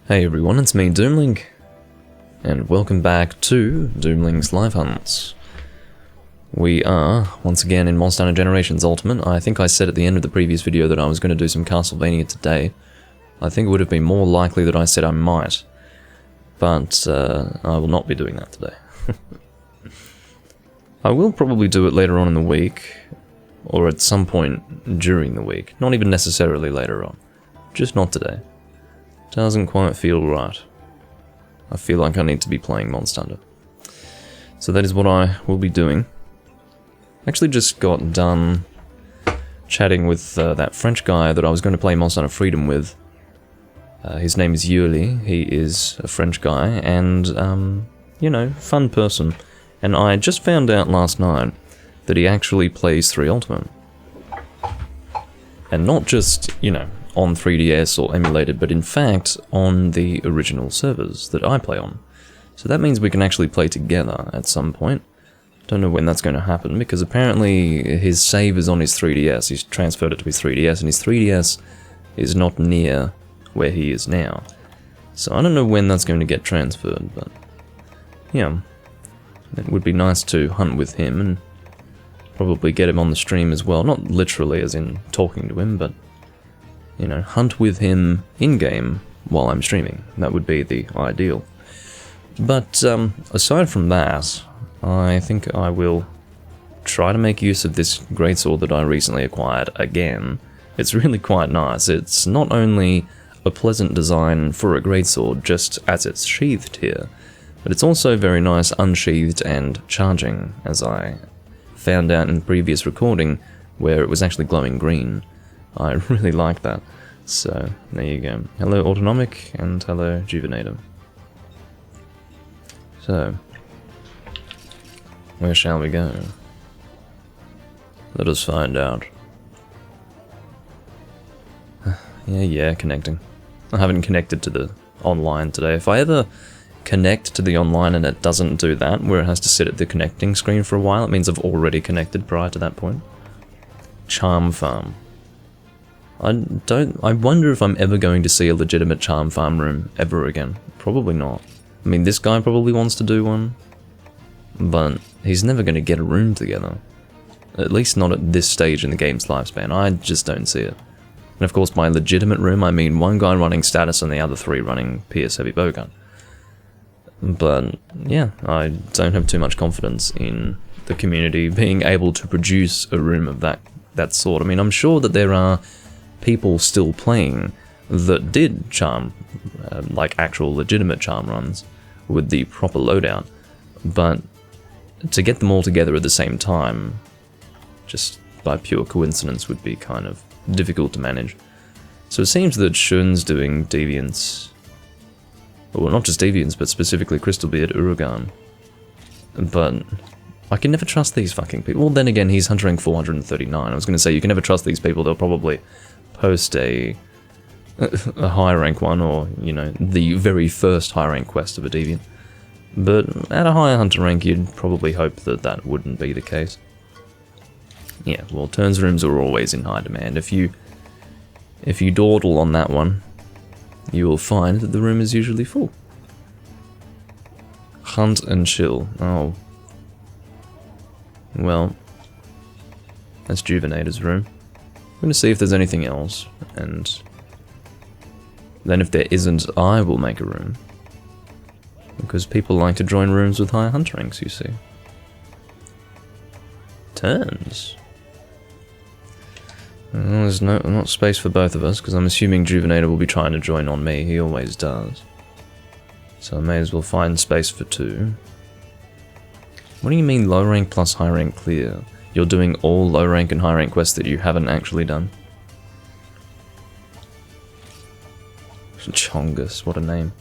Hey everyone, it's me, Doomlink, and welcome back to Doomlink's Live Hunts. We are, once again, in Monster Hunter Generations Ultimate. I think I said at the end of the previous video that I was going to do some Castlevania today. I think it would have been more likely that I said I might, but I will not be doing that today. I will probably do it later on in the week, or at some point during the week. Not even necessarily later on. Just not today. Doesn't quite feel right. I feel like I need to be playing Monster Hunter. So that is what I will be doing. Actually just got done chatting with that French guy that I was going to play Monster Hunter Freedom with. His name is Yuli. He is a French guy and, you know, fun person. And I just found out last night that he actually plays 3 Ultimate. And not just, you know, on 3DS or emulated, but in fact on the original servers that I play on. So that means we can actually play together at some point. Don't know when that's going to happen, because apparently his save is on his 3DS. He's transferred it to his 3DS, and his 3DS is not near where he is now. So I don't know when that's going to get transferred, but yeah, it would be nice to hunt with him and probably get him on the stream as well. Not literally as in talking to him, but you know, hunt with him in-game while I'm streaming. That would be the ideal. But aside from that, I think I will try to make use of this greatsword that I recently acquired again. It's really quite nice. It's not only a pleasant design for a greatsword just as it's sheathed here, but it's also very nice unsheathed and charging, as I found out in the previous recording where it was actually glowing green. I really like that. So, there you go. Hello Autonomic, and hello Juvenator. So, where shall we go? Let us find out. Yeah, connecting. I haven't connected to the online today. If I ever connect to the online and it doesn't do that, where it has to sit at the connecting screen for a while, it means I've already connected prior to that point. Charm Farm. I wonder if I'm ever going to see a legitimate Charm Farm room ever again. Probably not. I mean, this guy probably wants to do one, but he's never going to get a room together. At least not at this stage in the game's lifespan. I just don't see it. And of course, by legitimate room, I mean one guy running status and the other 3 running PS Heavy Bowgun. But yeah, I don't have too much confidence in the community being able to produce a room of that sort. I mean, I'm sure that there are people still playing that did charm, like actual legitimate charm runs with the proper loadout, but to get them all together at the same time, just by pure coincidence, would be kind of difficult to manage. So it seems that Shun's doing Deviants, well, not just Deviants, but specifically Crystalbeard, Urugan, but I can never trust these fucking people. Well, then again, he's Hunter rank 439. I was going to say, you can never trust these people. They'll probably post a high rank one, or, you know, the very first high rank quest of a Deviant. But at a higher Hunter rank, you'd probably hope that that wouldn't be the case. Yeah, well, turns rooms are always in high demand. If you dawdle on that one, you will find that the room is usually full. Hunt and chill. Oh. Well, that's Juvenator's room. I'm going to see if there's anything else, and then if there isn't, I will make a room. Because people like to join rooms with higher hunter ranks, you see. Turns. Well, there's not space for both of us, because I'm assuming Juvenator will be trying to join on me. He always does. So I may as well find space for 2. What do you mean low rank plus high rank clear? You're doing all low rank and high rank quests that you haven't actually done? Chongus, what a name.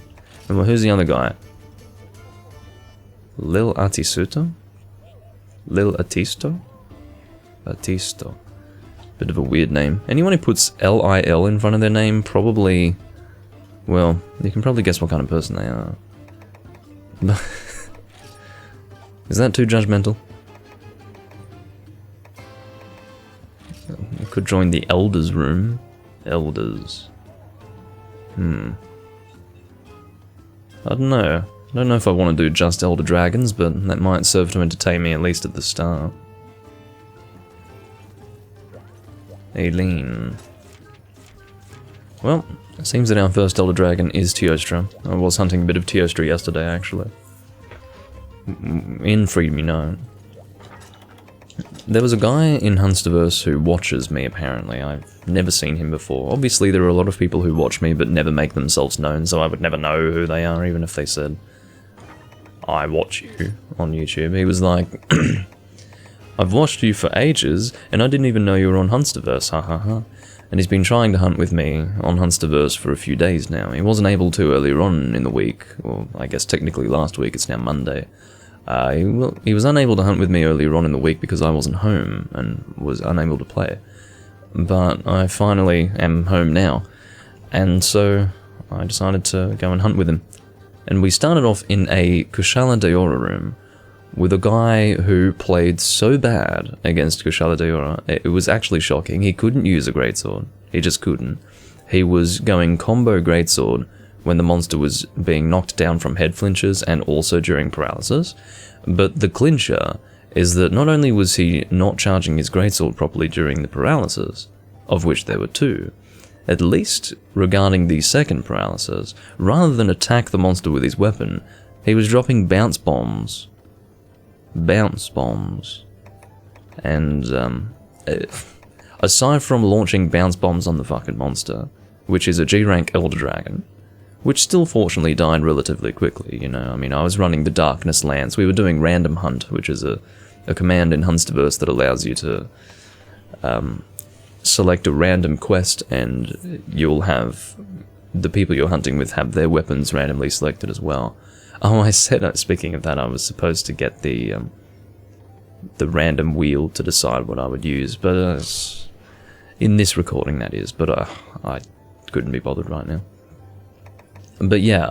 And well, who's the other guy? Lil Atisuto? Lil Atisto? Atisto. Bit of a weird name. Anyone who puts L-I-L in front of their name probably... well, you can probably guess what kind of person they are. Is that too judgmental? You could join the Elders room. Elders. I don't know. I don't know if I want to do just Elder Dragons, but that might serve to entertain me at least at the start. Aileen. Well, it seems that our first Elder Dragon is Teostra. I was hunting a bit of Teostra yesterday, actually. In Freedom Unite. There was a guy in Hunsterverse who watches me, apparently. I've never seen him before. Obviously, there are a lot of people who watch me but never make themselves known, so I would never know who they are, even if they said, I watch you on YouTube. He was like, I've watched you for ages, and I didn't even know you were on Hunsterverse, ha ha ha. And he's been trying to hunt with me on Hunsterverse for a few days now. He wasn't able to earlier on in the week, or I guess technically last week, it's now Monday. He was unable to hunt with me earlier on in the week because I wasn't home and was unable to play. But I finally am home now, and so I decided to go and hunt with him. And we started off in a Kushala Daora room with a guy who played so bad against Kushala Daora, it was actually shocking. He couldn't use a greatsword. He just couldn't. He was going combo greatsword when the monster was being knocked down from head flinches and also during paralysis. But the clincher is that not only was he not charging his greatsword properly during the paralysis, of which there were two, at least regarding the second paralysis, rather than attack the monster with his weapon, he was dropping bounce bombs. And aside from launching bounce bombs on the fucking monster, which is a G-rank Elder Dragon, which still fortunately died relatively quickly, you know. I mean, I was running the Darkness Lance. We were doing Random Hunt, which is a command in Hunsterverse that allows you to select a random quest, and you'll have the people you're hunting with have their weapons randomly selected as well. Oh, I said, speaking of that, I was supposed to get the random wheel to decide what I would use, but in this recording that is, but I couldn't be bothered right now. But yeah,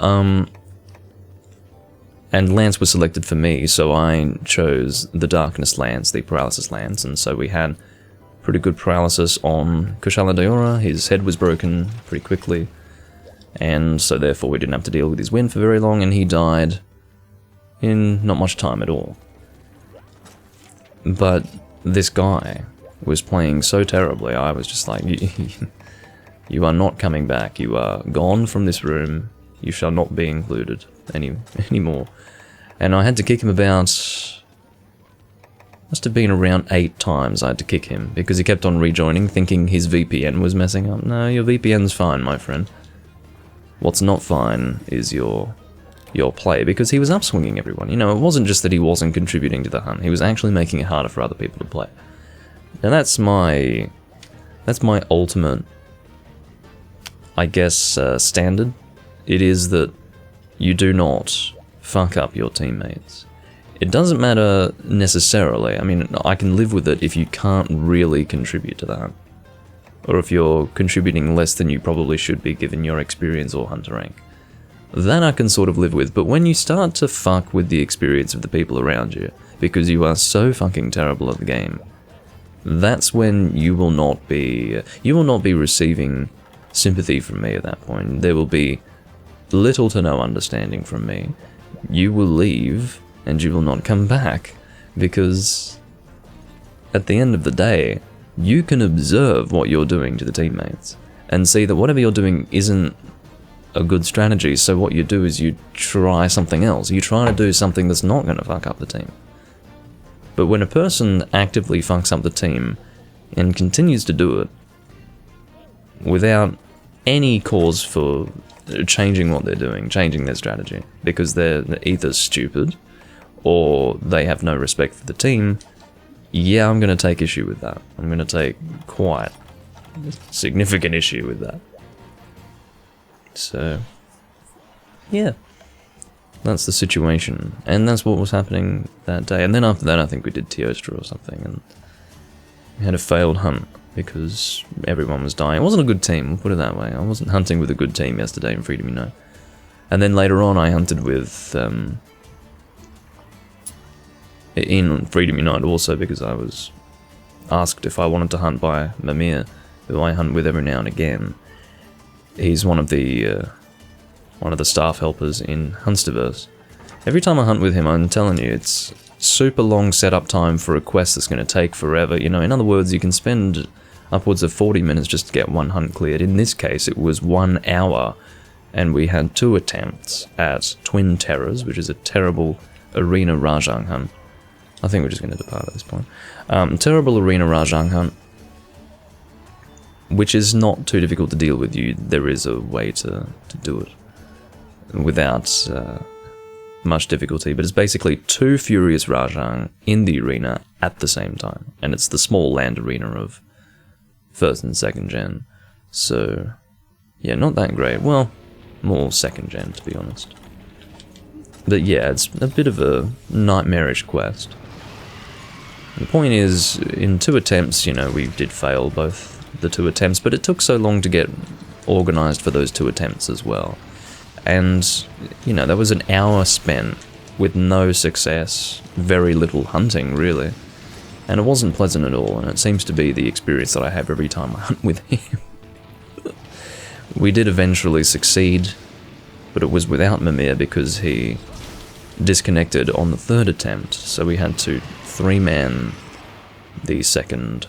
and Lance was selected for me, so I chose the Darkness Lance, the Paralysis Lance, and so we had pretty good paralysis on Kushala Daora. His head was broken pretty quickly, and so therefore we didn't have to deal with his wind for very long, and he died in not much time at all. But this guy was playing so terribly, I was just like, you are not coming back, you are gone from this room, you shall not be included anymore. And I had to kick him about, must have been around 8 times I had to kick him, because he kept on rejoining, thinking his VPN was messing up. No, your VPN's fine, my friend. What's not fine is your play, because he was upswinging everyone. You know, it wasn't just that he wasn't contributing to the hunt, he was actually making it harder for other people to play. And that's my ultimate, I guess, standard. It is that you do not fuck up your teammates. It doesn't matter necessarily. I mean, I can live with it if you can't really contribute to that. Or if you're contributing less than you probably should be given your experience or hunter rank. That I can sort of live with, but when you start to fuck with the experience of the people around you, because you are so fucking terrible at the game, that's when you will not be receiving sympathy from me at that point. There will be little to no understanding from me. You will leave, and you will not come back, because at the end of the day, you can observe what you're doing to the teammates, and see that whatever you're doing isn't a good strategy, so what you do is you try something else. You try to do something that's not going to fuck up the team. But when a person actively fucks up the team, and continues to do it, without any cause for changing what they're doing, changing their strategy, because they're either stupid, or they have no respect for the team, yeah, I'm going to take issue with that. I'm going to take quite significant issue with that. So, yeah, that's the situation, and that's what was happening that day. And then after that, I think we did Teostra or something, and we had a failed hunt because everyone was dying. It wasn't a good team, we'll put it that way. I wasn't hunting with a good team yesterday in Freedom Unite. And then later on, I hunted with in Freedom Unite also, because I was asked if I wanted to hunt by Mimir, who I hunt with every now and again. He's one of the one of the staff helpers in Hunsterverse. Every time I hunt with him, I'm telling you, it's super long setup time for a quest that's going to take forever. You know, in other words, you can spend upwards of 40 minutes just to get one hunt cleared. In this case, it was 1 hour, and we had 2 attempts at Twin Terrors, which is a terrible arena Rajang hunt. I think we're just going to depart at this point. Terrible arena Rajang hunt, which is not too difficult to deal with. There is a way to do it without much difficulty, but it's basically 2 Furious Rajang in the arena at the same time, and it's the small land arena of 1st and 2nd gen, so yeah, not that great. Well, more 2nd gen, to be honest. But yeah, it's a bit of a nightmarish quest. The point is, in 2 attempts, you know, we did fail both the 2 attempts, but it took so long to get organized for those 2 attempts as well. And, you know, that was an hour spent with no success, very little hunting, really. And it wasn't pleasant at all, and it seems to be the experience that I have every time I hunt with him. We did eventually succeed, but it was without Mimir because he disconnected on the 3rd attempt, so we had to 3-man the 2nd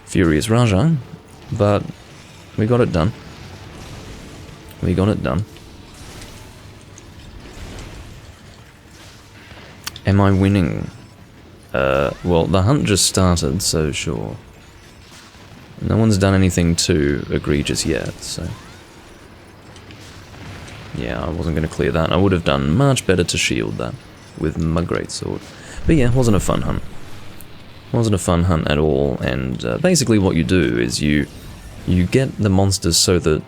Furious Rajang, but we got it done. We got it done. Am I winning? Well, the hunt just started, so sure. No one's done anything too egregious yet, so... yeah, I wasn't going to clear that. I would have done much better to shield that with my greatsword. But yeah, it wasn't a fun hunt. Wasn't a fun hunt at all, and basically what you do is you get the monsters so that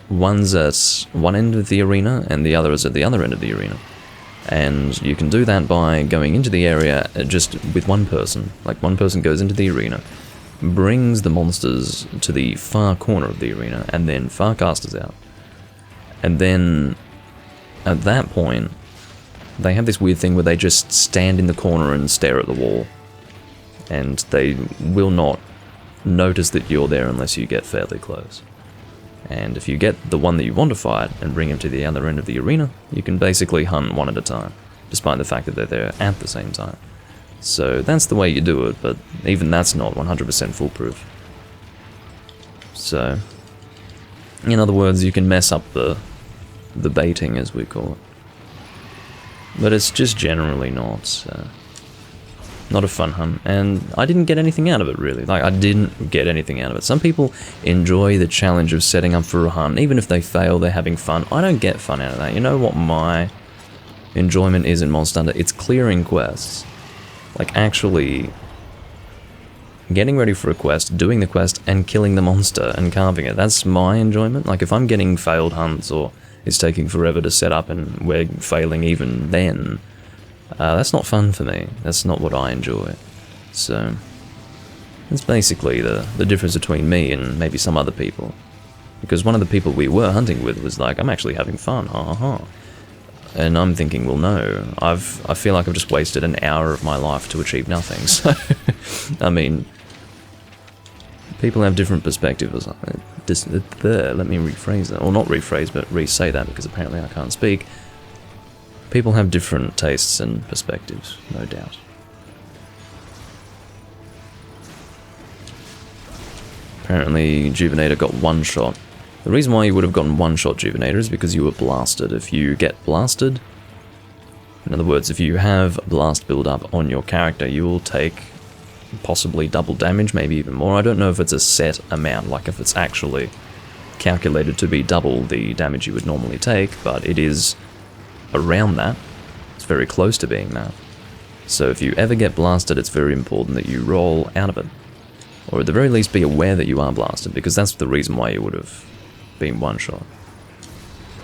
one's at one end of the arena and the other is at the other end of the arena. And you can do that by going into the area just with one person. Like, one person goes into the arena, brings the monsters to the far corner of the arena, and then farcasters out. And then, at that point, they have this weird thing where they just stand in the corner and stare at the wall. And they will not notice that you're there unless you get fairly close. And if you get the one that you want to fight and bring him to the other end of the arena, you can basically hunt one at a time, despite the fact that they're there at the same time. So that's the way you do it, but even that's not 100% foolproof. So, in other words, you can mess up the baiting, as we call it. But it's just generally not a fun hunt, and I didn't get anything out of it, really. Like, I didn't get anything out of it. Some people enjoy the challenge of setting up for a hunt. Even if they fail, they're having fun. I don't get fun out of that. You know what my enjoyment is in Monster Hunter? It's clearing quests. Like, actually getting ready for a quest, doing the quest, and killing the monster and carving it. That's my enjoyment. Like, if I'm getting failed hunts, or it's taking forever to set up and we're failing even then, that's not fun for me. That's not what I enjoy. So, that's basically the difference between me and maybe some other people. Because one of the people we were hunting with was like, I'm actually having fun, ha ha ha. And I'm thinking, well, no, I feel like I've just wasted an hour of my life to achieve nothing. So, I mean, people have different perspectives. Let me rephrase that. Or not rephrase, but re-say that, because apparently I can't speak. People have different tastes and perspectives, no doubt. Apparently, Juvenator got one shot. The reason why you would have gotten one shot, Juvenator, is because you were blasted. If you get blasted, in other words, if you have blast build up on your character, you will take possibly double damage, maybe even more. I don't know if it's a set amount, like if it's actually calculated to be double the damage you would normally take, but it is around that. It's very close to being that. So if you ever get blasted, it's very important that you roll out of it. Or at the very least be aware that you are blasted, because that's the reason why you would have been one shot.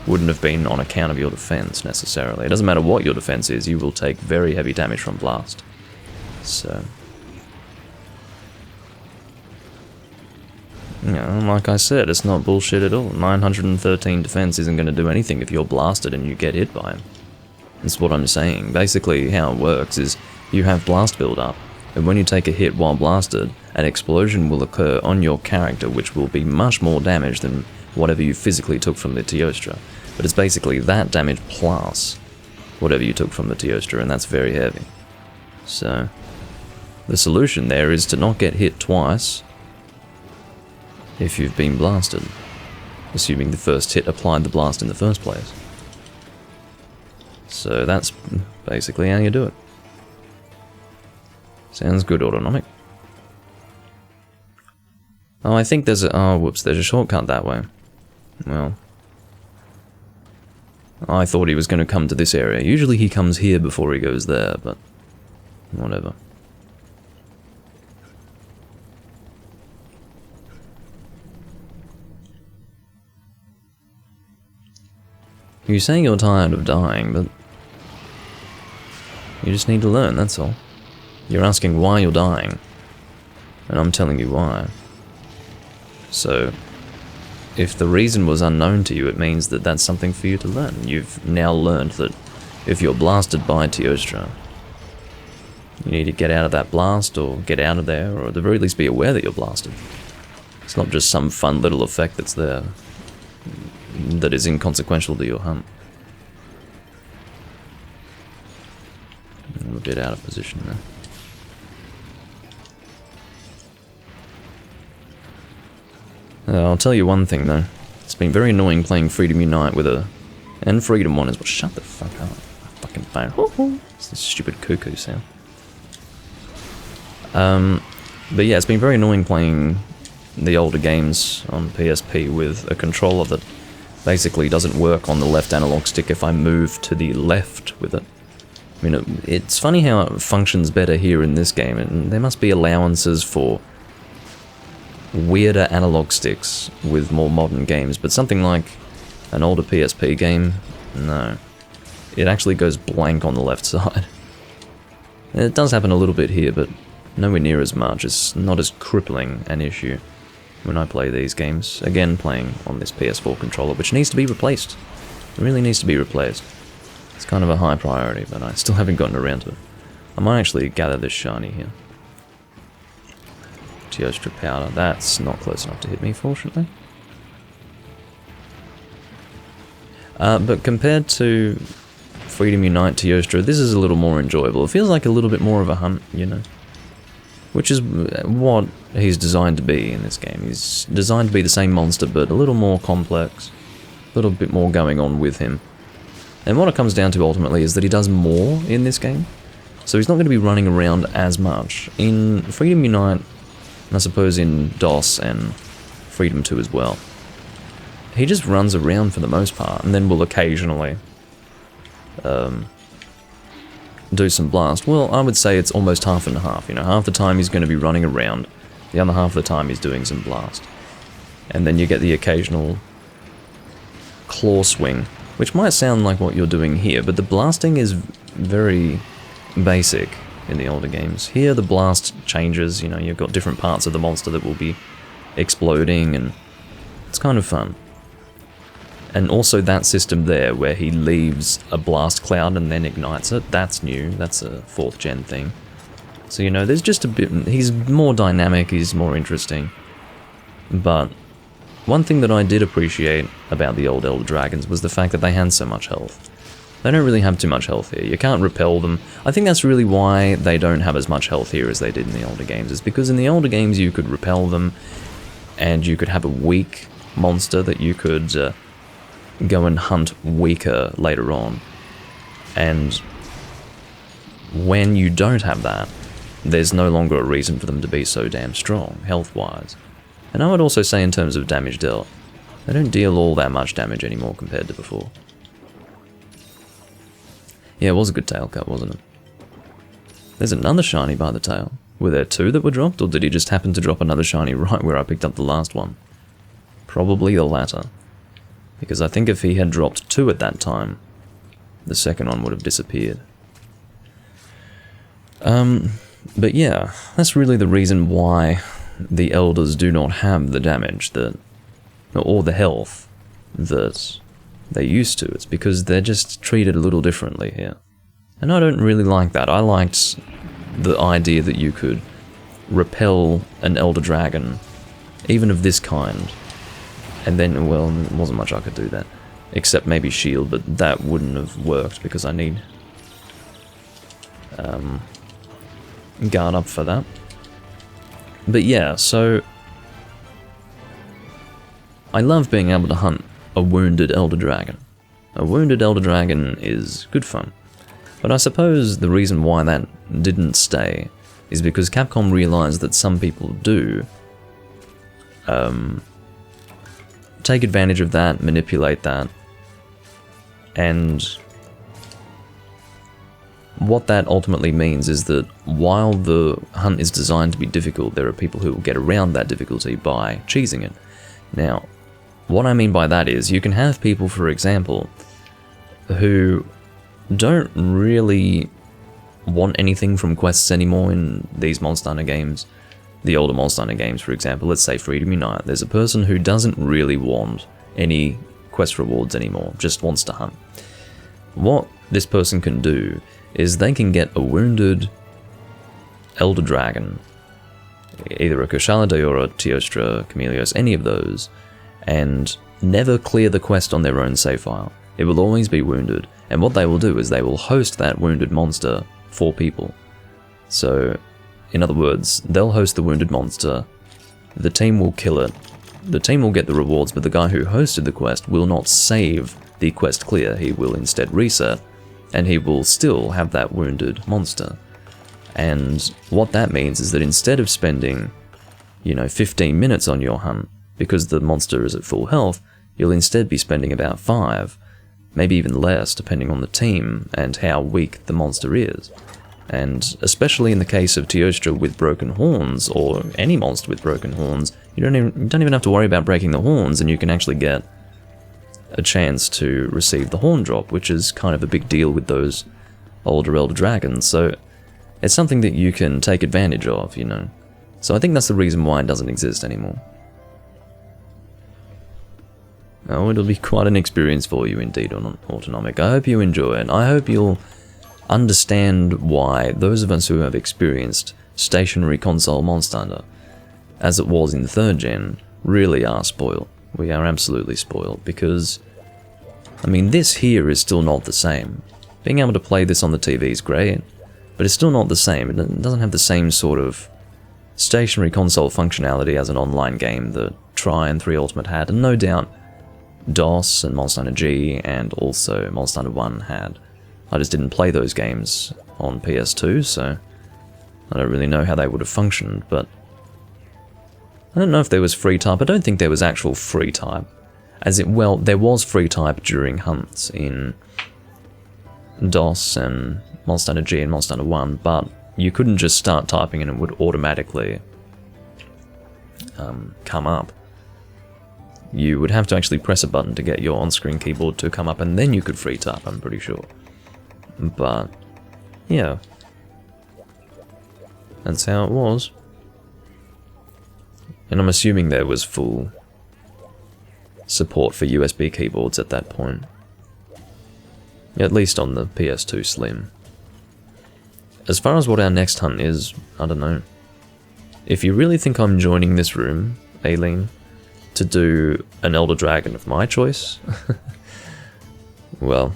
Wouldn't have been on account of your defense, necessarily. It doesn't matter what your defense is, you will take very heavy damage from blast. So, you know, like I said, it's not bullshit at all. 913 defense isn't going to do anything if you're blasted and you get hit by him. That's what I'm saying. Basically, how it works is you have blast build up, and when you take a hit while blasted, an explosion will occur on your character which will be much more damage than whatever you physically took from the Teostra. But it's basically that damage plus whatever you took from the Teostra, and that's very heavy. So, the solution there is to not get hit twice if you've been blasted, assuming the first hit applied the blast in the first place. So that's basically how you do it. Sounds good, Autonomic. Oh, I think there's a... oh, whoops, there's a shortcut that way. Well, I thought he was going to come to this area. Usually he comes here before he goes there, but whatever. You say you're tired of dying, but you just need to learn, that's all. You're asking why you're dying, and I'm telling you why. So, if the reason was unknown to you, it means that that's something for you to learn. You've now learned that if you're blasted by Teostra, you need to get out of that blast, or get out of there, or at the very least be aware that you're blasted. It's not just some fun little effect that's there, that is inconsequential to your hunt. I'm a bit out of position there. I'll tell you one thing though, it's been very annoying playing Freedom Unite with a... and Freedom 1 as well. Shut the fuck up. Fucking phone. It's this stupid cuckoo sound. But yeah, it's been very annoying playing the older games on PSP with a controller that basically doesn't work on the left analog stick if I move to the left with it. I mean, it's funny how it functions better here in this game, and there must be allowances for weirder analog sticks with more modern games, but something like an older PSP game, no. It actually goes blank on the left side. And it does happen a little bit here, but nowhere near as much. It's not as crippling an issue when I play these games. Again, playing on this PS4 controller, which needs to be replaced. It really needs to be replaced. It's kind of a high priority, but I still haven't gotten around to it. I might actually gather this shiny here. Teostra powder. That's not close enough to hit me, fortunately. But compared to Freedom Unite Teostra, this is a little more enjoyable. It feels like a little bit more of a hunt, you know? Which is what he's designed to be in this game. He's designed to be the same monster, but a little more complex. A little bit more going on with him. And what it comes down to ultimately is that he does more in this game. So he's not going to be running around as much. In Freedom Unite, and I suppose in DOS and Freedom 2 as well, he just runs around for the most part, and then will occasionally do some blast. Well, I would say it's almost half and half. You know, half the time he's going to be running around, the other half of the time he's doing some blast. And then you get the occasional claw swing, which might sound like what you're doing here, but the blasting is very basic in the older games. Here the blast changes, you know, you've got different parts of the monster that will be exploding, and it's kind of fun. And also that system there, where he leaves a blast cloud and then ignites it, that's new, that's a 4th gen thing. So, you know, there's just a bit, he's more dynamic, he's more interesting. But one thing that I did appreciate about the old Elder Dragons was the fact that they had so much health. They don't really have too much health here. You can't repel them. I think that's really why they don't have as much health here as they did in the older games. Is because in the older games you could repel them, and you could have a weak monster that you could go and hunt weaker later on. And when you don't have that, there's no longer a reason for them to be so damn strong, health-wise. And I would also say in terms of damage dealt, they don't deal all that much damage anymore compared to before. Yeah, it was a good tail cut, wasn't it? There's another shiny by the tail. Were there 2 that were dropped, or did he just happen to drop another shiny right where I picked up the last one? Probably the latter. Because I think if he had dropped 2 at that time, the second one would have disappeared. But yeah, that's really the reason why the Elders do not have the damage that, or the health that they used to. It's because they're just treated a little differently here. And I don't really like that. I liked the idea that you could repel an Elder Dragon, even of this kind, And then, well, there wasn't much I could do then. Except maybe shield, but that wouldn't have worked because I need guard up for that. But yeah, so I love being able to hunt a wounded Elder Dragon. A wounded Elder Dragon is good fun. But I suppose the reason why that didn't stay is because Capcom realized that some people do take advantage of that, manipulate that, and what that ultimately means is that while the hunt is designed to be difficult, there are people who will get around that difficulty by cheesing it. Now, what I mean by that is you can have people, for example, who don't really want anything from quests anymore in these Monster Hunter games. The older Monster Hunter games, for example, let's say Freedom Unite. There's a person who doesn't really want any quest rewards anymore, just wants to hunt. What this person can do is they can get a wounded Elder Dragon, either a Koshalade or a Teostra, Chameleos, any of those, and never clear the quest on their own save file. It will always be wounded, and what they will do is they will host that wounded monster for people. So, in other words, they'll host the wounded monster, the team will kill it, the team will get the rewards, but the guy who hosted the quest will not save the quest clear, he will instead reset, and he will still have that wounded monster. And what that means is that instead of spending, 15 minutes on your hunt, because the monster is at full health, you'll instead be spending about 5, maybe even less, depending on the team and how weak the monster is. And especially in the case of Teostra with broken horns, or any monster with broken horns, you don't even have to worry about breaking the horns, and you can actually get a chance to receive the horn drop, which is kind of a big deal with those older Elder Dragons, so it's something that you can take advantage of, So I think that's the reason why it doesn't exist anymore. Oh, it'll be quite an experience for you indeed on Autonomic. I hope you enjoy it. I hope you'll understand why those of us who have experienced stationary console Monster Hunter, as it was in the 3rd gen, really are spoiled. We are absolutely spoiled, because, this here is still not the same. Being able to play this on the TV is great, but it's still not the same. It doesn't have the same sort of stationary console functionality as an online game that Tri and 3 Ultimate had, and no doubt DOS and Monster Hunter G and also Monster Hunter 1 had. I just didn't play those games on PS2, so I don't really know how they would have functioned, but I don't know if there was free type. I don't think there was actual free type. There was free type during hunts in DOS and Monster Hunter G and Monster Hunter 1, but you couldn't just start typing and it would automatically come up. You would have to actually press a button to get your on-screen keyboard to come up, and then you could free type, I'm pretty sure. But, yeah. That's how it was. And I'm assuming there was full support for USB keyboards at that point. At least on the PS2 Slim. As far as what our next hunt is, I don't know. If you really think I'm joining this room, Aileen, to do an Elder Dragon of my choice, well,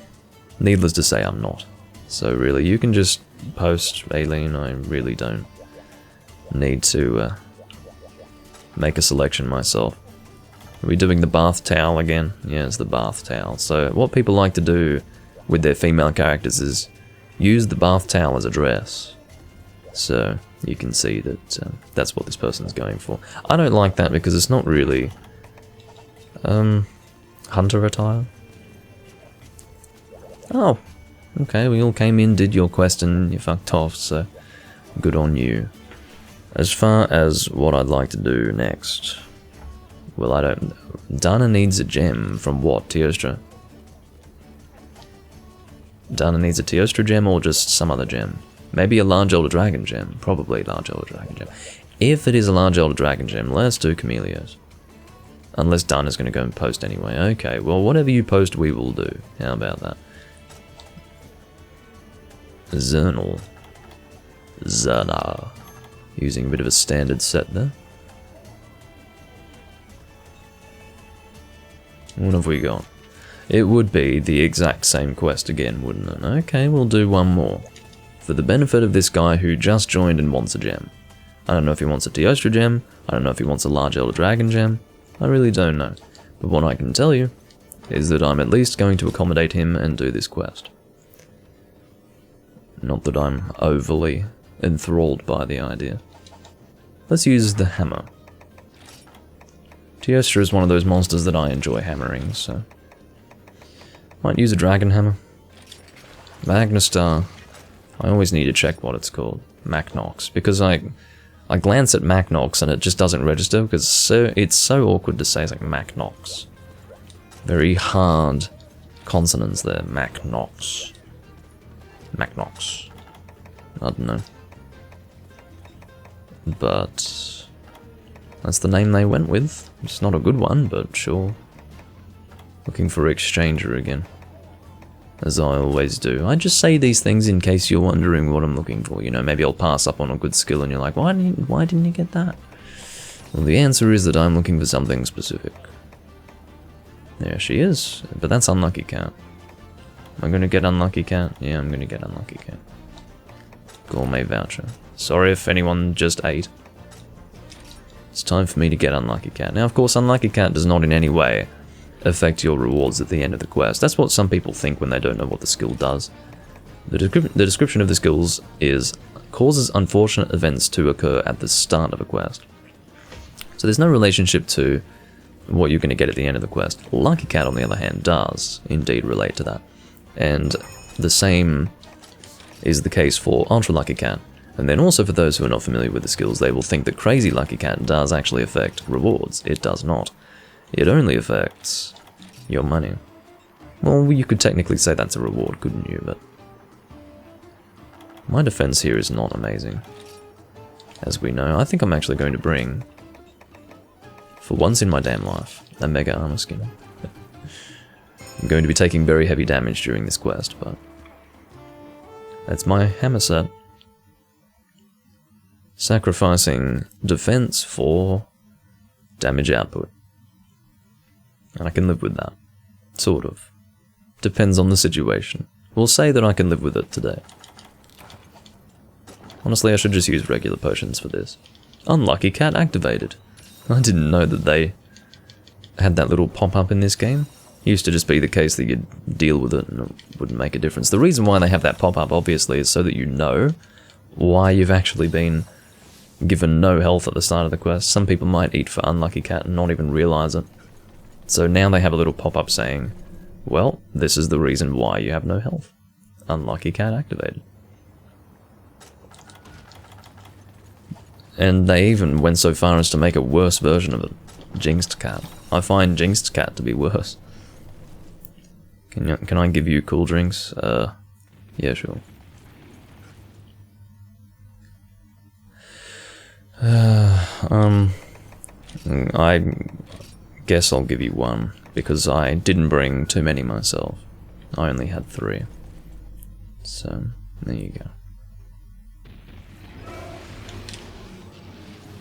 needless to say, I'm not. So really, you can just post, Aileen. I really don't need to make a selection myself. Are we doing the bath towel again? Yeah, it's the bath towel. So what people like to do with their female characters is use the bath towel as a dress. So you can see that that's what this person's going for. I don't like that because it's not really hunter attire. Oh, okay, we all came in, did your quest, and you fucked off, so good on you. As far as what I'd like to do next, well, I don't... Dana needs a gem from what, Teostra? Dana needs a Teostra gem or just some other gem? Maybe a large Elder Dragon gem. Probably a large Elder Dragon gem. If it is a large Elder Dragon gem, let's do Chameleos. Unless Dana's going to go and post anyway. Okay, well, whatever you post, we will do. How about that? Zernal. Zernar. Using a bit of a standard set there. What have we got? It would be the exact same quest again, wouldn't it? Okay, we'll do one more. For the benefit of this guy who just joined and wants a gem. I don't know if he wants a Teostra gem, I don't know if he wants a large Elder Dragon gem, I really don't know. But what I can tell you is that I'm at least going to accommodate him and do this quest. Not that I'm overly enthralled by the idea. Let's use the hammer. Teostra is one of those monsters that I enjoy hammering, so... might use a dragon hammer. Magnestar. I always need to check what it's called. Macnox. Because I glance at Macnox and it just doesn't register because it's so awkward to say. It's like Macnox. Very hard consonants there. Macnox. Macnox. I don't know. But that's the name they went with. It's not a good one, but sure. Looking for Exchanger again. As I always do. I just say these things in case you're wondering what I'm looking for. You know, maybe I'll pass up on a good skill and you're like, why didn't you get that? Well, the answer is that I'm looking for something specific. There she is. But that's Unlucky Cat. Am I going to get Unlucky Cat? Yeah, I'm going to get Unlucky Cat. Gourmet voucher. Sorry if anyone just ate. It's time for me to get Unlucky Cat. Now, of course, Unlucky Cat does not in any way affect your rewards at the end of the quest. That's what some people think when they don't know what the skill does. The description of the skills is causes unfortunate events to occur at the start of a quest. So there's no relationship to what you're going to get at the end of the quest. Lucky Cat, on the other hand, does indeed relate to that. And the same is the case for Ultra Lucky Cat. And then also for those who are not familiar with the skills, they will think that Crazy Lucky Cat does actually affect rewards. It does not. It only affects your money. Well, you could technically say that's a reward, couldn't you? But my defense here is not amazing. As we know, I think I'm actually going to bring, for once in my damn life, a Mega Armor Skin. I'm going to be taking very heavy damage during this quest, but that's my hammer set. Sacrificing defense for damage output. And I can live with that. Sort of. Depends on the situation. We'll say that I can live with it today. Honestly, I should just use regular potions for this. Unlucky Cat activated. I didn't know that they had that little pop-up in this game. It used to just be the case that you'd deal with it and it wouldn't make a difference. The reason why they have that pop-up, obviously, is so that you know why you've actually been given no health at the start of the quest. Some people might eat for Unlucky Cat and not even realize it. So now they have a little pop-up saying, well, this is the reason why you have no health. Unlucky Cat activated. And they even went so far as to make a worse version of it. Jinxed Cat. I find Jinxed Cat to be worse. Can I give you cool drinks? Yeah, sure. I guess I'll give you one, because I didn't bring too many myself. I only had 3. So, there you go.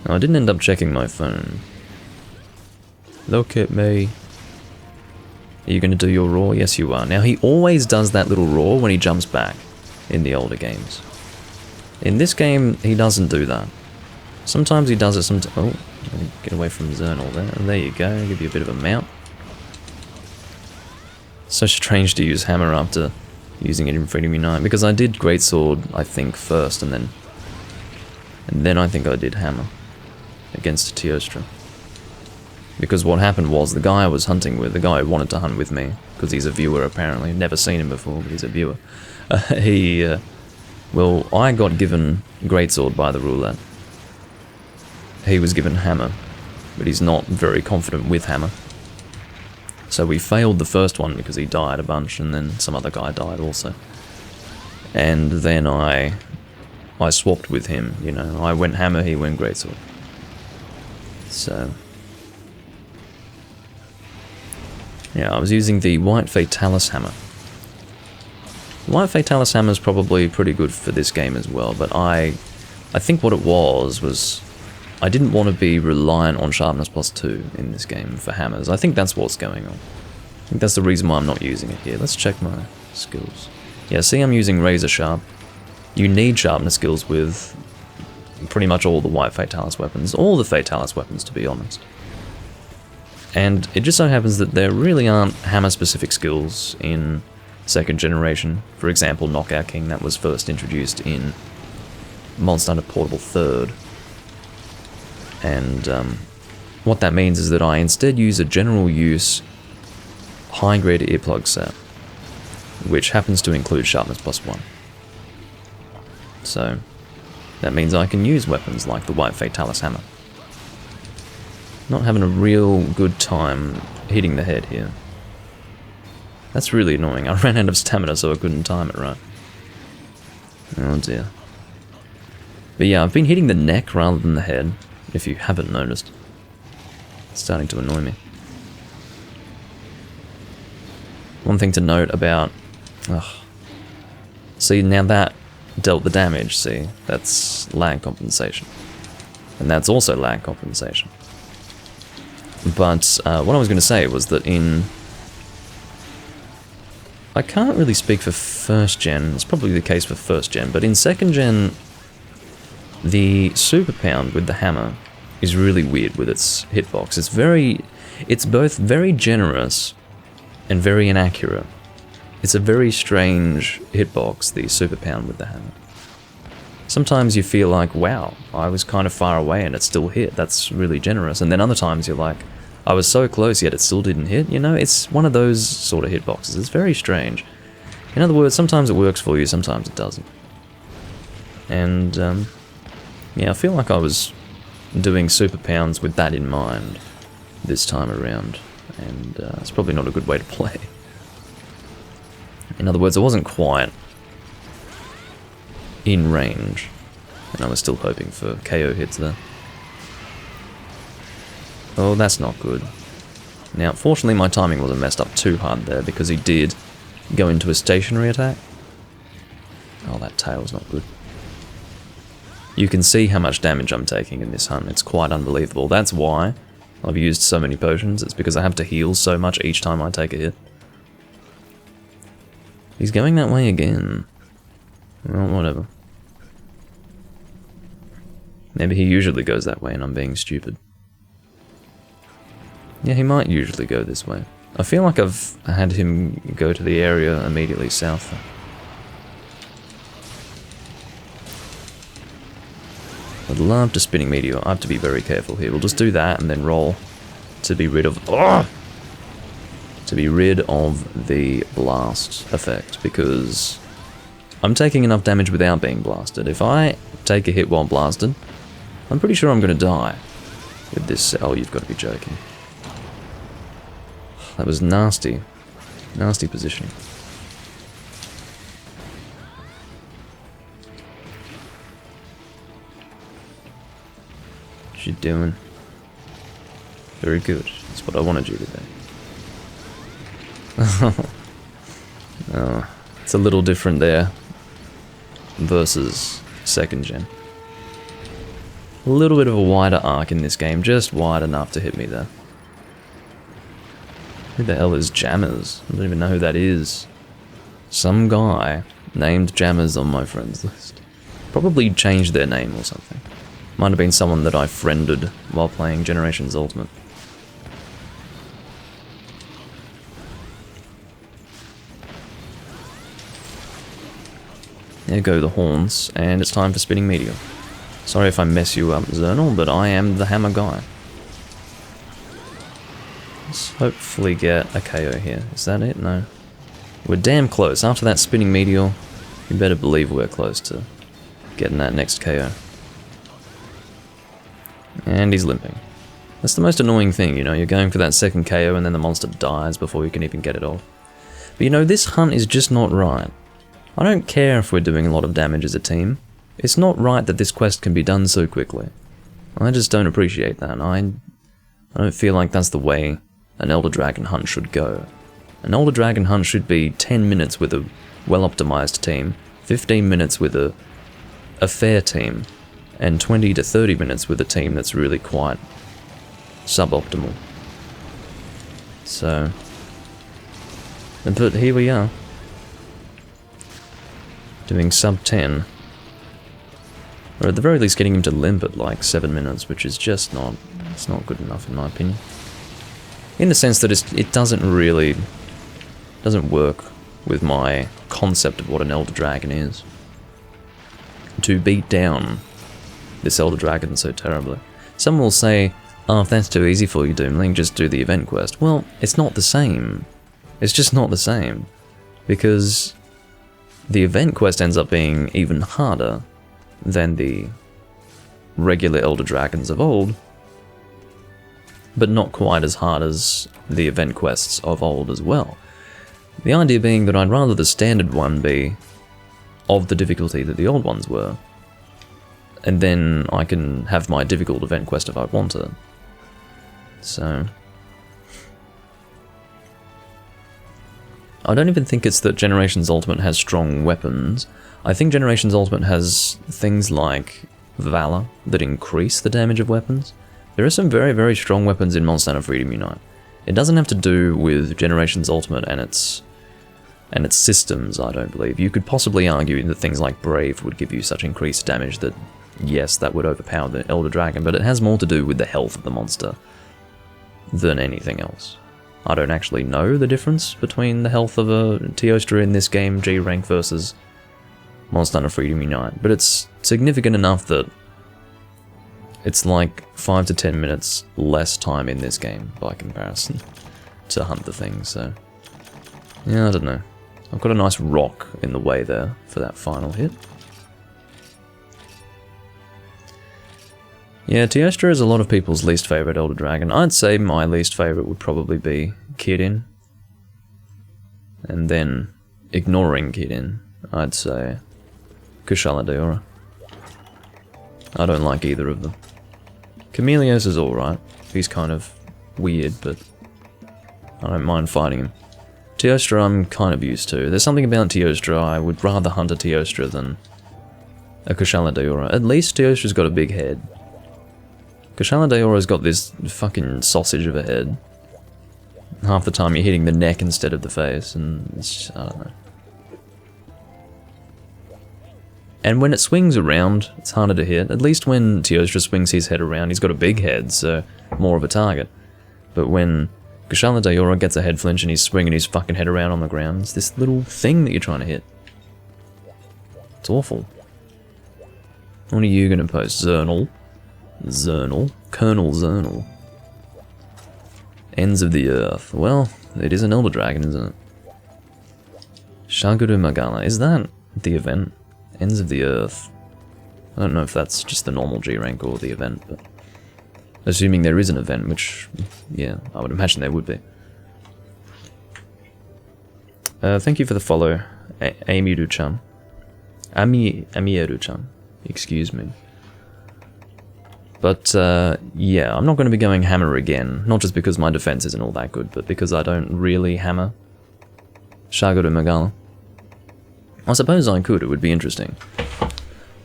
Now, I didn't end up checking my phone. Look at me. Are you going to do your roar? Yes, you are. Now, he always does that little roar when he jumps back in the older games. In this game, he doesn't do that. Sometimes he does it, oh, get away from Zernal there. And there you go, I'll give you a bit of a mount. So strange to use hammer after using it in Freedom Unite, because I did Greatsword, I think, first, and then I think I did hammer against Teostra. Because what happened was, the guy I was hunting with, the guy who wanted to hunt with me, because he's a viewer apparently, never seen him before, but he's a viewer, well, I got given Greatsword by the roulette. He was given hammer, but he's not very confident with hammer. So we failed the first one because he died a bunch, and then some other guy died also. And then I swapped with him, you know. I went hammer, he went Greatsword. So yeah, I was using the White Fatalis hammer. The White Fatalis hammer is probably pretty good for this game as well, but I think what it was I didn't want to be reliant on sharpness +2 in this game for hammers. I think that's what's going on. think that's the reason why I'm not using it here. Let's check my skills. Yeah, see, I'm using Razor Sharp. You need sharpness skills with pretty much all the White Fatalis weapons. All the Fatalis weapons, to be honest. And it just so happens that there really aren't hammer-specific skills in 2nd generation. For example, Knockout King, that was first introduced in Monster Hunter Portable 3rd. And what that means is that I instead use a general use high-grade earplug set, which happens to include sharpness +1. So that means I can use weapons like the White Fatalis hammer. Not having a real good time hitting the head here. That's really annoying. I ran out of stamina, so I couldn't time it right. Oh dear. But yeah, I've been hitting the neck rather than the head, if you haven't noticed. It's starting to annoy me. One thing to note about... See, now that dealt the damage, see? That's lag compensation. And that's also lag compensation. But what I was going to say was that in... I can't really speak for 1st gen, it's probably the case for 1st gen, but in 2nd gen, the Super Pound with the hammer is really weird with its hitbox. It's both very generous and very inaccurate. It's a very strange hitbox, the Super Pound with the hammer. Sometimes you feel like, wow, I was kind of far away and it still hit, that's really generous. And then other times you're like, I was so close yet it still didn't hit, you know? It's one of those sort of hitboxes. It's very strange. In other words, sometimes it works for you, sometimes it doesn't. And, yeah, I feel like I was doing Super Pounds with that in mind this time around. And it's probably not a good way to play. In other words, I wasn't quite in range. And I was still hoping for KO hits there. Oh, that's not good. Now, fortunately my timing wasn't messed up too hard there, because he did go into a stationary attack. Oh, that tail's not good. You can see how much damage I'm taking in this hunt. It's quite unbelievable. That's why I've used so many potions. It's because I have to heal so much each time I take a hit. He's going that way again. Well, whatever. Maybe he usually goes that way and I'm being stupid. Yeah, he might usually go this way. I feel like I've had him go to the area immediately south. I'd love to spinning meteor. I have to be very careful here. We'll just do that and then roll to be rid of... to be rid of the blast effect, because I'm taking enough damage without being blasted. If I take a hit while blasted, I'm pretty sure I'm going to die with this... Oh, you've got to be joking. That was nasty. Nasty positioning. What you doing? Very good. That's what I wanted you to do. Oh, it's a little different there versus 2nd gen. A little bit of a wider arc in this game, just wide enough to hit me there. Who the hell is Jammers? I don't even know who that is. Some guy named Jammers on my friends list. Probably changed their name or something. Might have been someone that I friended while playing Generations Ultimate. There go the horns, and it's time for Spinning Meteor. Sorry if I mess you up, Zernal, but I am the hammer guy. Let's hopefully get a KO here. Is that it? No. We're damn close. After that Spinning Meteor, you better believe we're close to getting that next KO. And he's limping. That's the most annoying thing, you know, you're going for that second KO and then the monster dies before you can even get it off. But you know, this hunt is just not right. I don't care if we're doing a lot of damage as a team. It's not right that this quest can be done so quickly. I just don't appreciate that. I don't feel like that's the way an Elder Dragon hunt should go. An Elder Dragon hunt should be 10 minutes with a well-optimized team, 15 minutes with a fair team, and 20 to 30 minutes with a team that's really quite suboptimal. So, But here we are. Doing sub 10. Or at the very least getting him to limp at like 7 minutes, which is just not... it's not good enough in my opinion. In the sense that it doesn't really... doesn't work with my concept of what an Elder Dragon is. To beat down this Elder Dragon so terribly. Some will say, oh, if that's too easy for you, Doomlink, just do the event quest. Well, it's not the same. It's just not the same. Because the event quest ends up being even harder than the regular Elder Dragons of old, but not quite as hard as the event quests of old as well. The idea being that I'd rather the standard one be of the difficulty that the old ones were, and then I can have my difficult event quest if I want it. So... I don't even think it's that Generations Ultimate has strong weapons. I think Generations Ultimate has things like Valor that increase the damage of weapons. There are some very, very strong weapons in Monster Hunter Freedom Unite. It doesn't have to do with Generations Ultimate and its systems, I don't believe. You could possibly argue that things like Brave would give you such increased damage that, yes, that would overpower the Elder Dragon, but it has more to do with the health of the monster than anything else. I don't actually know the difference between the health of a Teostra in this game, G rank, versus Monster Hunter Freedom Unite, but it's significant enough that it's like 5 to 10 minutes less time in this game by comparison to hunt the thing, so yeah, I don't know. I've got a nice rock in the way there for that final hit. Yeah, Teostra is a lot of people's least favourite Elder Dragon. I'd say my least favourite would probably be Kirin. And then, ignoring Kirin, I'd say Kushala Daora. I don't like either of them. Chameleos is alright. He's kind of weird, but I don't mind fighting him. Teostra I'm kind of used to. There's something about Teostra, I would rather hunt a Teostra than a Kushala Daora. At least Teostra's got a big head. Kushala Daora's got this fucking sausage of a head. Half the time you're hitting the neck instead of the face, and it's just, I don't know. And when it swings around, it's harder to hit. At least when Teostra swings his head around, he's got a big head, so more of a target. But when Kushala Daora gets a head flinch and he's swinging his fucking head around on the ground, it's this little thing that you're trying to hit. It's awful. What are you gonna post? Zernal? Zernal? Colonel Zernal. Ends of the Earth. Well, it is an Elder Dragon, isn't it? Shaguru Magala. Is that the event? Ends of the Earth. I don't know if that's just the normal G rank or the event, but assuming there is an event, which, yeah, I would imagine there would be. Thank you for the follow, Amiru-chan. Amieru-chan. Excuse me. But, yeah, I'm not going to be going hammer again. Not just because my defense isn't all that good, but because I don't really hammer Shaguru Magala. I suppose I could, it would be interesting.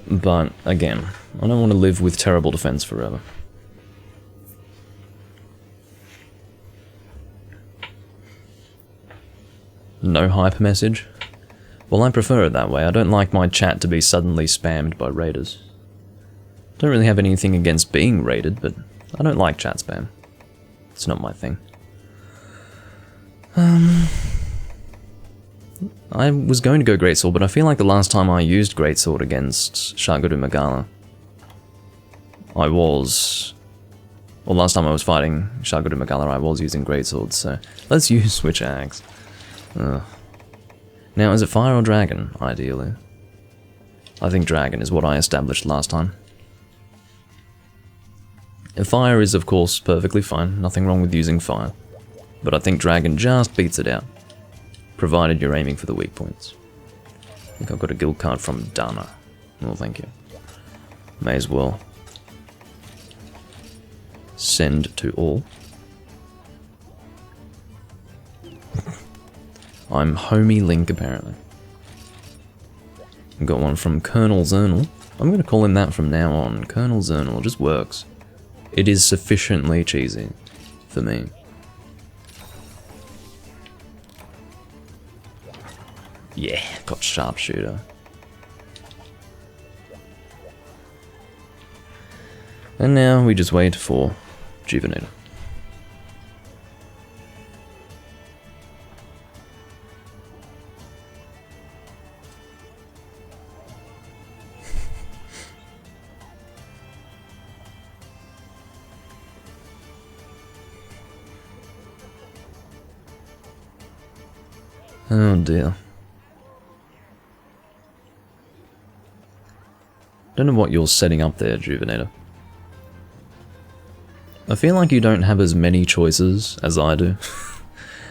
But, again, I don't want to live with terrible defense forever. No hype message? Well, I prefer it that way. I don't like my chat to be suddenly spammed by raiders. Don't really have anything against being raided, but I don't like chat spam. It's not my thing. I was going to go Greatsword, but I feel like the last time I used Greatsword against Shaguru Magala, last time I was fighting Shaguru Magala, I was using Greatsword, so let's use Switch Axe. Now, is it Fire or Dragon, ideally? I think Dragon is what I established last time. Fire is, of course, perfectly fine, nothing wrong with using Fire. But I think Dragon just beats it out, provided you're aiming for the weak points. I think I've got a guild card from Dana. Well, thank you. May as well send to all. I'm Homie Link, apparently. Got one from Colonel Zernal. I'm going to call him that from now on. Colonel Zernal, it just works. It is sufficiently cheesy for me. Yeah, got sharpshooter. And now we just wait for Juvenator. Oh dear. Don't know what you're setting up there, Juvenator. I feel like you don't have as many choices as I do,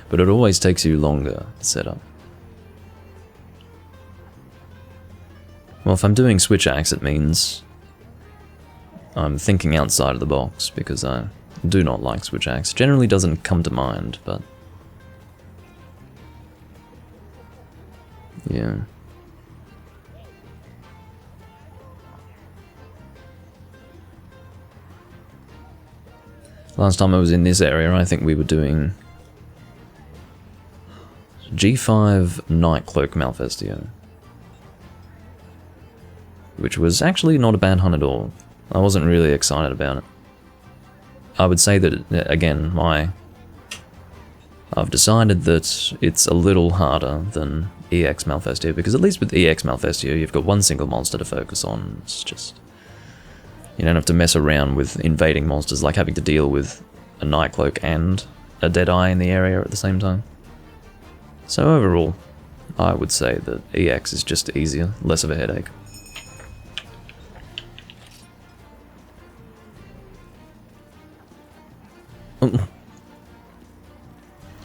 but it always takes you longer to set up. Well, if I'm doing switch axe, it means I'm thinking outside of the box, because I do not like switch axe. Generally doesn't come to mind, but yeah. Last time I was in this area, I think we were doing G5 Nightcloak Malfestio, which was actually not a bad hunt at all. I wasn't really excited about it. I would say that, again, I've decided that it's a little harder than EX Malfestio, because at least with EX Malfestio, you've got one single monster to focus on. It's just, you don't have to mess around with invading monsters, like having to deal with a Nightcloak and a Deadeye in the area at the same time. So overall, I would say that EX is just easier, less of a headache.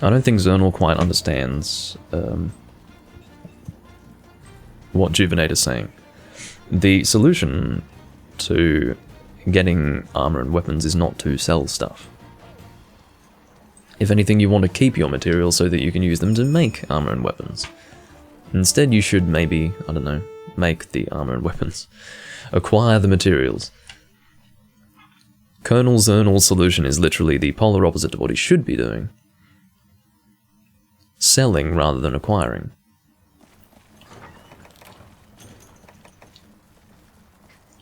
I don't think Zernal quite understands what Juvenator's saying. The solution to getting armor and weapons is not to sell stuff. If anything, you want to keep your materials so that you can use them to make armor and weapons. Instead, you should maybe, I don't know, make the armor and weapons. Acquire the materials. Colonel Zernal's solution is literally the polar opposite to what he should be doing. Selling rather than acquiring.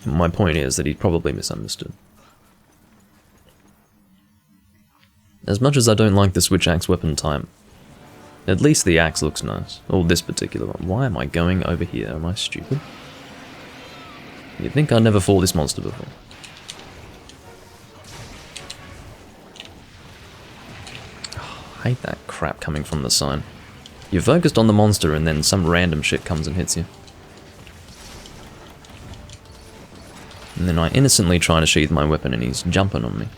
My point is that he probably misunderstood. As much as I don't like the switch axe weapon type, at least the axe looks nice. Or this particular one. Why am I going over here? Am I stupid? You'd think I'd never fought this monster before. I hate that crap coming from the sign. You're focused on the monster and then some random shit comes and hits you. And then I innocently try to sheath my weapon and he's jumping on me.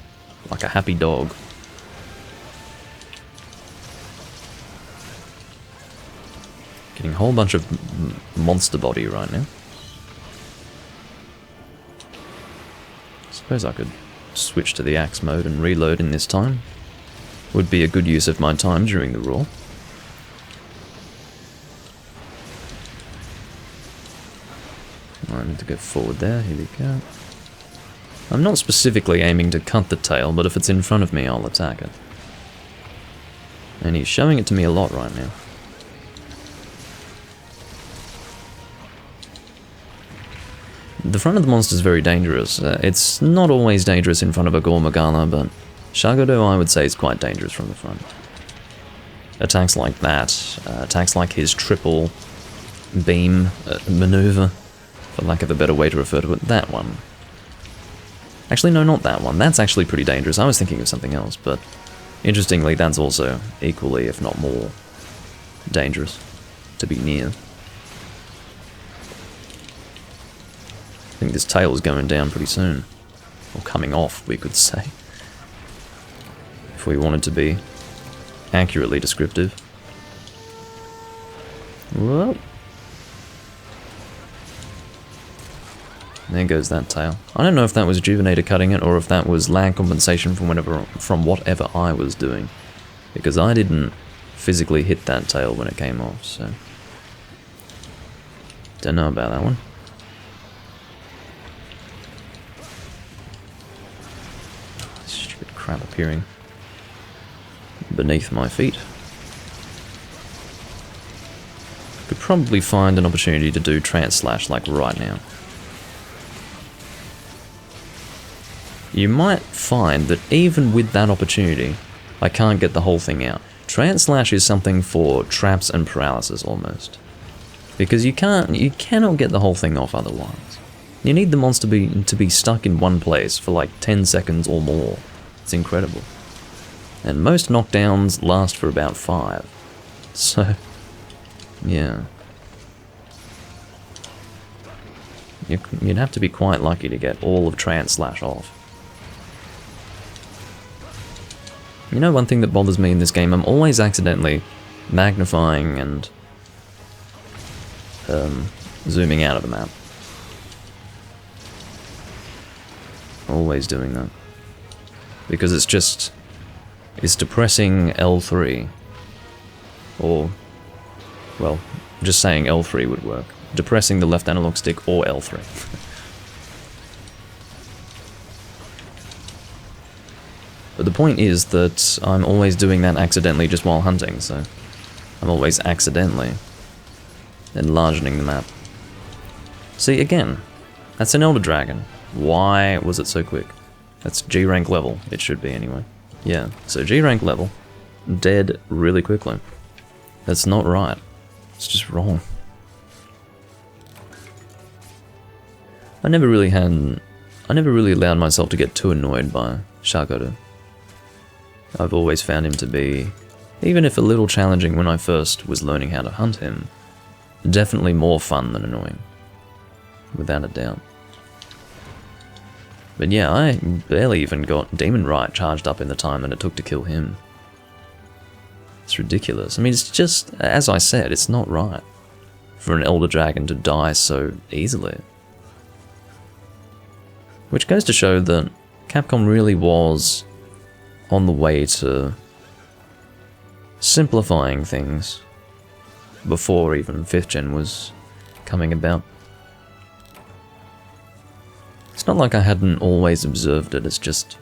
Like a happy dog. Getting a whole bunch of monster body right now. Suppose I could switch to the axe mode and reload in this time. Would be a good use of my time during the roar. I need to go forward there, here we go. I'm not specifically aiming to cut the tail, but if it's in front of me, I'll attack it. And he's showing it to me a lot right now. The front of the monster is very dangerous. It's not always dangerous in front of a Gormagala, but Shagodo I would say is quite dangerous from the front. Attacks like that, attacks like his triple beam maneuver, for lack of a better way to refer to it, that one. Actually, no, not that one. That's actually pretty dangerous. I was thinking of something else, but interestingly, that's also equally, if not more, dangerous to be near. I think this tail is going down pretty soon. Or coming off, we could say. If we wanted to be accurately descriptive. Whoa. There goes that tail. I don't know if that was Juvenator cutting it or if that was lag compensation from whatever I was doing. Because I didn't physically hit that tail when it came off, so... Don't know about that one. Stupid crap appearing beneath my feet. Could probably find an opportunity to do Trance Slash like right now. You might find that even with that opportunity, I can't get the whole thing out. Trance Slash is something for traps and paralysis almost. Because you cannot get the whole thing off otherwise. You need the monster to be stuck in one place for like 10 seconds or more. It's incredible. And most knockdowns last for about 5. So, yeah. You'd have to be quite lucky to get all of Trance Slash off. You know, one thing that bothers me in this game, I'm always accidentally magnifying and zooming out of the map. Always doing that. Because it's depressing L3. Or, well, just saying L3 would work. Depressing the left analog stick or L3. But the point is that I'm always doing that accidentally just while hunting, so I'm always accidentally enlarging the map. See, again, that's an Elder Dragon. Why was it so quick? That's G rank level, it should be anyway. Yeah, so G rank level, dead really quickly. That's not right. It's just wrong. I never really allowed myself to get too annoyed by Shakoru. I've always found him to be, even if a little challenging when I first was learning how to hunt him, definitely more fun than annoying. Without a doubt. But yeah, I barely even got Demon Rite charged up in the time that it took to kill him. It's ridiculous. I mean, it's just, as I said, it's not right for an Elder Dragon to die so easily. Which goes to show that Capcom really was on the way to simplifying things before even 5th gen was coming about. It's not like I hadn't always observed it, it's just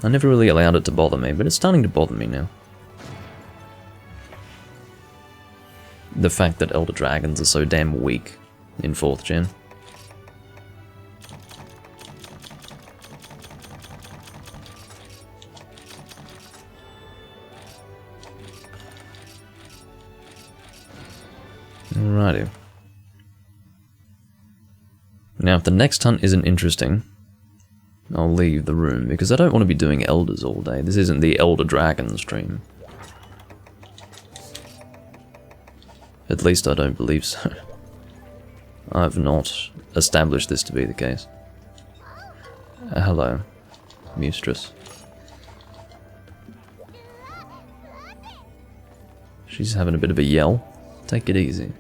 I never really allowed it to bother me, but it's starting to bother me now. The fact that Elder Dragons are so damn weak in 4th gen. Alrighty. Now, if the next hunt isn't interesting, I'll leave the room, because I don't want to be doing Elders all day. This isn't the Elder Dragon stream. At least I don't believe so. I've not established this to be the case. Hello, mistress. She's having a bit of a yell. Take it easy.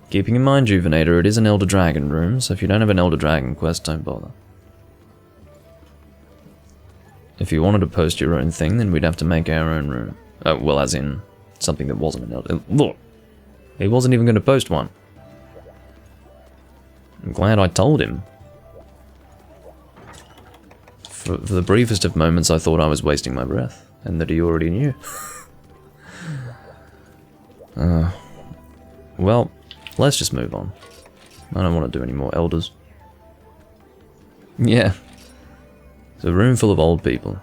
Keeping in mind, Juvenator, it is an Elder Dragon room, so if you don't have an Elder Dragon quest, don't bother. If you wanted to post your own thing, then we'd have to make our own room. Well, as in, something that wasn't an Elder... Look! He wasn't even going to post one. I'm glad I told him. For the briefest of moments, I thought I was wasting my breath, and that he already knew. Well, let's just move on. I don't want to do any more Elders. Yeah. It's a room full of old people.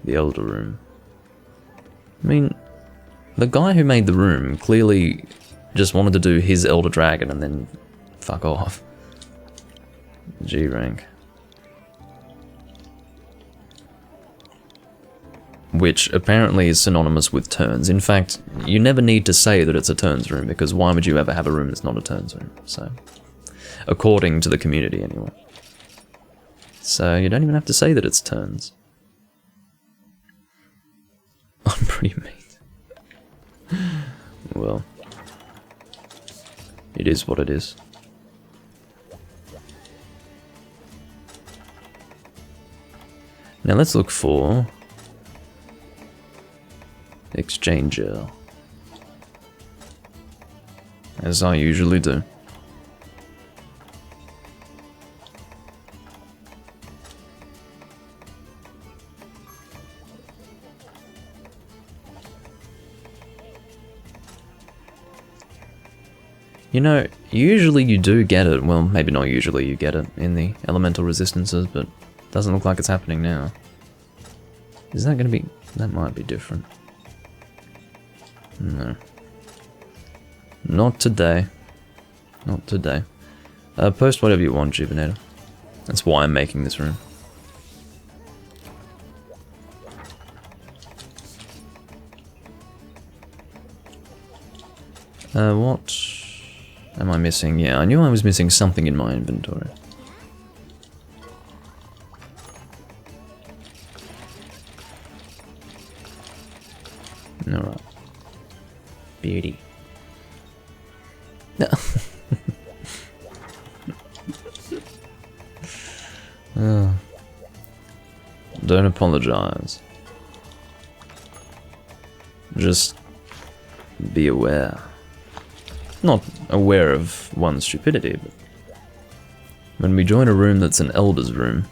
The Elder Room. I mean, the guy who made the room clearly just wanted to do his Elder Dragon and then fuck off. G rank. Which apparently is synonymous with turns. In fact, you never need to say that it's a turns room, because why would you ever have a room that's not a turns room? So, according to the community anyway. So you don't even have to say that it's turns. I'm pretty mean. Well, it is what it is. Now let's look for Exchanger, as I usually do. You know, usually you do get it. Well, maybe not usually you get it in the elemental resistances, but it doesn't look like it's happening now. Is that going to be... that might be different. No. Not today. Not today. Post whatever you want, Juvenator. That's why I'm making this room. What am I missing? Yeah, I knew I was missing something in my inventory. Alright. Beauty. No. Oh. Don't apologize. Just be aware. Not aware of one's stupidity, but when we join a room that's an Elder's room,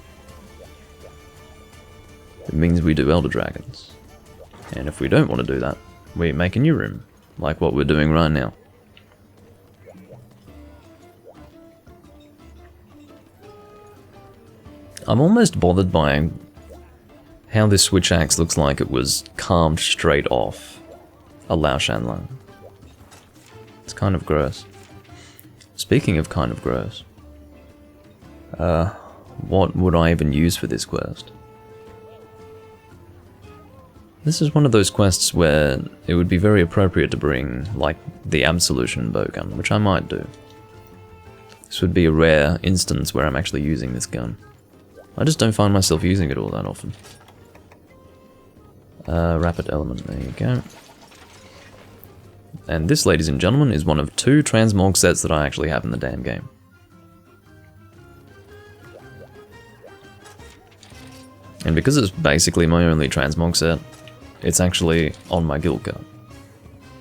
it means we do Elder Dragons. And if we don't want to do that, we make a new room, like what we're doing right now. I'm almost bothered by how this switch axe looks like it was carved straight off a Lao Shan Lang. It's kind of gross. Speaking of kind of gross, what would I even use for this quest? This is one of those quests where it would be very appropriate to bring, like, the Absolution bowgun, which I might do. This would be a rare instance where I'm actually using this gun. I just don't find myself using it all that often. Rapid element, there you go. And this, ladies and gentlemen, is one of 2 transmog sets that I actually have in the damn game. And because it's basically my only transmog set, it's actually on my guild card.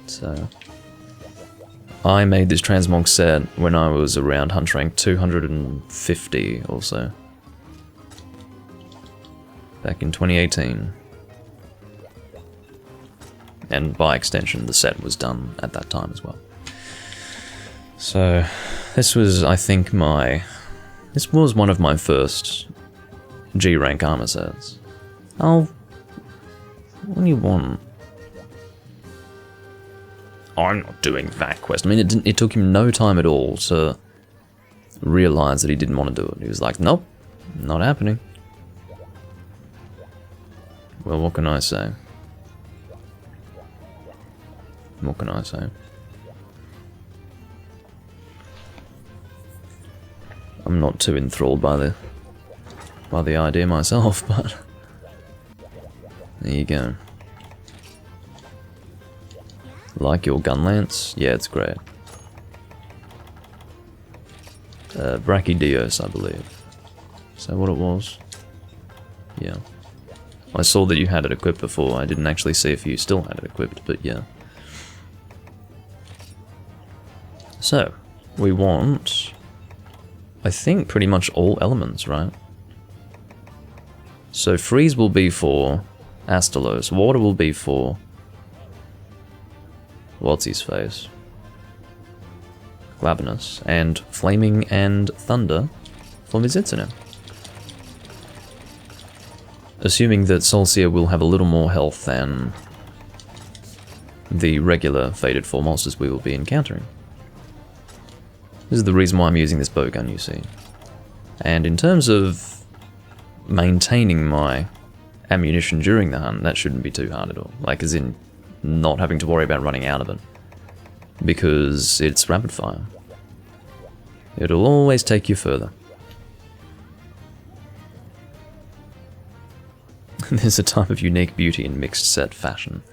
So I made this transmog set when I was around hunt rank 250 or so. Back in 2018. And by extension, the set was done at that time as well. So, this was, I think, this was one of my first G rank armor sets. Oh, what do you want? I'm not doing that quest. I mean, it took him no time at all to realize that he didn't want to do it. He was like, nope, not happening. Well, what can I say? What can I say? I'm not too enthralled by the idea myself, but there you go. Like your gun lance? Yeah, it's great. Brachydios, I believe. Is that what it was? Yeah. I saw that you had it equipped before. I didn't actually see if you still had it equipped, but yeah. So, we want, I think, pretty much all elements, right? So freeze will be for Astalos, water will be for what's his face? Glavenus, and flaming and thunder for Mizitsune. Assuming that Solcia will have a little more health than the regular Fated 4 monsters we will be encountering. This is the reason why I'm using this bowgun, you see. And in terms of maintaining my ammunition during the hunt, that shouldn't be too hard at all. Like, as in, not having to worry about running out of it. Because it's rapid fire. It'll always take you further. There's a type of unique beauty in mixed set fashion.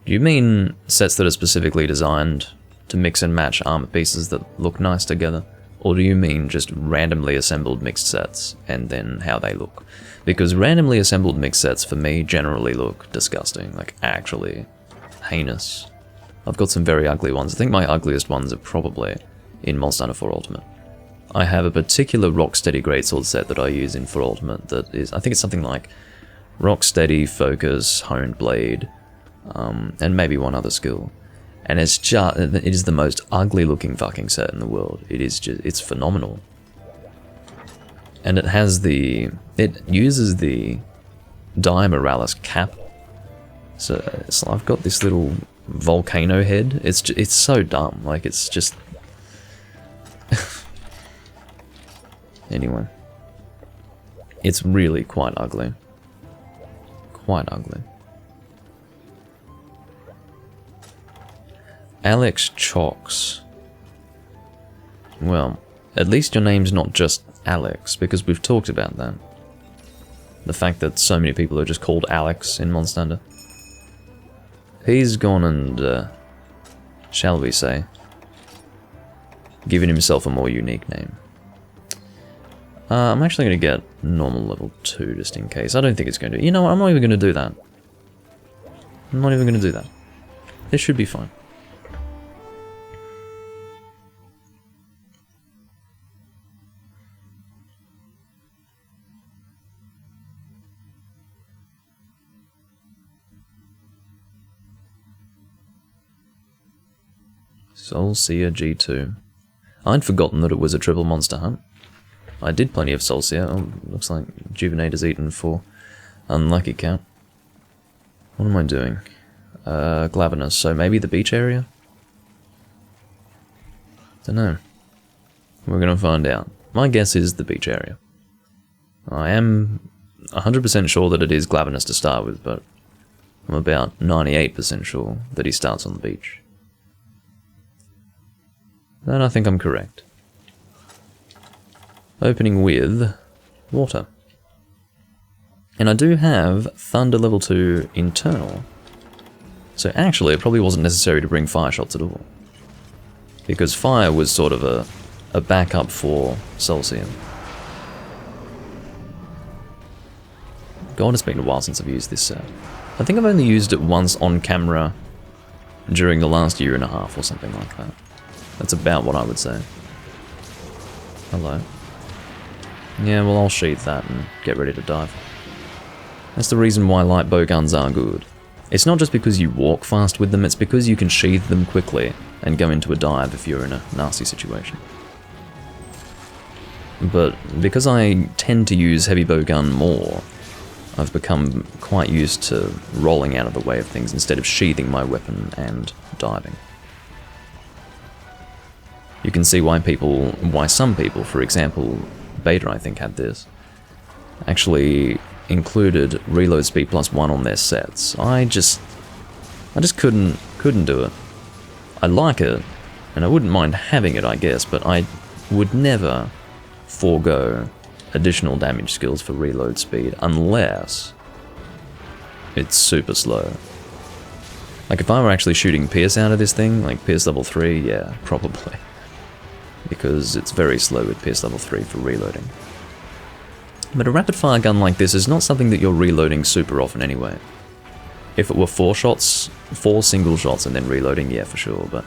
Do you mean sets that are specifically designed to mix and match armor pieces that look nice together? Or do you mean just randomly assembled mixed sets and then how they look? Because randomly assembled mixed sets for me generally look disgusting, like actually heinous. I've got some very ugly ones. I think my ugliest ones are probably in Monster Hunter 4 Ultimate. I have a particular Rocksteady Greatsword set that I use in 4 Ultimate that is, I think it's something like Rocksteady, Focus, Honed Blade, and maybe one other skill. And it is the most ugly looking fucking set in the world. It is just, it's phenomenal. And it uses the Morales cap. So I've got this little volcano head. It's so dumb. Like, it's just... Anyway. It's really quite ugly. Quite ugly. Alex Chalks. Well, at least your name's not just Alex, because we've talked about that. The fact that so many people are just called Alex in Monster Hunter. He's gone and, shall we say, given himself a more unique name. I'm actually going to get normal level 2 just in case. I don't think it's going to... You know what, I'm not even going to do that. I'm not even going to do that. This should be fine. Soulseer G2. I'd forgotten that it was a triple monster hunt. I did plenty of Soulseer. Oh, looks like Juvenator's eaten for unlucky count. What am I doing? Glavenus, so maybe the beach area? Dunno. We're gonna find out. My guess is the beach area. I am 100% sure that it is Glavenus to start with, but I'm about 98% sure that he starts on the beach. Then I think I'm correct. Opening with water. And I do have Thunder level 2 internal. So actually it probably wasn't necessary to bring fire shots at all. Because fire was sort of a backup for Soulseer. God, it's been a while since I've used this set. I think I've only used it once on camera during the last year and a half or something like that. That's about what I would say. Hello. Yeah, well, I'll sheath that and get ready to dive. That's the reason why light bow guns are good. It's not just because you walk fast with them, it's because you can sheath them quickly and go into a dive if you're in a nasty situation. But because I tend to use heavy bow gun more, I've become quite used to rolling out of the way of things instead of sheathing my weapon and diving. You can see why some people, for example, Beta I think had this, actually included reload speed +1 on their sets. I just couldn't do it. I like it, and I wouldn't mind having it, I guess, but I would never forego additional damage skills for reload speed unless it's super slow. Like if I were actually shooting Pierce out of this thing, like Pierce level 3, yeah, probably. Because it's very slow with Pierce level 3 for reloading. But a rapid fire gun like this is not something that you're reloading super often anyway. If it were 4 single shots and then reloading, yeah, for sure, but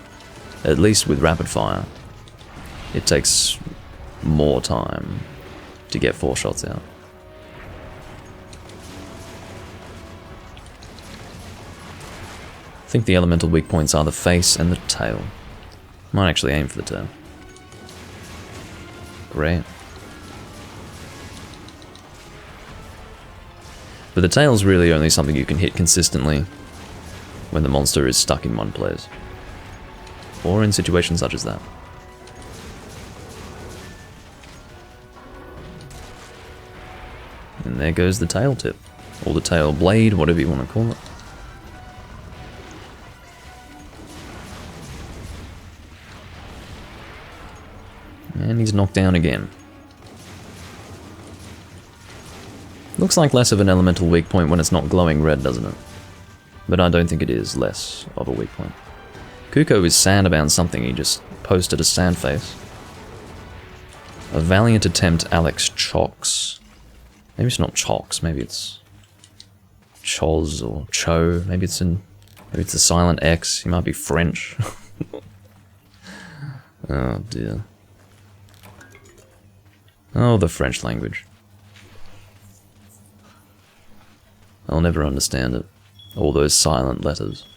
at least with rapid fire, it takes more time to get 4 shots out. I think the elemental weak points are the face and the tail. Might actually aim for the tail. Great. But the tail's really only something you can hit consistently when the monster is stuck in one place. Or in situations such as that. And there goes the tail tip. Or the tail blade, whatever you want to call it. And he's knocked down again. Looks like less of an elemental weak point when it's not glowing red, doesn't it? But I don't think it is less of a weak point. Kuko is sad about something, he just posted a sad face. A valiant attempt, Alex Chalks. Maybe it's not Chalks, maybe it's Choz or Cho, maybe it's a silent X, he might be French. Oh dear. Oh, the French language. I'll never understand it. All those silent letters.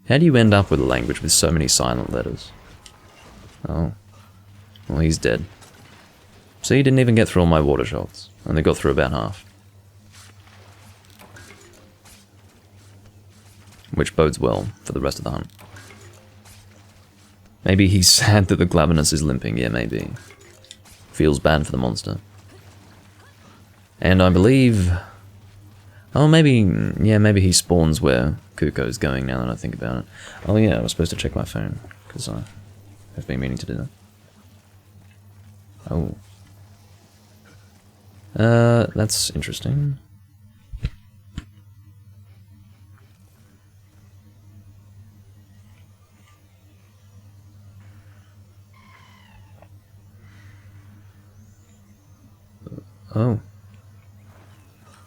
How do you end up with a language with so many silent letters? Oh. Well, he's dead. See, he didn't even get through all my water shots. Only got through about half. Which bodes well for the rest of the hunt. Maybe he's sad that the Glavenus is limping. Yeah, maybe. Feels bad for the monster. And I believe... Oh, maybe... Yeah, maybe he spawns where Kuko's going now that I think about it. Oh yeah, I was supposed to check my phone, because I have been meaning to do that. Oh. That's interesting. Oh.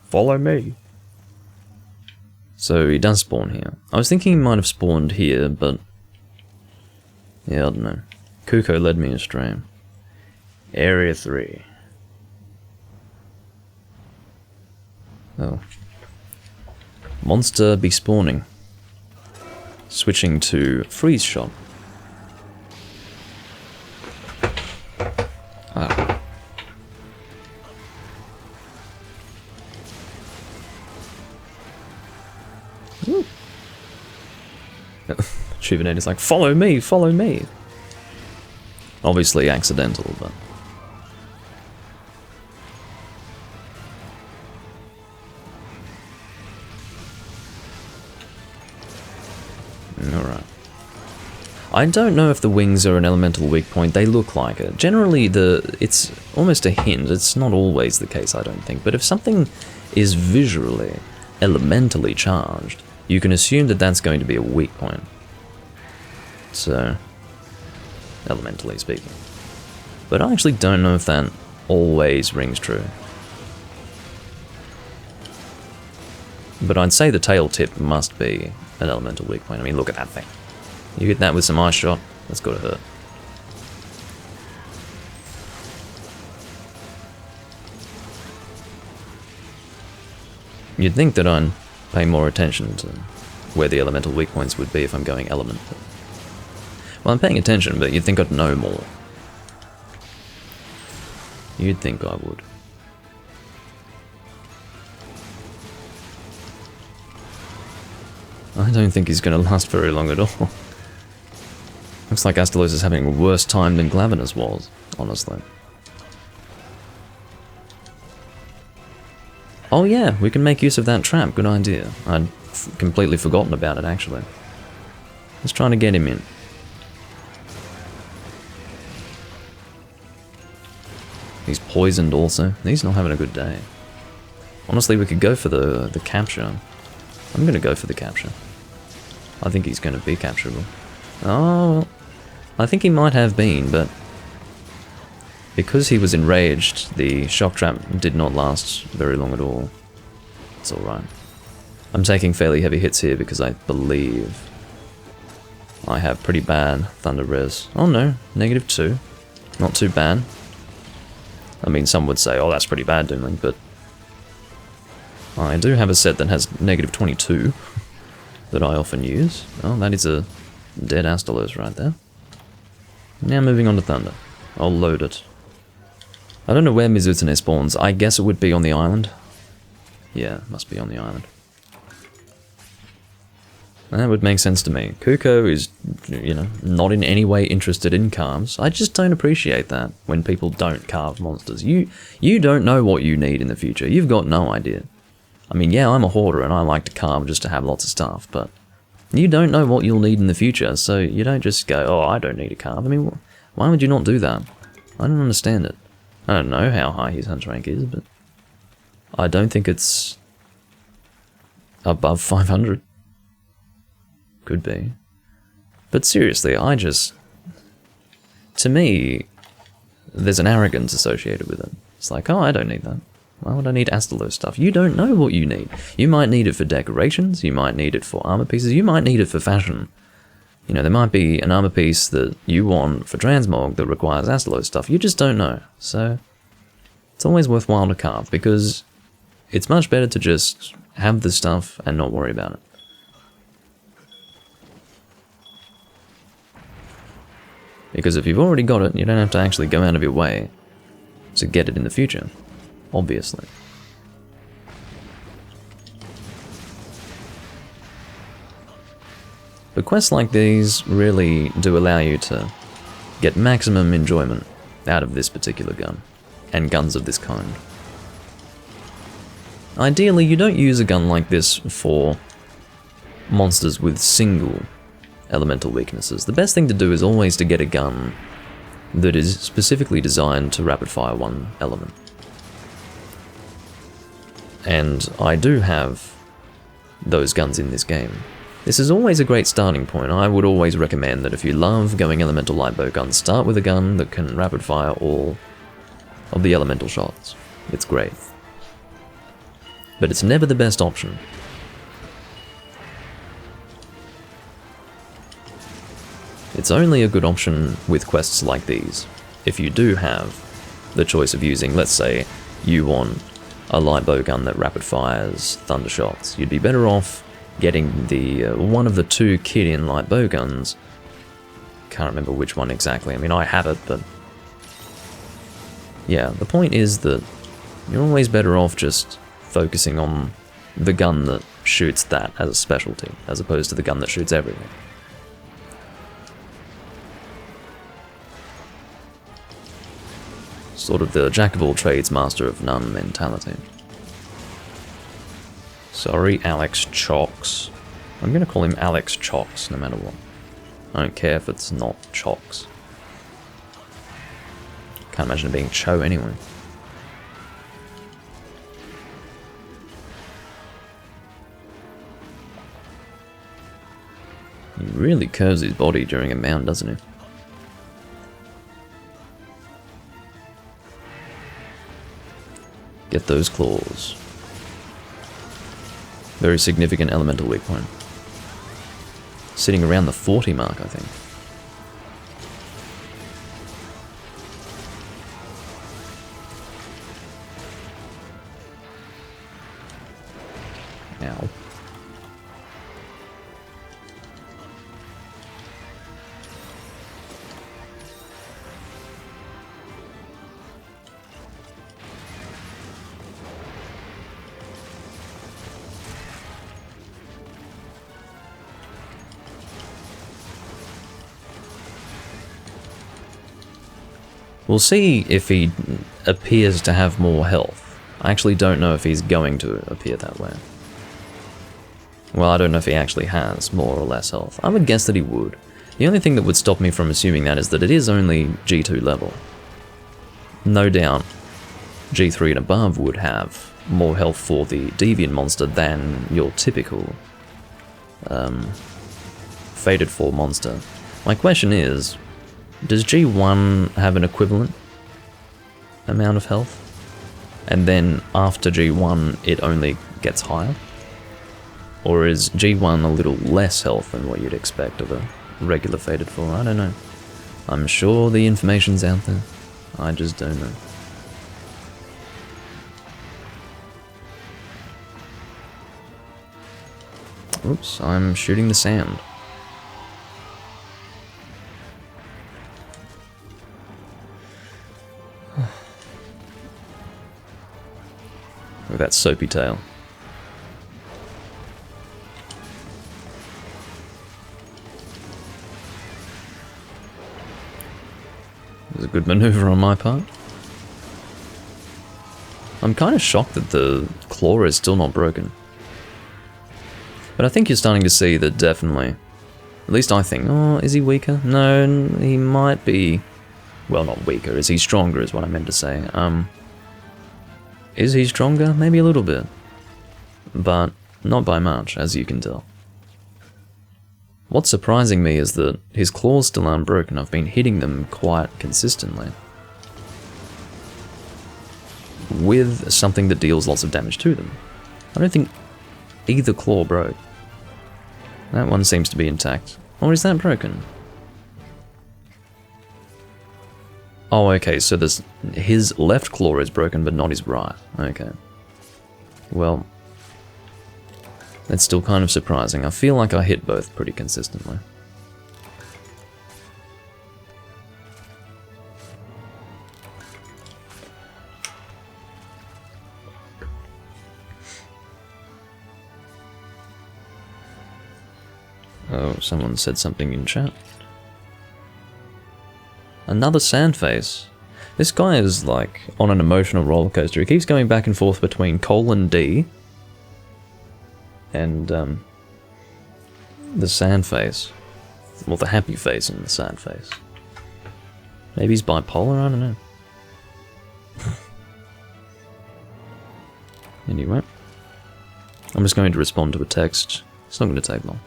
Follow me. So he does spawn here. I was thinking he might have spawned here, but... Yeah, I don't know. Kuko led me astray. Area 3. Oh. Monster be spawning. Switching to freeze shot. Ah. Juvenator's like, follow me, follow me. Obviously accidental, but... Alright. I don't know if the wings are an elemental weak point. They look like it. Generally, it's almost a hint. It's not always the case, I don't think. But if something is visually, elementally charged, you can assume that that's going to be a weak point. So, elementally speaking. But I actually don't know if that always rings true. But I'd say the tail tip must be an elemental weak point. I mean, look at that thing. You hit that with some ice shot, that's gotta hurt. You'd think that I'd pay more attention to where the elemental weak points would be if I'm going element. Well, I'm paying attention, but you'd think I'd know more. You'd think I would. I don't think he's going to last very long at all. Looks like Astalos is having a worse time than Glavenus was, honestly. Oh yeah, we can make use of that trap, good idea. I'd completely forgotten about it, actually. Let's try to get him in. He's poisoned also. He's not having a good day. Honestly, we could go for the capture. I'm going to go for the capture. I think he's going to be capturable. Oh, well, I think he might have been, but because he was enraged, the shock trap did not last very long at all. It's alright. I'm taking fairly heavy hits here because I believe I have pretty bad thunder res. Oh no, -2. Not too bad. I mean, some would say, oh, that's pretty bad, Doomlink, but I do have a set that has -22 that I often use. Oh, that is a dead Astalos right there. Now moving on to Thunder. I'll load it. I don't know where Mizutsune spawns. I guess it would be on the island. Yeah, must be on the island. That would make sense to me. Kuko is, you know, not in any way interested in carves. I just don't appreciate that when people don't carve monsters. You don't know what you need in the future. You've got no idea. I mean, yeah, I'm a hoarder and I like to carve just to have lots of stuff, but you don't know what you'll need in the future, so you don't just go, oh, I don't need a carve. I mean, why would you not do that? I don't understand it. I don't know how high his hunch rank is, but I don't think it's above 500. Could be. But seriously, to me, there's an arrogance associated with it. It's like, oh, I don't need that. Why would I need Astalos stuff? You don't know what you need. You might need it for decorations, you might need it for armor pieces, you might need it for fashion. You know, there might be an armor piece that you want for Transmog that requires Astalos stuff. You just don't know. So, it's always worthwhile to carve, because it's much better to just have the stuff and not worry about it. Because if you've already got it, you don't have to actually go out of your way to get it in the future, obviously. But quests like these really do allow you to get maximum enjoyment out of this particular gun, and guns of this kind. Ideally, you don't use a gun like this for monsters with single elemental weaknesses. The best thing to do is always to get a gun that is specifically designed to rapid fire one element. And I do have those guns in this game. This is always a great starting point. I would always recommend that if you love going elemental lightbow guns, start with a gun that can rapid fire all of the elemental shots. It's great. But it's never the best option. It's only a good option with quests like these. If you do have the choice of using, let's say, you want a lightbow gun that rapid fires thunder shots, you'd be better off getting the one of the two kit-in lightbow guns. Can't remember which one exactly. I mean, I have it, but yeah, the point is that you're always better off just focusing on the gun that shoots that as a specialty, as opposed to the gun that shoots everything. Sort of the jack of all trades, master of none mentality. Sorry, Alex Chocks. I'm gonna call him Alex Chocks no matter what. I don't care if it's not Chocks. Can't imagine it being Cho anyway. He really curves his body during a mount, doesn't he? Get those claws. Very significant elemental weak point. Sitting around the 40 mark, I think. Ow. We'll see if he appears to have more health. I actually don't know if he's going to appear that way. Well, I don't know if he actually has more or less health. I would guess that he would. The only thing that would stop me from assuming that is that it is only G2 level. No doubt, G3 and above would have more health for the Deviant monster than your typical Fated 4 monster. My question is, does G1 have an equivalent amount of health? And then after G1 it only gets higher? Or is G1 a little less health than what you'd expect of a regular Fated 4? I don't know. I'm sure the information's out there. I just don't know. Oops, I'm shooting the sand. With that soapy tail. It was a good maneuver on my part. I'm kind of shocked that the claw is still not broken. But I think you're starting to see that definitely, at least I think, oh, is he weaker? No, he might be, well, not weaker, is he stronger is what I meant to say. Is he stronger? Maybe a little bit. But not by much, as you can tell. What's surprising me is that his claws still aren't broken. I've been hitting them quite consistently with something that deals lots of damage to them. I don't think either claw broke. That one seems to be intact. Or is that broken? Oh, okay, so his left claw is broken, but not his right. Okay. Well, that's still kind of surprising. I feel like I hit both pretty consistently. Someone said something in chat. Another Sandface. This guy is like on an emotional roller coaster. He keeps going back and forth between :D and the Sandface. Well, the happy face and the sad face. Maybe he's bipolar, I don't know. Anyway, I'm just going to respond to a text. It's not going to take long.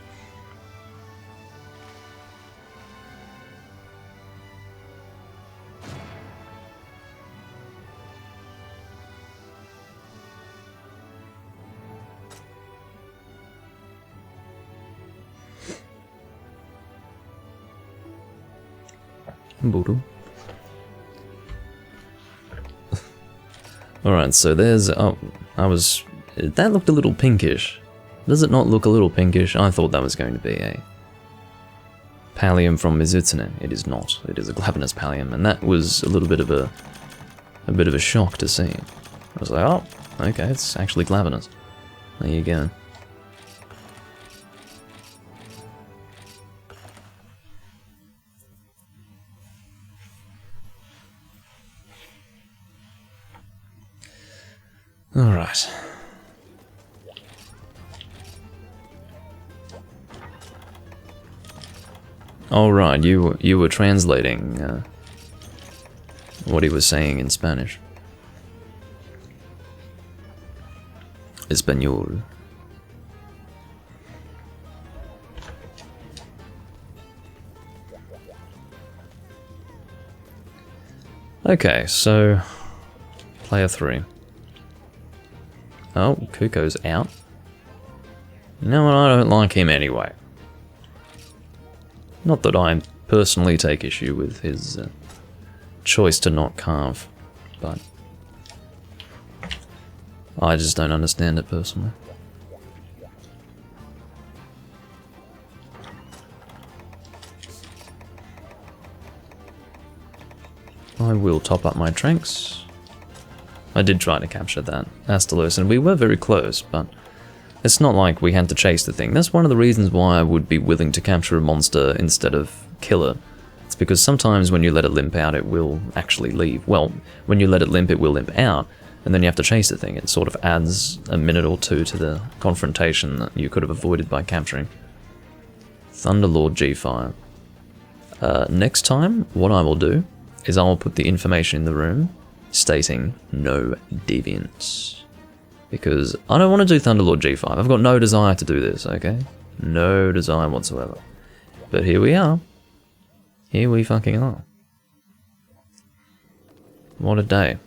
Alright, so there's... oh, that looked a little pinkish. Does it not look a little pinkish? I thought that was going to be a pallium from Mizutsune. It is not. It is a glavenous pallium, and that was a little bit of a shock to see. I was like, oh, okay, it's actually glavenous. There you go. Alright. Alright, you were translating what he was saying in Spanish. Español. Okay, so player 3. Oh, Kuko's out. You know what, I don't like him anyway. Not that I personally take issue with his choice to not carve, but I just don't understand it personally. I will top up my tranks. I did try to capture that Astalos, and we were very close, but it's not like we had to chase the thing. That's one of the reasons why I would be willing to capture a monster instead of kill it. It's because sometimes when you let it limp out, it will actually leave. Well, when you let it limp, it will limp out, and then you have to chase the thing. It sort of adds a minute or two to the confrontation that you could have avoided by capturing. Thunderlord G5. Next time, what I will do is I will put the information in the room stating no deviants. Because I don't want to do Thunderlord G5. I've got no desire to do this, okay? No desire whatsoever. But here we are. Here we fucking are. What a day.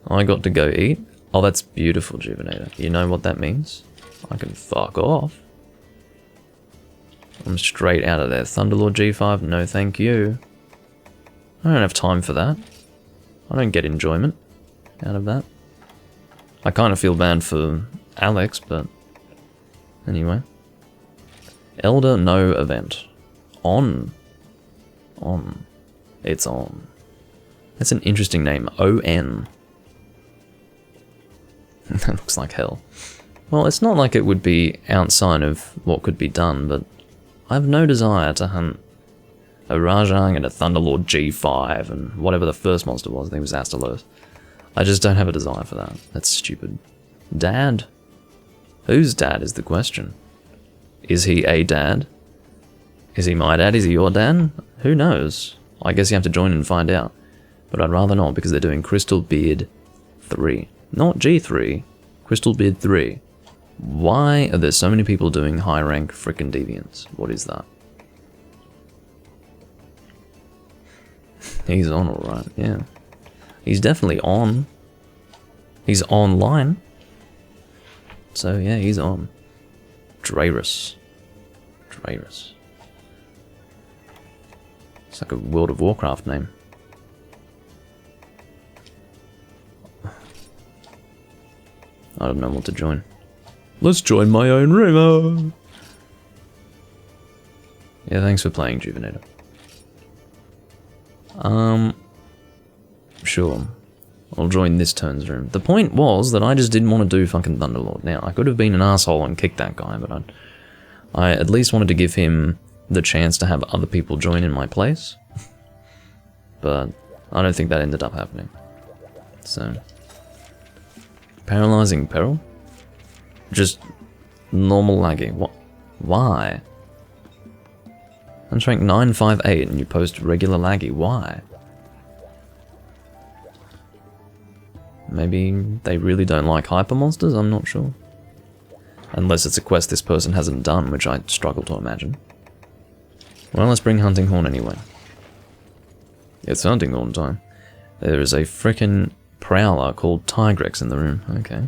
I got to go eat. Oh, that's beautiful, Juvenator. You know what that means? I can fuck off. I'm straight out of there. Thunderlord G5, no thank you. I don't have time for that. I don't get enjoyment out of that. I kind of feel bad for Alex, but anyway. Elder no event. On. On. It's on. That's an interesting name. O-N. That looks like hell. Well, it's not like it would be outside of what could be done, but I have no desire to hunt a Rajang and a Thunderlord G5 and whatever the first monster was. I think it was Astalos. I just don't have a desire for that. That's stupid. Dad? Whose dad is the question? Is he a dad? Is he my dad? Is he your dad? Who knows? I guess you have to join and find out. But I'd rather not, because they're doing Crystal Beard 3. Not G3. Crystal Beard 3. Why are there so many people doing high rank frickin' deviants? What is that? He's on alright, yeah. He's definitely on. He's online. So yeah, he's on. Drayrus. Drayrus. It's like a World of Warcraft name. I don't know what to join. Let's join my own river! Yeah, thanks for playing, Juvenator. Sure. I'll join this turn's room. The point was that I just didn't want to do fucking Thunderlord. Now, I could have been an asshole and kicked that guy, but I at least wanted to give him the chance to have other people join in my place. But I don't think that ended up happening. So... Paralyzing peril? Just normal laggy. What? Why? I'm rank 958 and you post regular laggy. Why? Maybe they really don't like hyper monsters? I'm not sure. Unless it's a quest this person hasn't done, which I struggle to imagine. Well, let's bring Hunting Horn anyway. It's Hunting Horn time. There is a frickin' prowler called Tigrex in the room. Okay.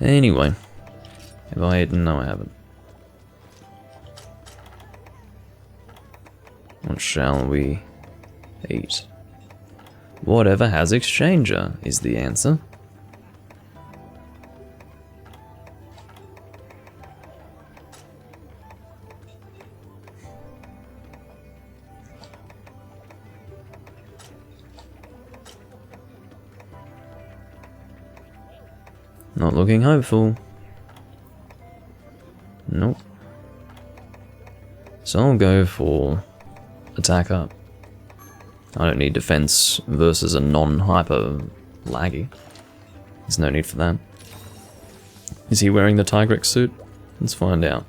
Anyway. Have I eaten? No, I haven't. What shall we eat? Whatever has exchanger is the answer. Not looking hopeful. Nope. So I'll go for attack up. I don't need defense versus a non-hyper laggy. There's no need for that. Is he wearing the Tigrex suit? Let's find out.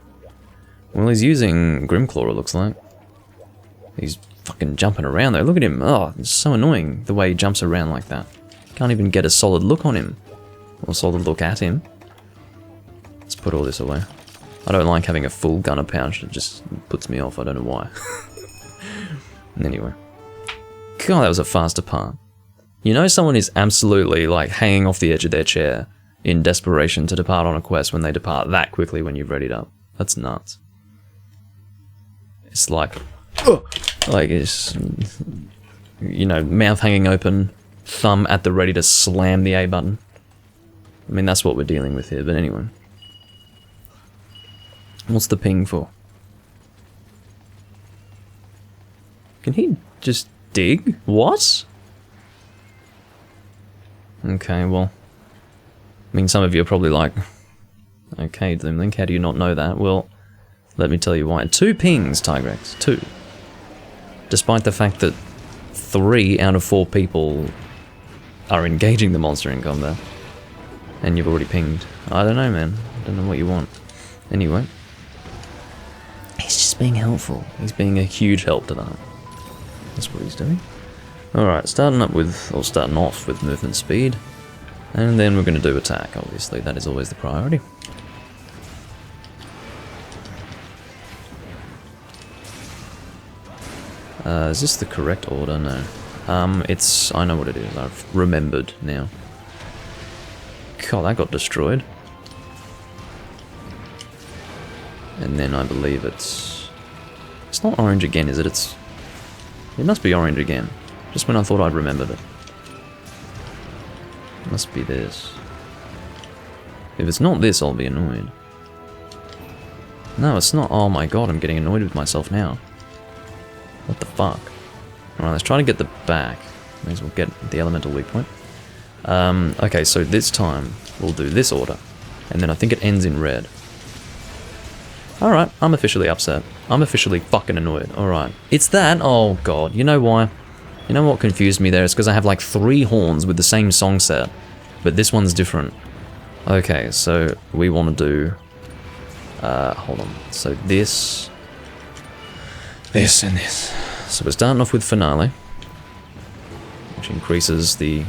Well, he's using Grimclaw, it looks like. He's fucking jumping around though. Look at him. Oh, it's so annoying the way he jumps around like that. Can't even get a solid look on him. Or solid look at him. Let's put all this away. I don't like having a full gunner pouch. It just puts me off. I don't know why. Anyway. God, that was a faster part. You know someone is absolutely like hanging off the edge of their chair in desperation to depart on a quest when they depart that quickly when you've readied up. That's nuts. It's like it's, you know, mouth hanging open, thumb at the ready to slam the A button. I mean, that's what we're dealing with here, but anyway. What's the ping for? Can he just dig? What? Okay, well. I mean, some of you are probably like, okay, Doomlink, how do you not know that? Well, let me tell you why. 2 pings, Tigrex. 2. Despite the fact that 3 out of 4 people are engaging the monster in combat. And you've already pinged. I don't know, man. I don't know what you want. Anyway. He's just being helpful. He's being a huge help to that. That's what he's doing. Alright, starting off with movement speed. And then we're going to do attack, obviously. That is always the priority. Is this the correct order? No. I know what it is. I've remembered now. God, that got destroyed. And then I believe it's not orange again, is it? It must be orange again. Just when I thought I'd remembered it. It must be this. If it's not this, I'll be annoyed. No, it's not. Oh my god, I'm getting annoyed with myself now. What the fuck? Alright, let's try to get the back. May as well get the elemental weak point. Okay, so this time we'll do this order. And then I think it ends in red. Alright, I'm officially upset. I'm officially fucking annoyed. Alright. It's that? Oh god, you know why? You know what confused me there? It's because I have like 3 horns with the same song set. But this one's different. Okay, so we want to do... hold on. So this... This and this. So we're starting off with Finale. Which increases the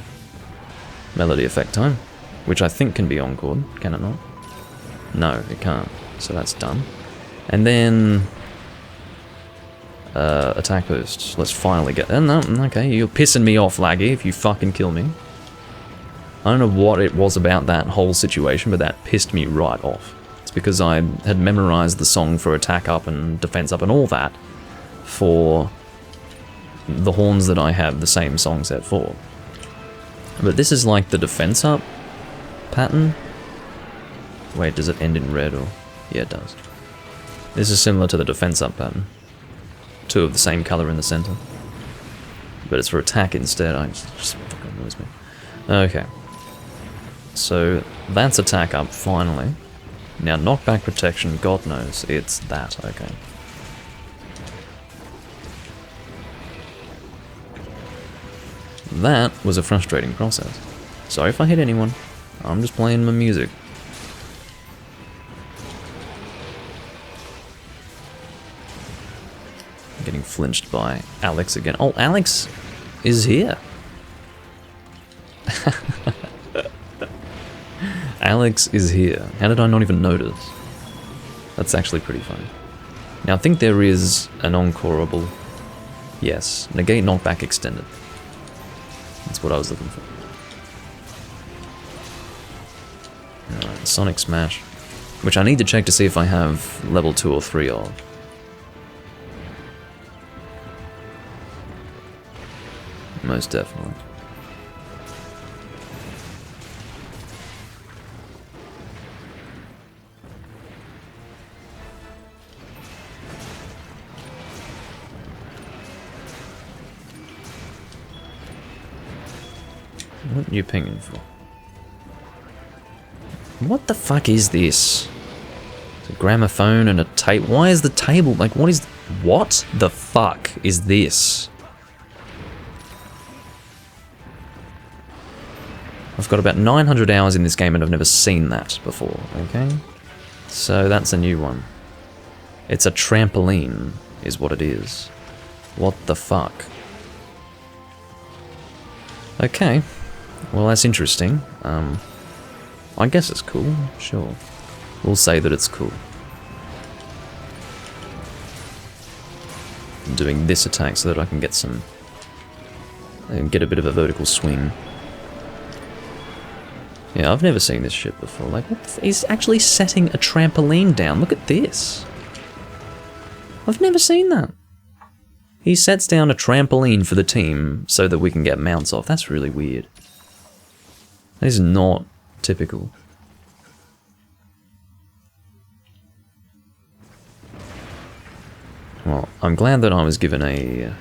melody effect time. Which I think can be encored, can it not? No, it can't. So that's done. And then... attack boost. Let's finally get... no, okay, you're pissing me off, Laggy, if you fucking kill me. I don't know what it was about that whole situation, but that pissed me right off. It's because I had memorized the song for attack up and defense up and all that for the horns that I have the same song set for. But this is like the defense up pattern. Wait, does it end in red or... yeah, it does. This is similar to the defense up pattern. 2 of the same color in the center. But it's for attack instead. It just fucking annoys me. Okay. So, that's attack up, finally. Now, knockback protection, God knows, it's that, okay. That was a frustrating process. Sorry if I hit anyone. I'm just playing my music. Getting flinched by Alex again. Oh, Alex is here. Alex is here. How did I not even notice? That's actually pretty funny. Now I think there is an encoreable. Yes, negate knockback extended. That's what I was looking for. Alright, Sonic Smash. Which I need to check to see if I have level 2 or 3 of. Most definitely. What are you pinging for? What the fuck is this? It's a gramophone and a tape. Why is the table like? What is? What the fuck is this? I've got about 900 hours in this game and I've never seen that before. Okay, so that's a new one. It's a trampoline, is what it is. What the fuck? Okay. Well, that's interesting. I guess it's cool, sure. We'll say that it's cool. I'm doing this attack so that I can get some... get a bit of a vertical swing. Yeah, I've never seen this shit before. Like, he's actually setting a trampoline down. Look at this. I've never seen that. He sets down a trampoline for the team so that we can get mounts off. That's really weird. That is not typical. Well, I'm glad that I was given an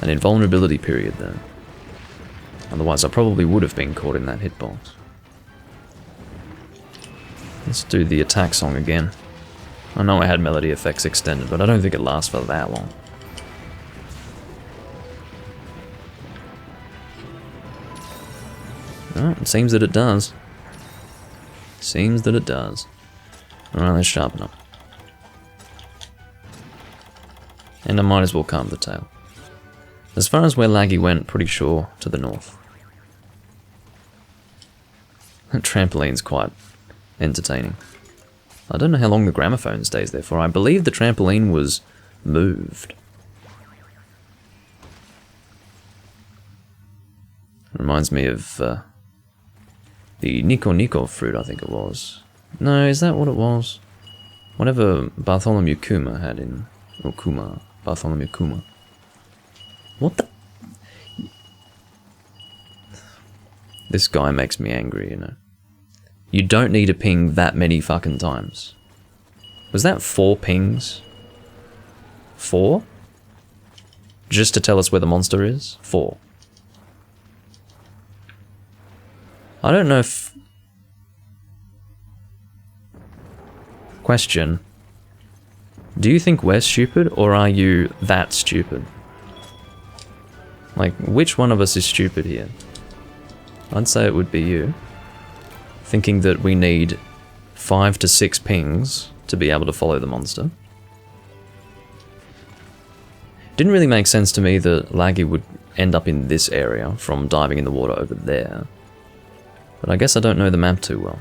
invulnerability period there. Otherwise I probably would have been caught in that hitbox. Let's do the attack song again. I know I had melody effects extended, but I don't think it lasts for that long. Oh, it seems that it does. Seems that it does. Alright, let's sharpen up. And I might as well calm the tail. As far as where Laggy went, pretty sure to the north. That trampoline's quite entertaining. I don't know how long the gramophone stays there for. I believe the trampoline was moved. Reminds me of the Nico Nico fruit, I think it was. No, is that what it was? Whatever Bartholomew Kuma had in... Or Kuma. Bartholomew Kuma. What the... This guy makes me angry, you know. You don't need to ping that many fucking times. Was that 4 pings? 4? Just to tell us where the monster is? 4. I don't know if... Question. Do you think we're stupid, or are you that stupid? Like, which one of us is stupid here? I'd say it would be you. Thinking that we need 5 to 6 pings to be able to follow the monster. Didn't really make sense to me that Laggy would end up in this area from diving in the water over there. But I guess I don't know the map too well.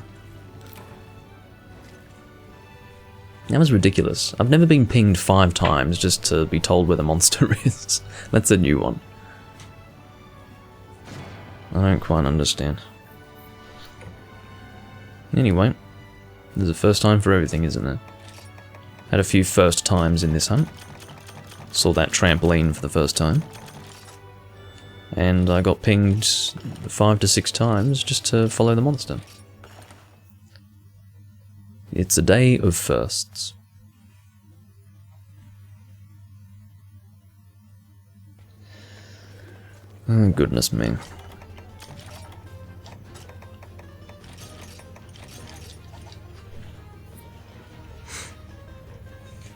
That was ridiculous. I've never been pinged 5 times just to be told where the monster is. That's a new one. I don't quite understand. Anyway, there's a first time for everything, isn't there? Had a few first times in this hunt. Saw that trampoline for the first time. And I got pinged 5 to 6 times just to follow the monster. It's a day of firsts. Oh, goodness me.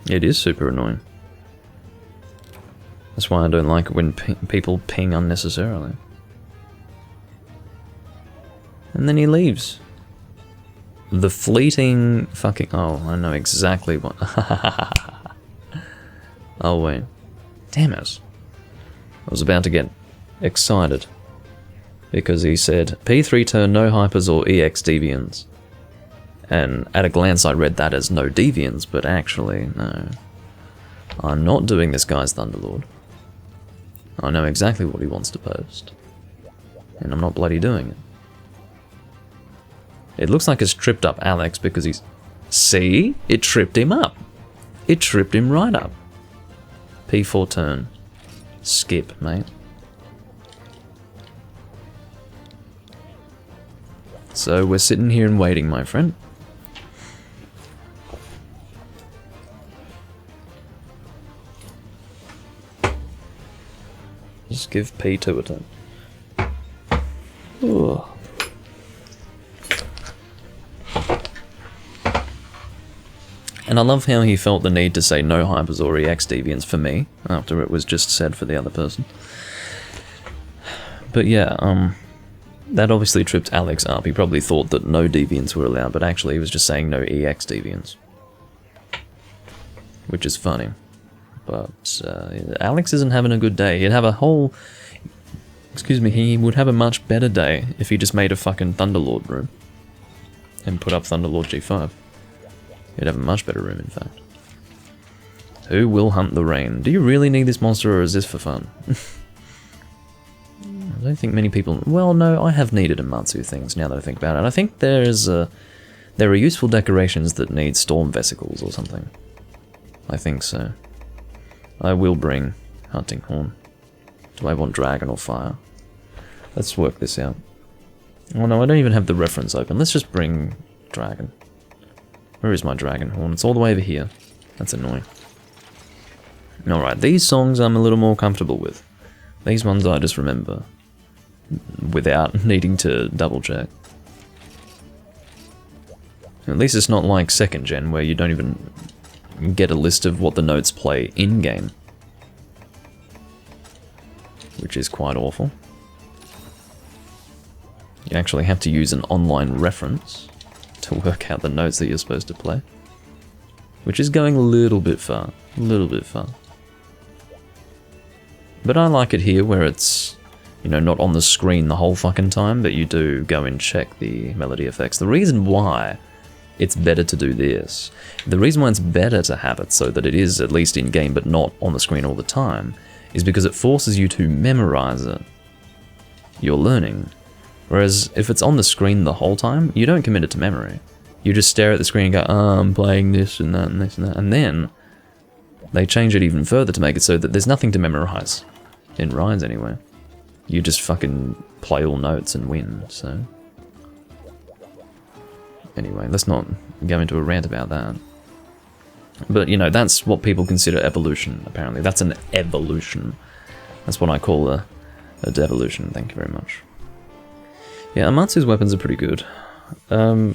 It is super annoying. That's why I don't like it when people ping unnecessarily. And then he leaves. The fleeting fucking... Oh, I know exactly what... Oh, wait. Damn it. I was about to get excited. Because he said, P3 turn no hypers or EX deviants. And at a glance I read that as no deviants, but actually, no. I'm not doing this guy's Thunderlord. I know exactly what he wants to post. And I'm not bloody doing it. It looks like it's tripped up Alex because he's... See? It tripped him up. It tripped him right up. P4 turn. Skip, mate. So we're sitting here and waiting, my friend. Just give P2 a turn. Ooh. And I love how he felt the need to say no hypers or EX deviants for me, after it was just said for the other person. But yeah, that obviously tripped Alex up. He probably thought that no deviants were allowed, but actually he was just saying no EX deviants. Which is funny. But Alex isn't having a good day. He'd have a whole... Excuse me, he would have a much better day if he just made a fucking Thunderlord room. And put up Thunderlord G5. He'd have a much better room, in fact. Who will hunt the rain? Do you really need this monster, or is this for fun? I don't think many people... Well, no, I have needed Amatsu things, now that I think about it. I think there are useful decorations that need storm vesicles or something. I think so. I will bring Hunting Horn. Do I want Dragon or Fire? Let's work this out. Oh no, I don't even have the reference open. Let's just bring Dragon. Where is my Dragon Horn? It's all the way over here. That's annoying. Alright, these songs I'm a little more comfortable with. These ones I just remember. Without needing to double check. At least it's not like 2nd gen where you don't even get a list of what the notes play in-game. Which is quite awful. You actually have to use an online reference to work out the notes that you're supposed to play. Which is going a little bit far. A little bit far. But I like it here where it's, you know, not on the screen the whole fucking time, but you do go and check the melody effects. The reason why it's better to do this, the reason why it's better to have it so that it is at least in-game but not on the screen all the time, is because it forces you to memorize it. You're learning. Whereas if it's on the screen the whole time, you don't commit it to memory. You just stare at the screen and go, oh, I'm playing this and that and this and that. And then they change it even further to make it so that there's nothing to memorize. In Rise anyway. You just fucking play all notes and win, so... Anyway, let's not go into a rant about that. But, you know, that's what people consider evolution, apparently. That's an evolution. That's what I call a devolution, thank you very much. Yeah, Amatsu's weapons are pretty good. I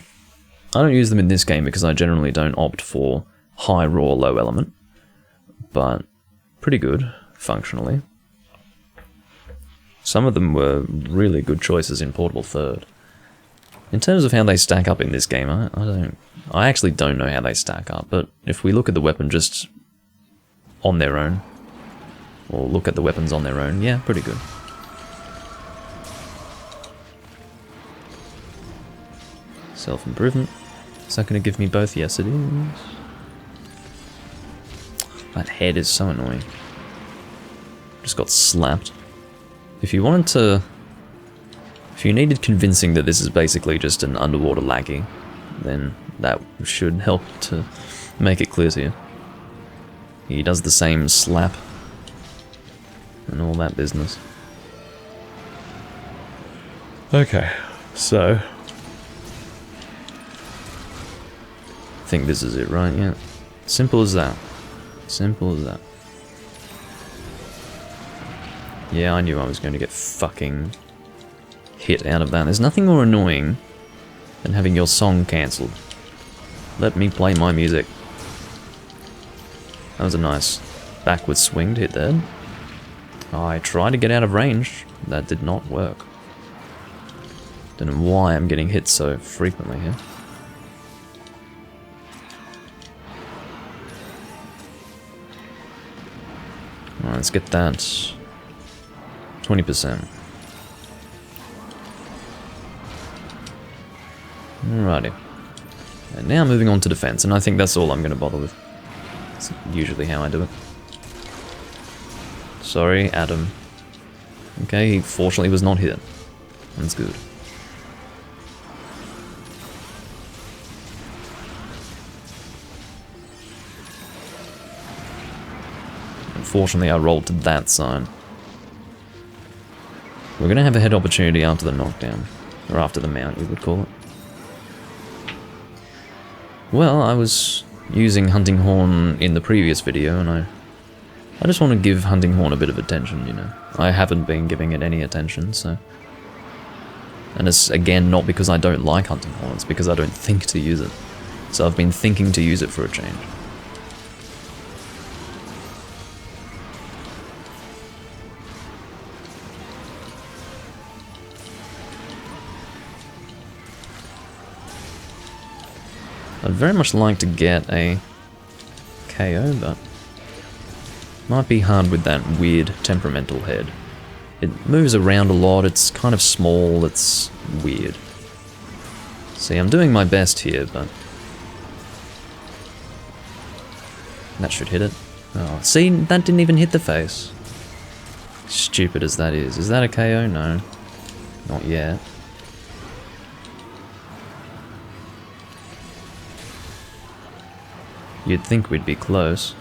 don't use them in this game because I generally don't opt for high raw, low element. But pretty good, functionally. Some of them were really good choices in Portable Third. In terms of how they stack up in this game, I actually don't know how they stack up, but if we look at the weapon just on their own, or look at the weapons on their own, yeah, pretty good. Self-improvement. Is that going to give me both? Yes, it is. That head is so annoying. Just got slapped. If you wanted to... If you needed convincing that this is basically just an underwater laggy, then that should help to make it clear to you. He does the same slap and all that business. Okay, so... I think this is it, right? Yeah. Simple as that. Simple as that. Yeah, I knew I was going to get fucking hit out of that. There's nothing more annoying than having your song cancelled. Let me play my music. That was a nice backward swing to hit there. I tried to get out of range. That did not work. Don't know why I'm getting hit so frequently here. Alright, let's get that 20%. Alrighty. And now moving on to defense, and I think that's all I'm going to bother with. That's usually how I do it. Sorry, Adam. Okay, he fortunately was not hit. That's good. Unfortunately, I rolled to that side. We're going to have a head opportunity after the knockdown. Or after the mount, you would call it. Well, I was using Hunting Horn in the previous video, and I just want to give Hunting Horn a bit of attention, you know. I haven't been giving it any attention, so... And it's, again, not because I don't like Hunting Horn, it's because I don't think to use it. So I've been thinking to use it for a change. I'd very much like to get a KO, but might be hard with that weird temperamental head. It moves around a lot, it's kind of small, it's weird. See, I'm doing my best here, but... That should hit it. Oh, see, that didn't even hit the face. Stupid as that is. Is that a KO? No. Not yet. You'd think we'd be close.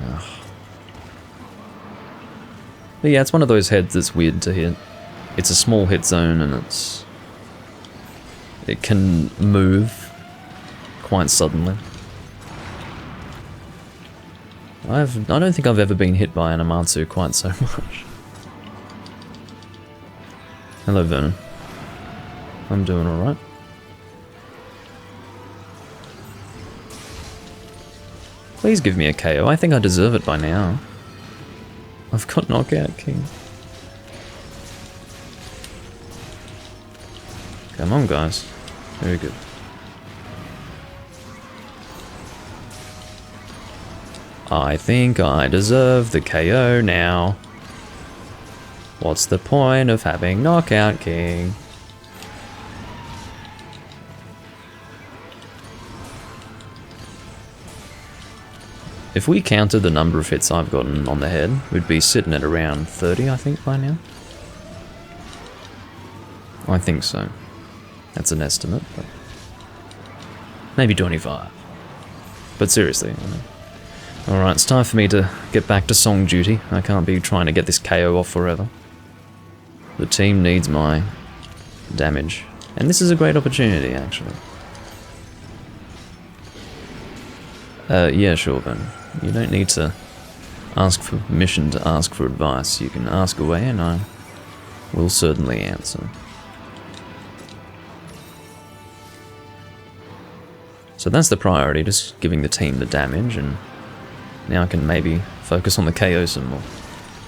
Ugh. But yeah, it's one of those heads that's weird to hit. It's a small hit zone and it can move quite suddenly. I don't think I've ever been hit by an Amatsu quite so much. Hello, Vernon. I'm doing alright. Please give me a KO. I think I deserve it by now. I've got Knockout King. Come on, guys. Very good. I think I deserve the KO now. What's the point of having Knockout King? If we counted the number of hits I've gotten on the head, we'd be sitting at around 30, I think, by now. I think so. That's an estimate, but... maybe 25. But seriously, alright, it's time for me to get back to song duty. I can't be trying to get this KO off forever. The team needs my damage. And this is a great opportunity, actually. Yeah, sure, Ben. You don't need to ask for permission to ask for advice. You can ask away and I will certainly answer. So that's the priority, just giving the team the damage, and now I can maybe focus on the KO some more.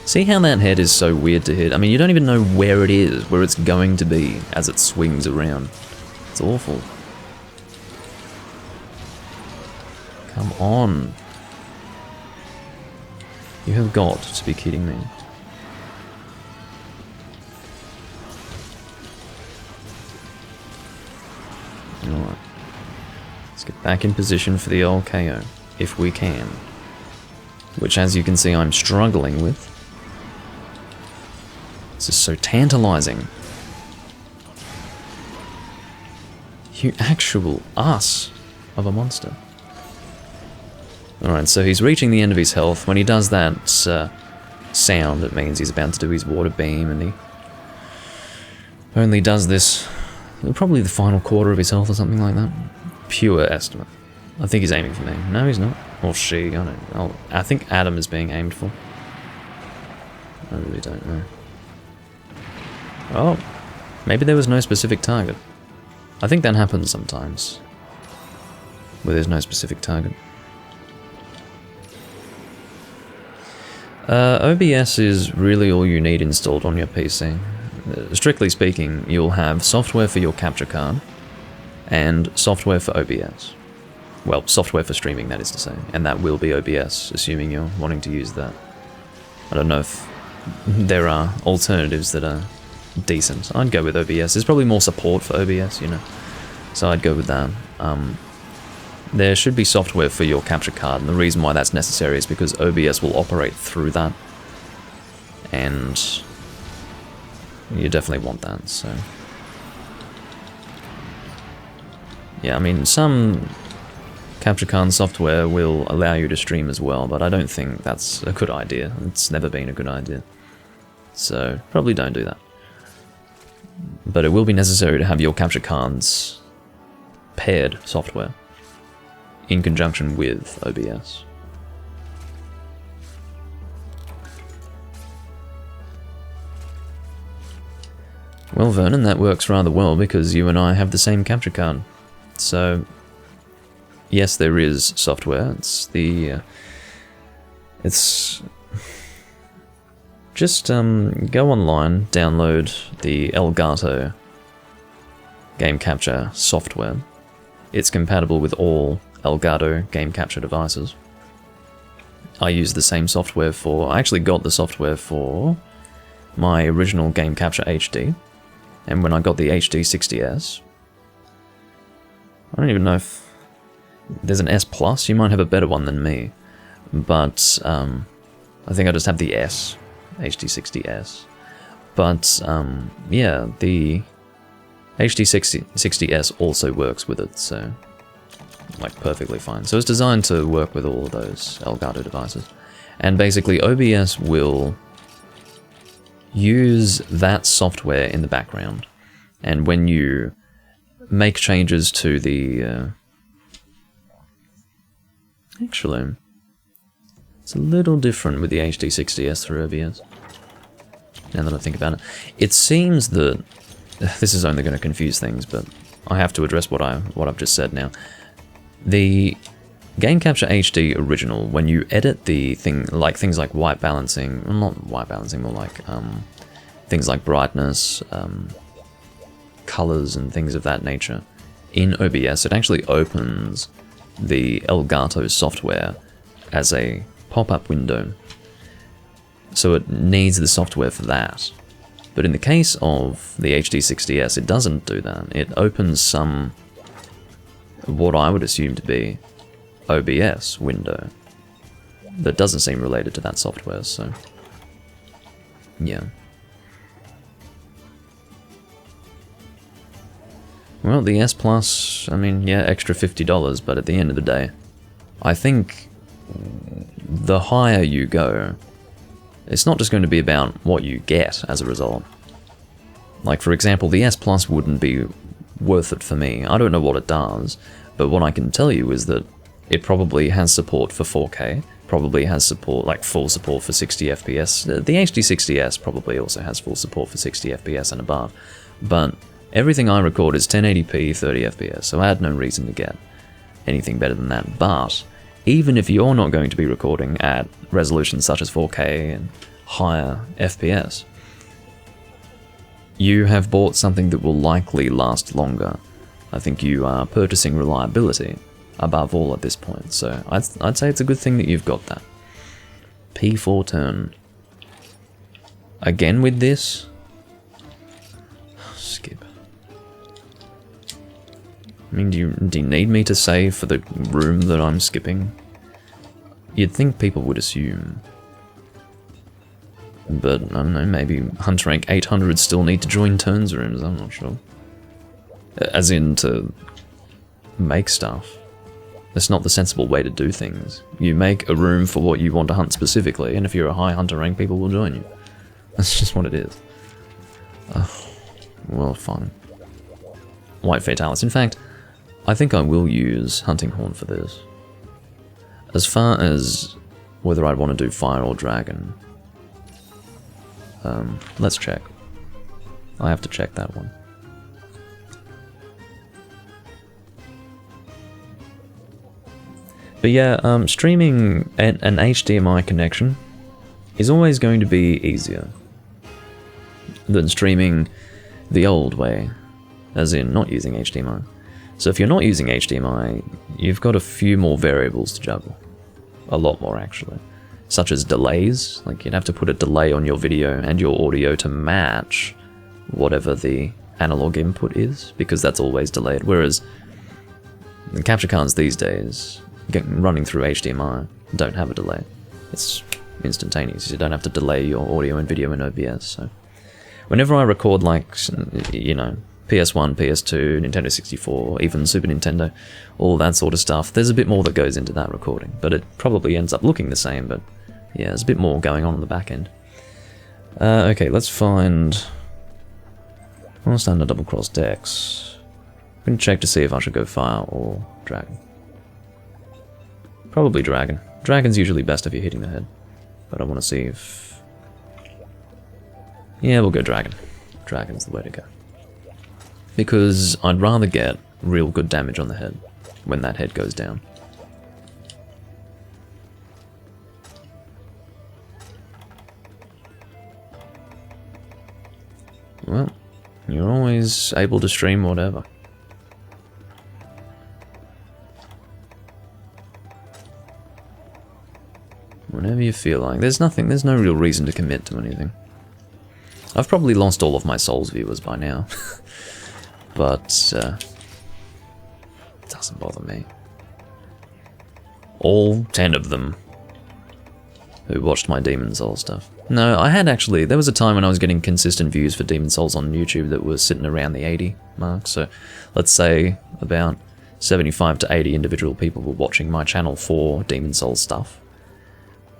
See how that head is so weird to hit? I mean, you don't even know where it is, where it's going to be as it swings around. It's awful. Come on. You have got to be kidding me. Alright. Let's get back in position for the old KO, if we can. Which, as you can see, I'm struggling with. This is so tantalizing. You actual ass of a monster. Alright, so he's reaching the end of his health. When he does that sound, it means he's about to do his water beam, and he only does this probably the final quarter of his health or something like that. Pure estimate. I think he's aiming for me. No, he's not. Or she, I don't know. I think Adam is being aimed for. I really don't know. Oh, maybe there was no specific target. I think that happens sometimes, where there's no specific target. OBS is really all you need installed on your PC. Strictly speaking, you'll have software for your capture card and software for OBS. Well, software for streaming, that is to say, and that will be OBS, assuming you're wanting to use that. I don't know if there are alternatives that are decent. I'd go with OBS. There's probably more support for OBS, you know, so I'd go with that. There should be software for your capture card, and the reason why that's necessary is because OBS will operate through that, and you definitely want that, so... Yeah, I mean, some capture card software will allow you to stream as well, but I don't think that's a good idea. It's never been a good idea. So, probably don't do that. But it will be necessary to have your capture cards paired software in conjunction with OBS. Well, Vernon, that works rather well because you and I have the same capture card. So, yes, there is software. It's the... just go online, download the Elgato game capture software. It's compatible with all Elgato game capture devices. I use the same software for... I actually got the software for my original game capture HD, and when I got the HD 60S, I don't even know if there's an S Plus. You might have a better one than me, but I think I just have the S, HD 60S. But yeah, the HD 60S also works with it, so like perfectly fine. So it's designed to work with all of those Elgato devices. And basically OBS will use that software in the background. And when you make changes to the... Actually, it's a little different with the HD 60S through OBS. Now that I think about it. It seems that... This is only going to confuse things, but I have to address what I've just said now. The Game Capture HD original, when you edit the things like white balancing, well, not white balancing, more like things like brightness, colors and things of that nature, in OBS, it actually opens the Elgato software as a pop-up window. So it needs the software for that. But in the case of the HD 60S, it doesn't do that. It opens some, what I would assume to be, OBS window that doesn't seem related to that software, so yeah. Well, the S Plus, I mean, yeah, extra $50, but at the end of the day, I think the higher you go, it's not just going to be about what you get as a result. Like, for example, the S Plus wouldn't be worth it for me. I don't know what it does, but what I can tell you is that it probably has support for 4K, probably has support, like full support for 60 FPS. The HD 60S probably also has full support for 60 FPS and above, but everything I record is 1080p 30 FPS, so I had no reason to get anything better than that. But even if you're not going to be recording at resolutions such as 4K and higher FPS, you have bought something that will likely last longer. I think you are purchasing reliability above all at this point, so I'd say it's a good thing that you've got that. P4 turn. Again with this? Skip. I mean, do you need me to say for the room that I'm skipping? You'd think people would assume. But, I don't know, maybe Hunter Rank 800 still need to join turns rooms, I'm not sure. As in, to make stuff. That's not the sensible way to do things. You make a room for what you want to hunt specifically, and if you're a high Hunter rank, people will join you. That's just what it is. Well, fine. White Fatalis. In fact, I think I will use Hunting Horn for this. As far as whether I'd want to do Fire or Dragon, let's check. I have to check that one. But yeah, streaming an HDMI connection is always going to be easier than streaming the old way, as in not using HDMI. So if you're not using HDMI, you've got a few more variables to juggle. A lot more, actually. Such as delays, like you'd have to put a delay on your video and your audio to match whatever the analog input is, because that's always delayed, whereas the capture cards these days, running through HDMI, don't have a delay. It's instantaneous. You don't have to delay your audio and video in OBS. So whenever I record, like, you know, PS1, PS2, Nintendo 64, even Super Nintendo, all that sort of stuff, there's a bit more that goes into that recording, but it probably ends up looking the same, but yeah, there's a bit more going on the back end. Okay, let's find... I'll stand a double-cross decks. I'm going to check to see if I should go fire or dragon. Probably dragon. Dragon's usually best if you're hitting the head, but I want to see if... Yeah, we'll go dragon. Dragon's the way to go. Because I'd rather get real good damage on the head when that head goes down. Well, you're always able to stream whatever. Whenever you feel like. There's no real reason to commit to anything. I've probably lost all of my Souls viewers by now. But, it doesn't bother me. All 10 of them who watched my Demon Souls stuff. No, I had actually, there was a time when I was getting consistent views for Demon Souls on YouTube that was sitting around the 80 mark, so let's say about 75 to 80 individual people were watching my channel for Demon Souls stuff.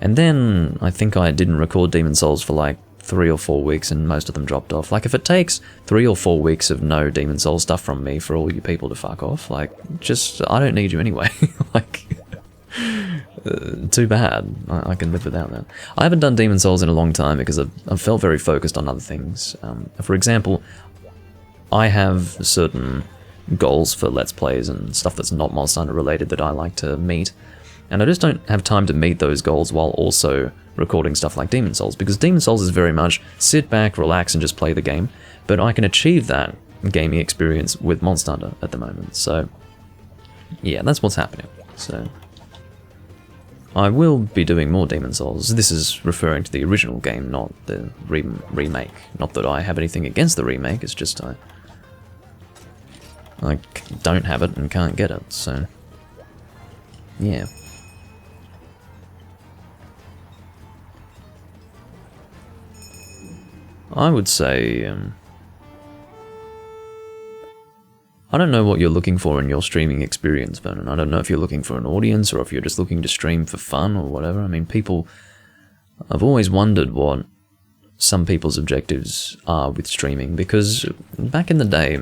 And then I think I didn't record Demon Souls for like 3 or 4 weeks and most of them dropped off. Like, if it takes 3 or 4 weeks of no Demon Souls stuff from me for all you people to fuck off, like, just, I don't need you anyway. Like, too bad. I can live without that. I haven't done Demon Souls in a long time because I've felt very focused on other things. For example, I have certain goals for Let's Plays and stuff that's not Monster Hunter related that I like to meet, and I just don't have time to meet those goals while also recording stuff like Demon Souls, because Demon Souls is very much sit back, relax, and just play the game, but I can achieve that gaming experience with Monster Hunter at the moment, so yeah, that's what's happening. So I will be doing more Demon Souls. This is referring to the original game, not the remake. Not that I have anything against the remake, it's just I don't have it and can't get it, so yeah. I would say, I don't know what you're looking for in your streaming experience, Vernon. I don't know if you're looking for an audience or if you're just looking to stream for fun or whatever. I mean, I've always wondered what some people's objectives are with streaming, because back in the day,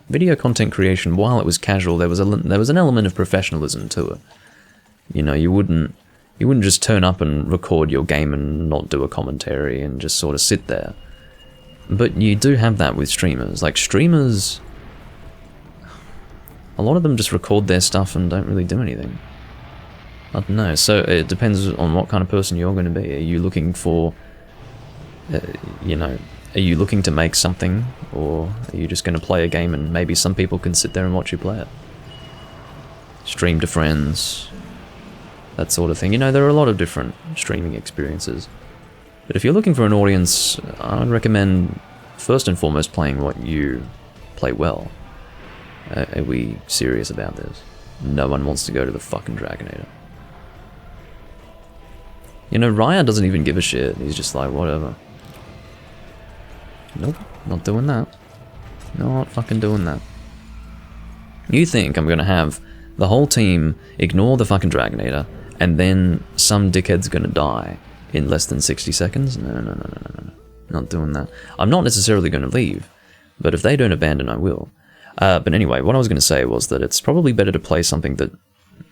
video content creation, while it was casual, there was an element of professionalism to it. You know, you wouldn't just turn up and record your game and not do a commentary and just sort of sit there. But you do have that with streamers. Like, streamers, a lot of them just record their stuff and don't really do anything. I don't know, so it depends on what kind of person you're going to be. Are you looking for, you know, are you looking to make something, or are you just going to play a game and maybe some people can sit there and watch you play it? Stream to friends, that sort of thing. You know, there are a lot of different streaming experiences. But if you're looking for an audience, I'd recommend first and foremost playing what you play well. Are we serious about this? No one wants to go to the fucking Dragonator. You know, Raya doesn't even give a shit. He's just like, whatever. Nope, not doing that. Not fucking doing that. You think I'm gonna have the whole team ignore the fucking Dragonator, and then some dickhead's gonna die in less than 60 seconds? No. Not doing that. I'm not necessarily gonna leave, but if they don't abandon, I will. But anyway, what I was gonna say was that it's probably better to play something that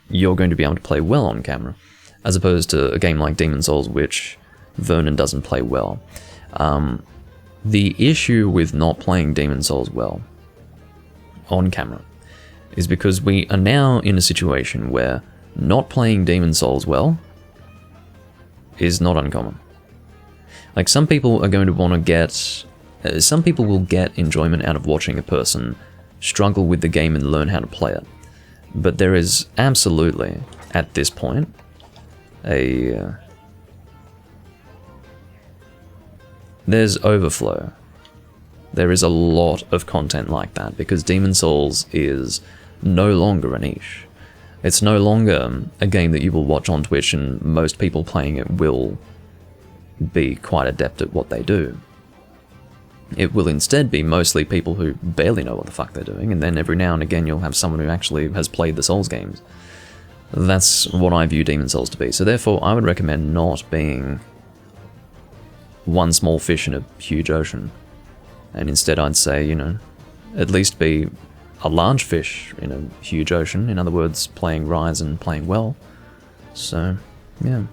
you're going to be able to play well on camera, as opposed to a game like Demon Souls, which Vernon doesn't play well. The issue with not playing Demon Souls well on camera is because we are now in a situation where not playing Demon Souls well is not uncommon. Like, some people are going to want to get... some people will get enjoyment out of watching a person struggle with the game and learn how to play it. But there is absolutely, at this point, there's overflow. There is a lot of content like that, because Demon's Souls is no longer a niche. It's no longer a game that you will watch on Twitch and most people playing it will be quite adept at what they do. It will instead be mostly people who barely know what the fuck they're doing, and then every now and again you'll have someone who actually has played the Souls games. That's what I view Demon's Souls to be, so therefore I would recommend not being one small fish in a huge ocean. And instead I'd say, you know, at least be a large fish in a huge ocean. In other words, playing Rise and playing well. So, yeah.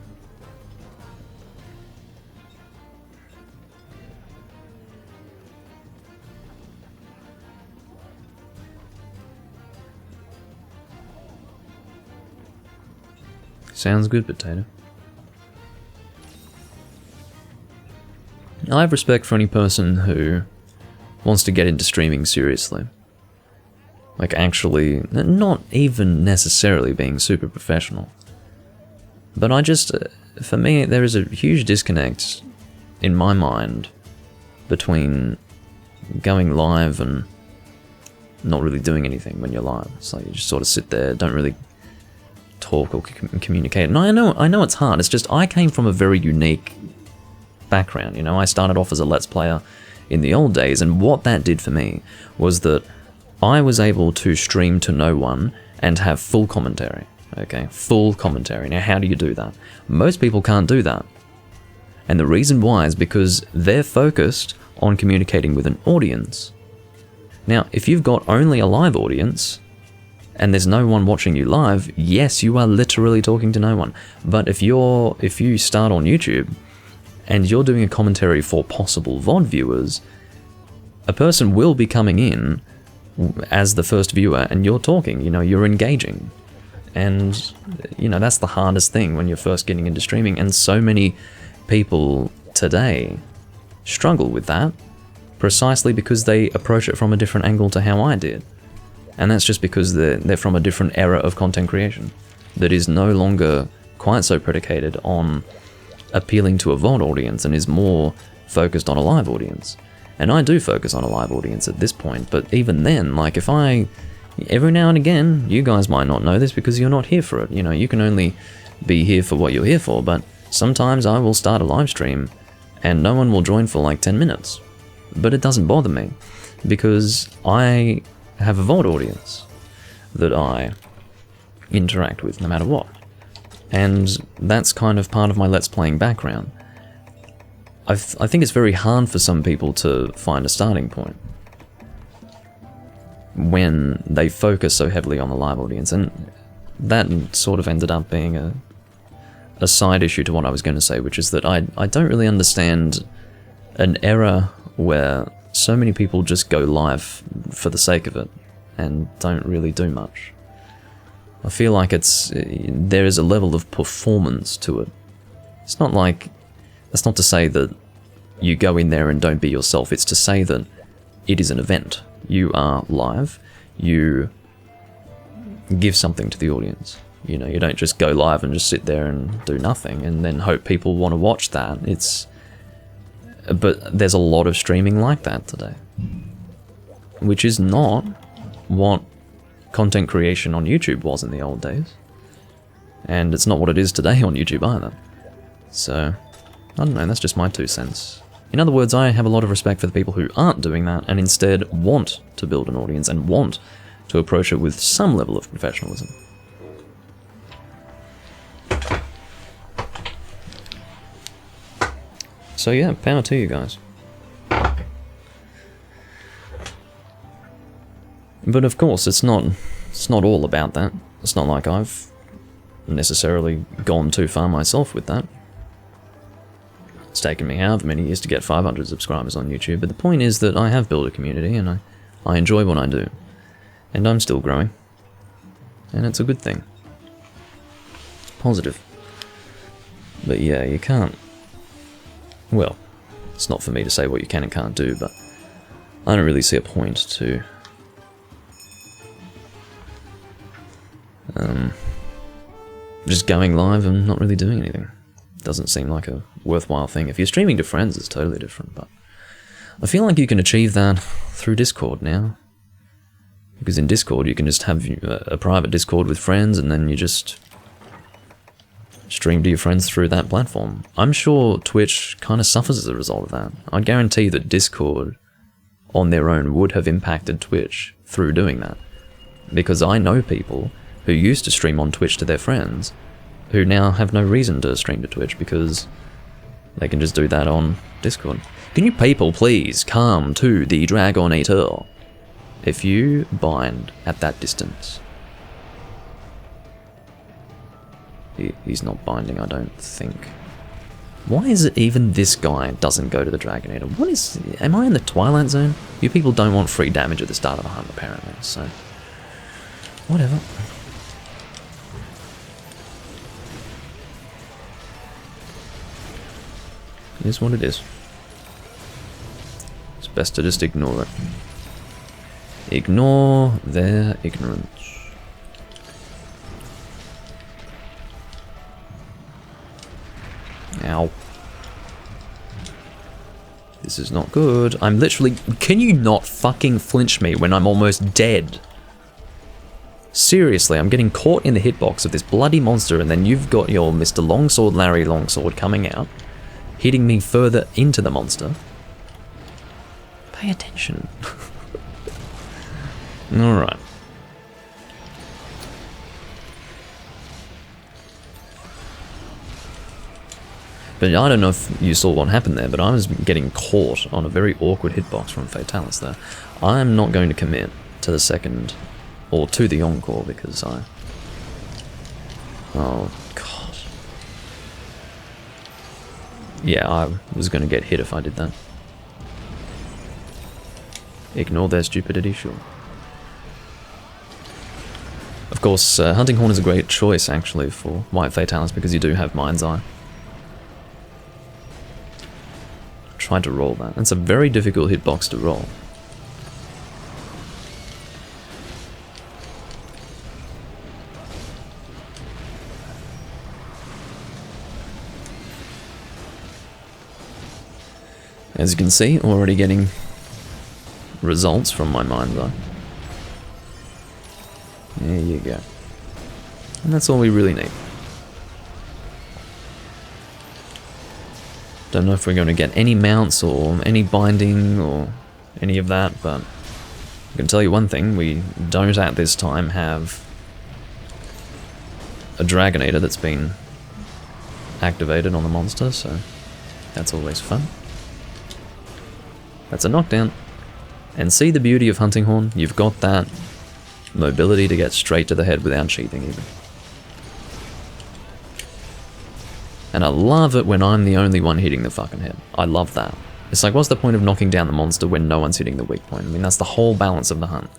Sounds good, Potato. I have respect for any person who wants to get into streaming seriously. Like, actually, not even necessarily being super professional. But I just, for me, there is a huge disconnect in my mind between going live and not really doing anything when you're live. It's like you just sort of sit there, don't really talk or communicate. And I know it's hard. It's just I came from a very unique background, you know. I started off as a Let's Player in the old days, and what that did for me was that I was able to stream to no one and have full commentary. Okay, full commentary. Now, how do you do that? Most people can't do that. And the reason why is because they're focused on communicating with an audience. Now, if you've got only a live audience, and there's no one watching you live, yes, you are literally talking to no one. But if you start on YouTube, and you're doing a commentary for possible VOD viewers, a person will be coming in as the first viewer, and you're talking, you know, you're engaging. And, you know, that's the hardest thing when you're first getting into streaming, and so many people today struggle with that, precisely because they approach it from a different angle to how I did. And that's just because they're from a different era of content creation that is no longer quite so predicated on appealing to a VOD audience and is more focused on a live audience. And I do focus on a live audience at this point, but even then, like, every now and again, you guys might not know this because you're not here for it, you know, you can only be here for what you're here for, but sometimes I will start a live stream and no one will join for like 10 minutes. But it doesn't bother me, because I have a VOD audience that I interact with no matter what. And that's kind of part of my Let's Playing background. I think it's very hard for some people to find a starting point when they focus so heavily on the live audience, and that sort of ended up being a side issue to what I was going to say, which is that I don't really understand an era where so many people just go live for the sake of it and don't really do much. I feel like there is a level of performance to it. It's not like, that's not to say that you go in there and don't be yourself, it's to say that it is an event. You are live, you give something to the audience. You know, you don't just go live and just sit there and do nothing and then hope people want to watch that. But there's a lot of streaming like that today, which is not what content creation on YouTube was in the old days, and it's not what it is today on YouTube either. So, I don't know, that's just my 2 cents. In other words, I have a lot of respect for the people who aren't doing that and instead want to build an audience and want to approach it with some level of professionalism. So yeah, power to you guys. But of course, it's not all about that. It's not like I've necessarily gone too far myself with that. It's taken me however many years to get 500 subscribers on YouTube, but the point is that I have built a community and I enjoy what I do. And I'm still growing. And it's a good thing. It's positive. But yeah, you can't... Well, it's not for me to say what you can and can't do, but I don't really see a point to... just going live and not really doing anything. Doesn't seem like a worthwhile thing. If you're streaming to friends, it's totally different, but I feel like you can achieve that through Discord now. Because in Discord, you can just have a private Discord with friends, and then you just stream to your friends through that platform. I'm sure Twitch kind of suffers as a result of that. I guarantee that Discord, on their own, would have impacted Twitch through doing that. Because I know people who used to stream on Twitch to their friends, who now have no reason to stream to Twitch because they can just do that on Discord. Can you people please come to the Dragon Eater? If you bind at that distance... He's not binding, I don't think. Why is it even this guy doesn't go to the Dragon Eater? What is... Am I in the Twilight Zone? You people don't want free damage at the start of a hunt, apparently, so... Whatever. It is what it is. It's best to just ignore it. Ignore their ignorance. Ow. This is not good. I'm literally... Can you not fucking flinch me when I'm almost dead? Seriously, I'm getting caught in the hitbox of this bloody monster, and then you've got your Mr. Longsword Larry Longsword coming out, hitting me further into the monster. Pay attention. Alright. But I don't know if you saw what happened there, but I was getting caught on a very awkward hitbox from Fatalis there. I'm not going to commit to the second, or to the encore, because I... Oh, God. Yeah, I was going to get hit if I did that. Ignore their stupidity, sure. Of course, Hunting Horn is a great choice, actually, for White Fatalis, because you do have Mind's Eye. Tried to roll that. It's a very difficult hitbox to roll. As you can see, already getting results from my Mind's Eye. There you go. And that's all we really need. Don't know if we're going to get any mounts or any binding or any of that, but I can tell you one thing, we don't at this time have a Dragonator that's been activated on the monster, so that's always fun. That's a knockdown. And see the beauty of Hunting Horn? You've got that mobility to get straight to the head without sheathing even. And I love it when I'm the only one hitting the fucking head. I love that. It's like, what's the point of knocking down the monster when no one's hitting the weak point? I mean, that's the whole balance of the hunt.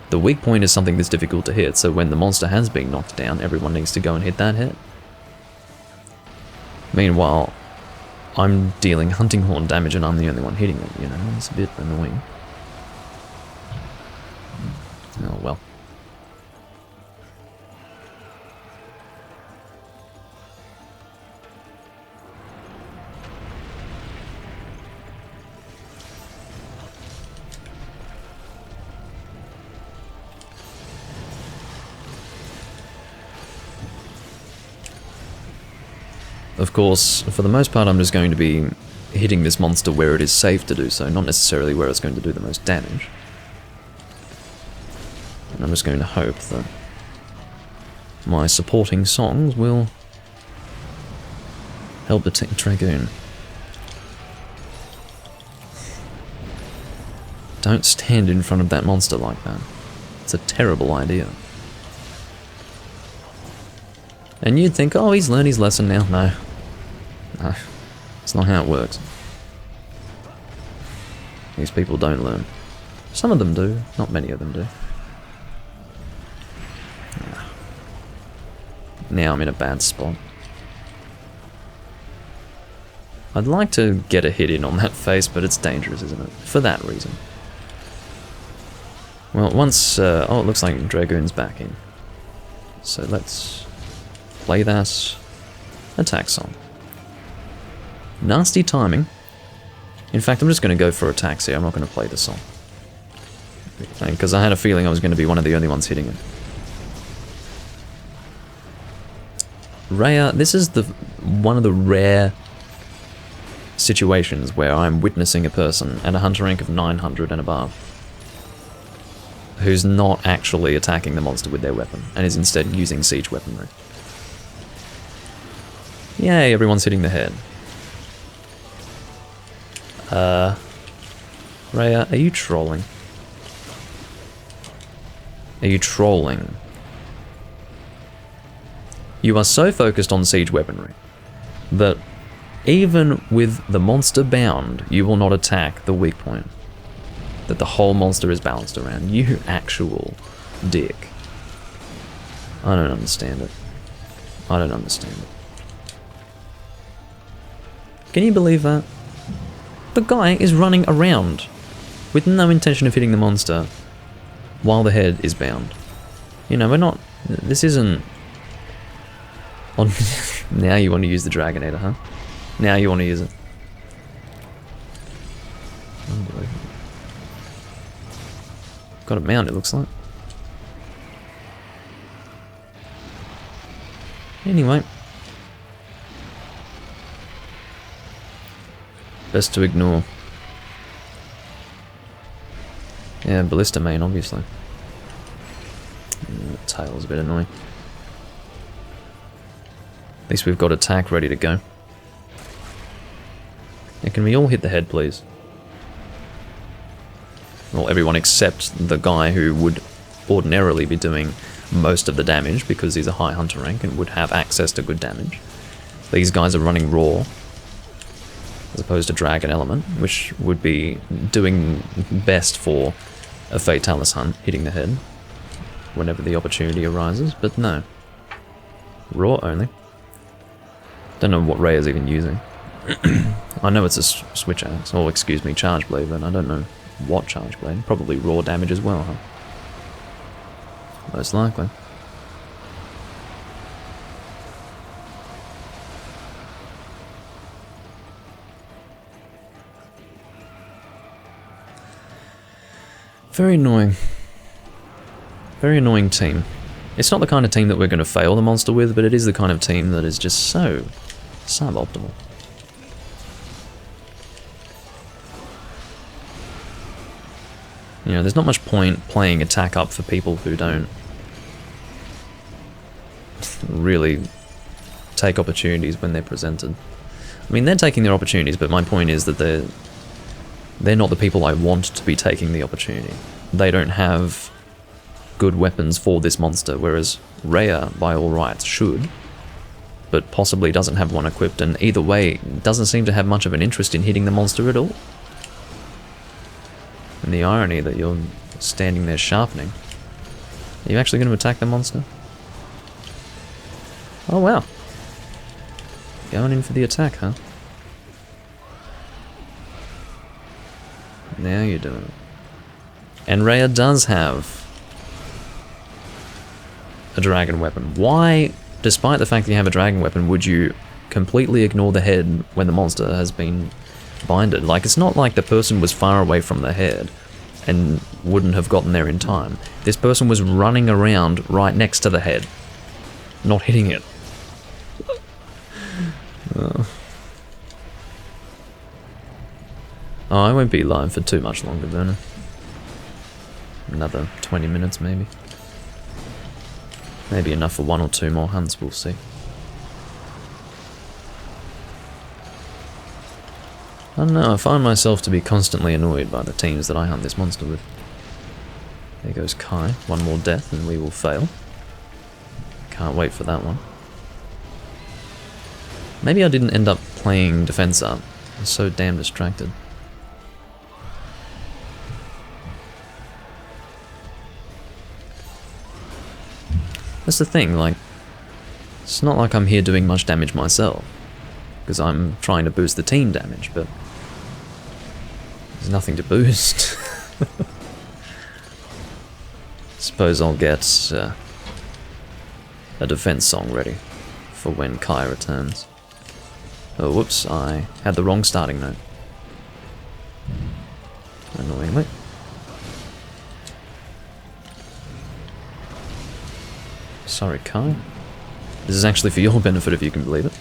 The weak point is something that's difficult to hit, so when the monster has been knocked down, everyone needs to go and hit that head. Meanwhile, I'm dealing Hunting Horn damage and I'm the only one hitting it, you know? It's a bit annoying. Oh well. Of course, for the most part I'm just going to be hitting this monster where it is safe to do so, not necessarily where it's going to do the most damage. And I'm just going to hope that my supporting songs will help the Dragoon. Don't stand in front of that monster like that. It's a terrible idea. And you'd think, oh, he's learned his lesson now. No. No. It's not how it works. These people don't learn. Some of them do, not many of them do. Now I'm in a bad spot. I'd like to get a hit in on that face, but it's dangerous, isn't it? For that reason. Well, once... oh, it looks like Dragoon's back in. So let's play that attack song. Nasty timing. In fact, I'm just going to go for attacks here. I'm not going to play the song. Because I had a feeling I was going to be one of the only ones hitting it. Rhea, this is one of the rare situations where I'm witnessing a person at a hunter rank of 900 and above who's not actually attacking the monster with their weapon and is instead using siege weaponry. Yay, everyone's hitting the head. Rhea, are you trolling? Are you trolling? You are so focused on siege weaponry that even with the monster bound, you will not attack the weak point that the whole monster is balanced around. You actual dick. I don't understand it. I don't understand it. Can you believe that? The guy is running around with no intention of hitting the monster while the head is bound. You know, we're not... This isn't... On now you want to use the Dragonator, huh? Now you want to use it. Unbelievable. Got it mounted, it looks like. Anyway. Best to ignore. Yeah, Ballista main, obviously. The tail's a bit annoying. At least we've got attack ready to go. Yeah, can we all hit the head, please? Well, everyone except the guy who would ordinarily be doing most of the damage because he's a high hunter rank and would have access to good damage. These guys are running raw as opposed to dragon element, which would be doing best for a Fatalis hunt, hitting the head whenever the opportunity arises, but no. Raw only. Don't know what Rhea's even using. I know it's a switch axe, or excuse me, charge blade, but I don't know what charge blade. Probably raw damage as well, huh? Most likely. Very annoying. Very annoying team. It's not the kind of team that we're going to fail the monster with, but it is the kind of team that is just so suboptimal. You know, there's not much point playing attack up for people who don't really take opportunities when they're presented. I mean, they're taking their opportunities, but my point is that they're not the people I want to be taking the opportunity. They don't have good weapons for this monster, whereas Rhea, by all rights, should, but possibly doesn't have one equipped, and either way, doesn't seem to have much of an interest in hitting the monster at all. And the irony that you're standing there sharpening. Are you actually going to attack the monster? Oh wow. Going in for the attack, huh? Now you're doing it. And Rhea does have a dragon weapon. Why, despite the fact that you have a dragon weapon, would you completely ignore the head when the monster has been binded? Like, it's not like the person was far away from the head and wouldn't have gotten there in time. This person was running around right next to the head, not hitting it. Oh, I won't be live for too much longer, Werner. Another 20 minutes, maybe. Maybe enough for 1 or 2 more hunts, we'll see. I don't know, I find myself to be constantly annoyed by the teams that I hunt this monster with. There goes Kai, 1 more death and we will fail. Can't wait for that one. Maybe I didn't end up playing defense up. I was so damn distracted. That's the thing, like, it's not like I'm here doing much damage myself. because I'm trying to boost the team damage, but there's nothing to boost. Suppose I'll get a defense song ready for when Kai returns. Oh, whoops, I had the wrong starting note. Annoyingly. Sorry, Kai. This is actually for your benefit, if you can believe it.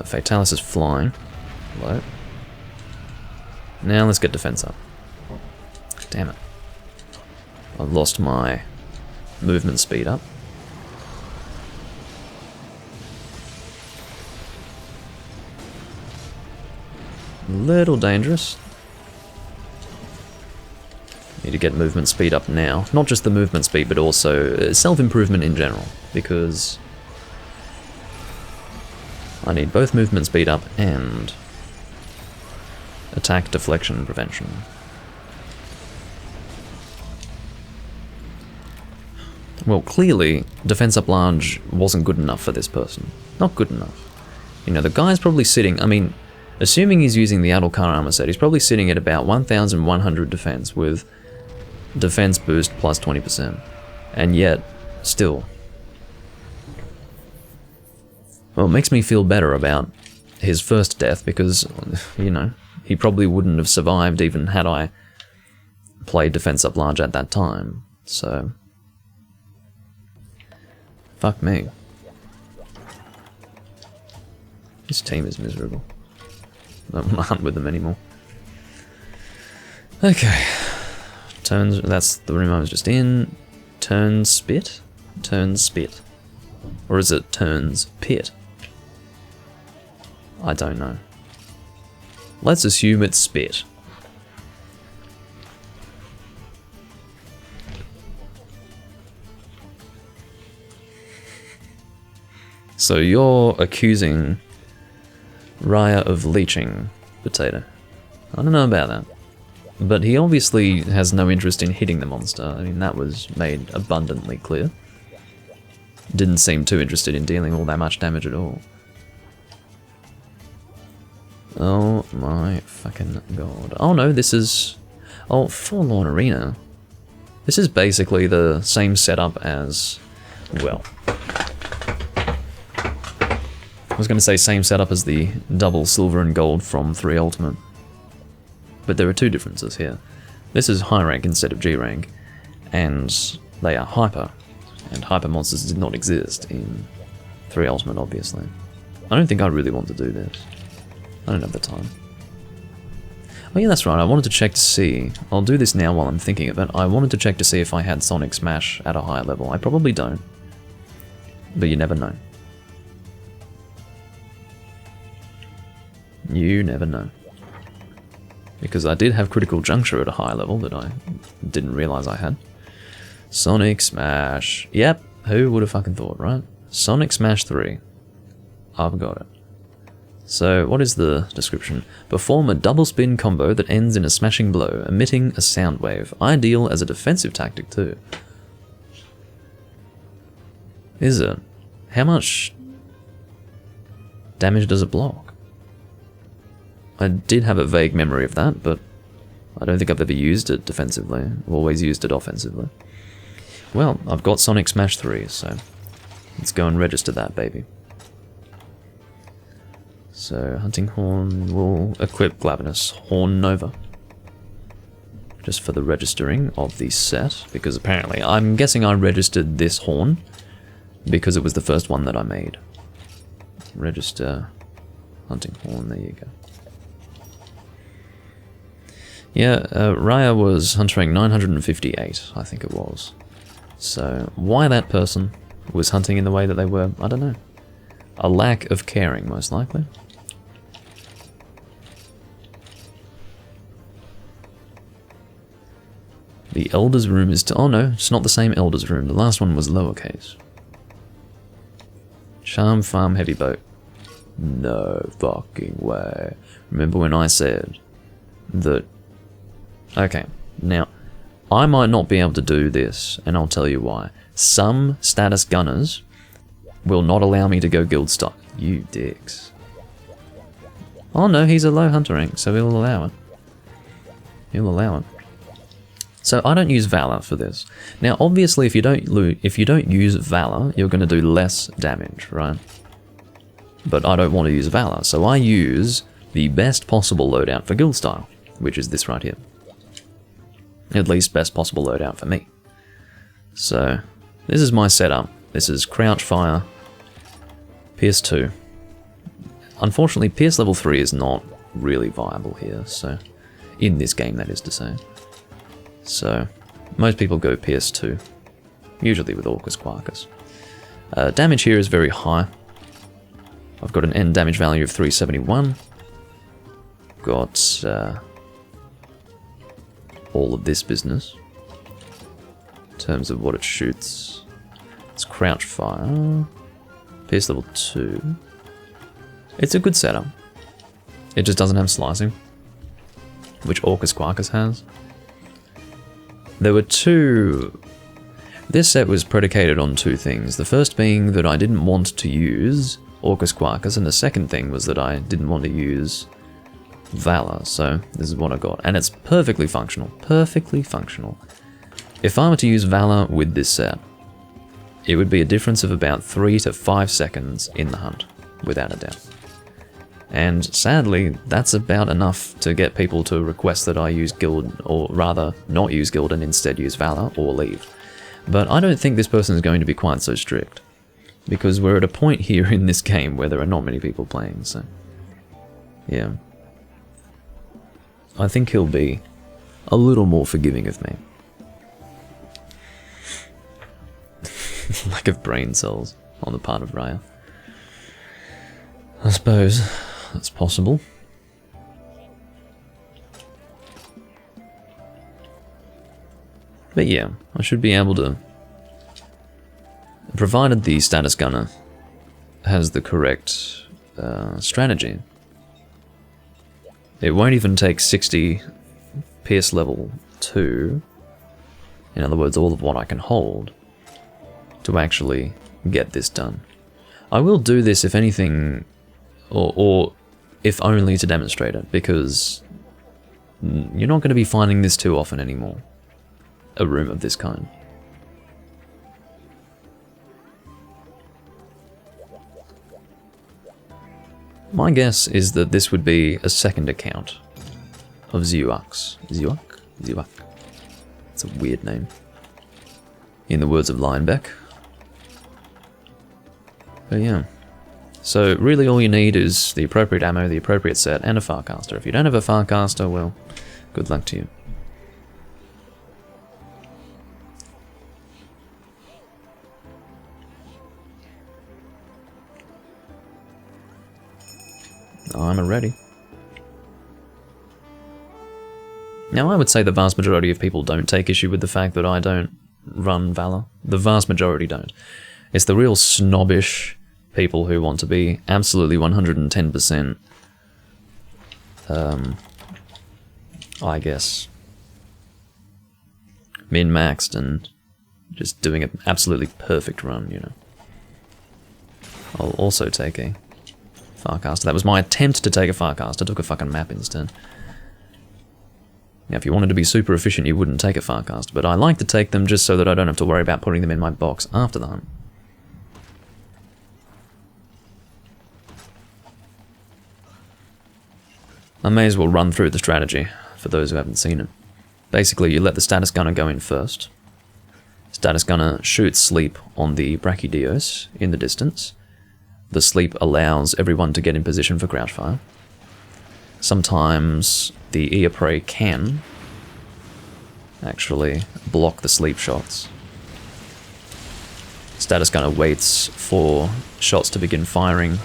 Fatalis is flying. Low. Now let's get defense up. Damn it. I've lost my movement speed up. Little dangerous. Need to get movement speed up now. Not just the movement speed, but also self-improvement in general, because I need both movement speed up and attack deflection prevention. Well, clearly, defense up large wasn't good enough for this person. Not good enough. You know, the guy's probably sitting, I mean, assuming he's using the Adalkar armor set, he's probably sitting at about 1,100 defense with defense boost plus 20%. And yet, still. Well, it makes me feel better about his first death because, you know, he probably wouldn't have survived even had I played defense up large at that time. So, fuck me. This team is miserable. I don't want to hunt with them anymore. Okay. Turns, that's the room I was just in. Turns spit? Turns spit. Or is it turns pit? I don't know. Let's assume it's spit. So you're accusing Raya of leeching Potato. I don't know about that. But he obviously has no interest in hitting the monster. I mean, that was made abundantly clear. Didn't seem too interested in dealing all that much damage at all. Oh my fucking god. Oh no, this is... Oh, Forlorn Arena. This is basically the same setup as... Well... I was going to say same setup as the double silver and gold from 3 Ultimate. But there are two differences here. This is high rank instead of G rank, and they are hyper. And hyper monsters did not exist in 3 Ultimate, obviously. I don't think I really want to do this. I don't have the time. Oh yeah, that's right, I wanted to check to see... I'll do this now while I'm thinking of it. I wanted to check to see if I had Sonic Smash at a higher level. I probably don't. But you never know. You never know. Because I did have Critical Juncture at a high level that I didn't realise I had. Sonic Smash. Yep, who would have fucking thought, right? Sonic Smash 3. I've got it. So, what is the description? Perform a double spin combo that ends in a smashing blow, emitting a sound wave. Ideal as a defensive tactic too. Is it? How much damage does it block? I did have a vague memory of that, but I don't think I've ever used it defensively. I've always used it offensively. Well, I've got Sonic Smash 3, so let's go and register that, baby. So, Hunting Horn will equip Glavenus Horn Nova. Just for the registering of the set, because apparently, I'm guessing I registered this horn because it was the first one that I made. Register Hunting Horn, there you go. Yeah, Raya was hunt rank 958, I think it was. So, why that person was hunting in the way that they were, I don't know. A lack of caring, most likely. The Elder's Room is... Oh no, it's not the same Elder's Room. The last one was lowercase. Charm Farm Heavy Boat. No fucking way. Remember when I said that... Okay, now, I might not be able to do this, and I'll tell you why. Some status gunners will not allow me to go guild style. You dicks. Oh no, he's a low hunter rank, so he'll allow it. He'll allow it. So I don't use Valor for this. Now, obviously, if you don't use Valor, you're going to do less damage, right? But I don't want to use Valor, so I use the best possible loadout for guild style, which is this right here. At least best possible loadout for me. So this is my setup. This is Crouch Fire, Pierce 2. Unfortunately, Pierce level 3 is not really viable here, so in this game, that is to say. So most people go Pierce 2, usually with Orcus Quarkus. Damage here is very high. I've got an end damage value of 371. Got all of this business in terms of what it shoots. It's Crouch Fire, Pierce level 2. It's a good setup. It just doesn't have slicing, which Orcus Quarkus has. There were two... This set was predicated on two things. The first being that I didn't want to use Orcus Quarkus, and the second thing was that I didn't want to use Valor, so this is what I got. And it's perfectly functional. Perfectly functional. If I were to use Valor with this set, it would be a difference of about 3 to 5 seconds in the hunt, without a doubt. And sadly, that's about enough to get people to request that I use Guild, or rather, not use Guild and instead use Valor, or leave. But I don't think this person is going to be quite so strict, because we're at a point here in this game where there are not many people playing, so... yeah. I think he'll be a little more forgiving of me. Lack of brain cells on the part of Raya. I suppose that's possible. But yeah, I should be able to, provided the status gunner has the correct strategy. It won't even take 60 Pierce level 2, in other words, all of what I can hold, to actually get this done. I will do this if anything, or if only to demonstrate it, because you're not going to be finding this too often anymore. A room of this kind. My guess is that this would be a second account of Zeuux. Zeuux? Zeuux. It's a weird name. In the words of Linebeck. But yeah. So really all you need is the appropriate ammo, the appropriate set, and a Farcaster. If you don't have a Farcaster, well, good luck to you. I'm ready. Now I would say the vast majority of people don't take issue with the fact that I don't run Valor. The vast majority don't. It's the real snobbish people who want to be absolutely 110%, I guess, min-maxed and just doing an absolutely perfect run, you know. I'll also take a Farcaster. That was my attempt to take a Farcaster. I took a fucking map instead. Now, if you wanted to be super efficient, you wouldn't take a Farcaster, but I like to take them just so that I don't have to worry about putting them in my box after the hunt. I may as well run through the strategy for those who haven't seen it. Basically, you let the status gunner go in first. Status gunner shoots sleep on the Brachydios in the distance. The sleep allows everyone to get in position for crouch fire. Sometimes the ear prey can actually block the sleep shots. Status gunner waits for shots to begin firing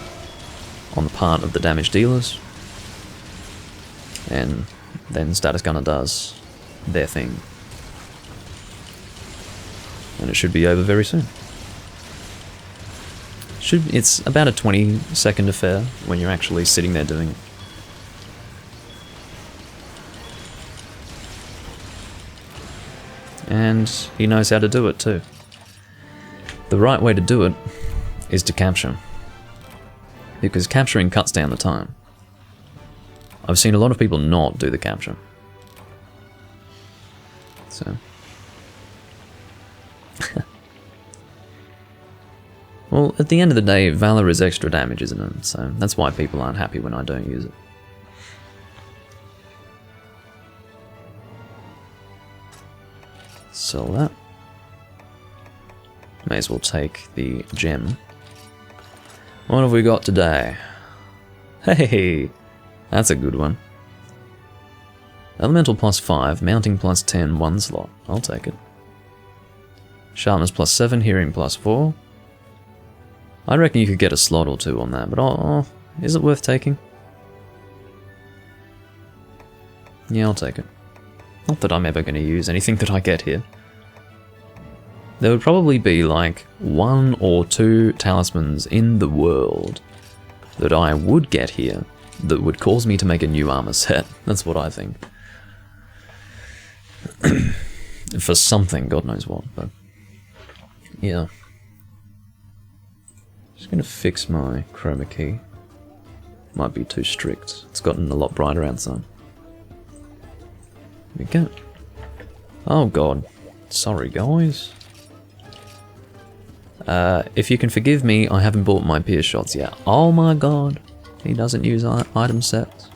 on the part of the damage dealers, and then status gunner does their thing. And it should be over very soon. It's about a 20-second affair when you're actually sitting there doing it. And he knows how to do it too. The right way to do it is to capture. Because capturing cuts down the time. I've seen a lot of people not do the capture. So... well, at the end of the day, Valor is extra damage, isn't it? So that's why people aren't happy when I don't use it. Sell that. May as well take the gem. What have we got today? Hey! That's a good one. Elemental plus 5, mounting plus 10, 1 slot. I'll take it. Sharpness plus 7, hearing plus 4. I reckon you could get a slot or 2 on that, but oh, is it worth taking? Yeah, I'll take it. Not that I'm ever going to use anything that I get here. There would probably be like 1 or 2 talismans in the world that I would get here that would cause me to make a new armor set. That's what I think. For something, God knows what, but yeah. Just gonna fix my chroma key. Might be too strict. It's gotten a lot brighter outside. Here we go. Oh god. Sorry guys. If you can forgive me, I haven't bought my pierce shots yet. Oh my god. He doesn't use item sets.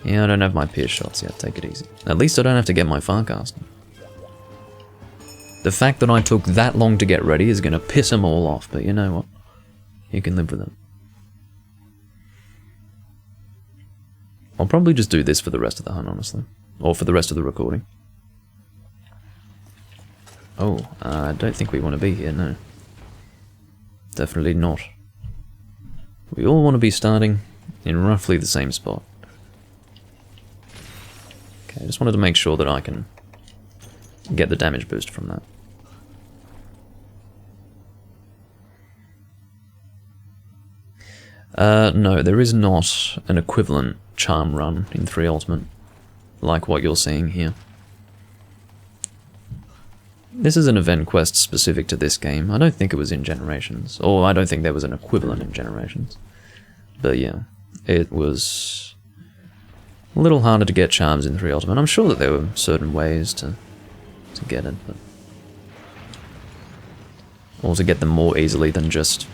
Yeah, I don't have my pierce shots yet. Take it easy. At least I don't have to get my Farcaster. The fact that I took that long to get ready is going to piss them all off, but you know what? You can live with it. I'll probably just do this for the rest of the hunt, honestly. Or for the rest of the recording. Oh, I don't think we want to be here, no. Definitely not. We all want to be starting in roughly the same spot. Okay, I just wanted to make sure that I can get the damage boost from that. No, there is not an equivalent charm run in 3 Ultimate, like what you're seeing here. This is an event quest specific to this game. I don't think it was in Generations, or I don't think there was an equivalent in Generations. But yeah, it was a little harder to get charms in 3 Ultimate. I'm sure that there were certain ways to get it, but... or to get them more easily than just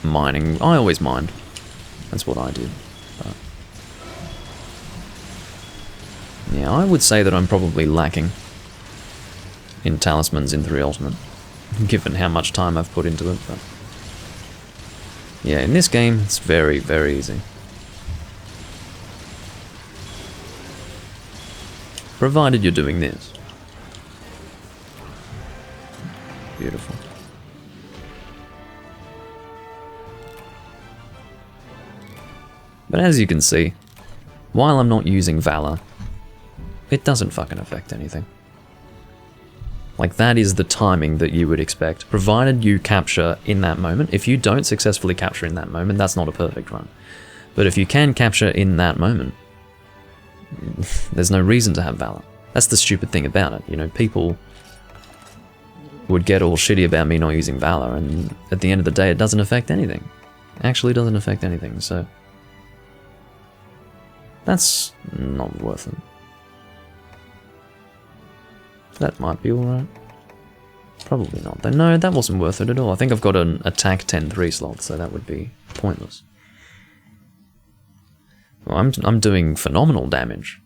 mining. I always mined. That's what I did. But yeah, I would say that I'm probably lacking in talismans in 3 Ultimate, given how much time I've put into it, but... yeah, in this game, it's very, very easy. Provided you're doing this. Beautiful. But as you can see, while I'm not using Valor, it doesn't fucking affect anything. Like, that is the timing that you would expect, provided you capture in that moment. If you don't successfully capture in that moment, that's not a perfect run. But if you can capture in that moment, there's no reason to have Valor. That's the stupid thing about it, you know, people would get all shitty about me not using Valor, and at the end of the day it doesn't affect anything. It actually doesn't affect anything, so... that's not worth it. That might be alright. Probably not though. No, that wasn't worth it at all. I think I've got an attack 10-3 slot, so that would be pointless. Well, I'm doing phenomenal damage.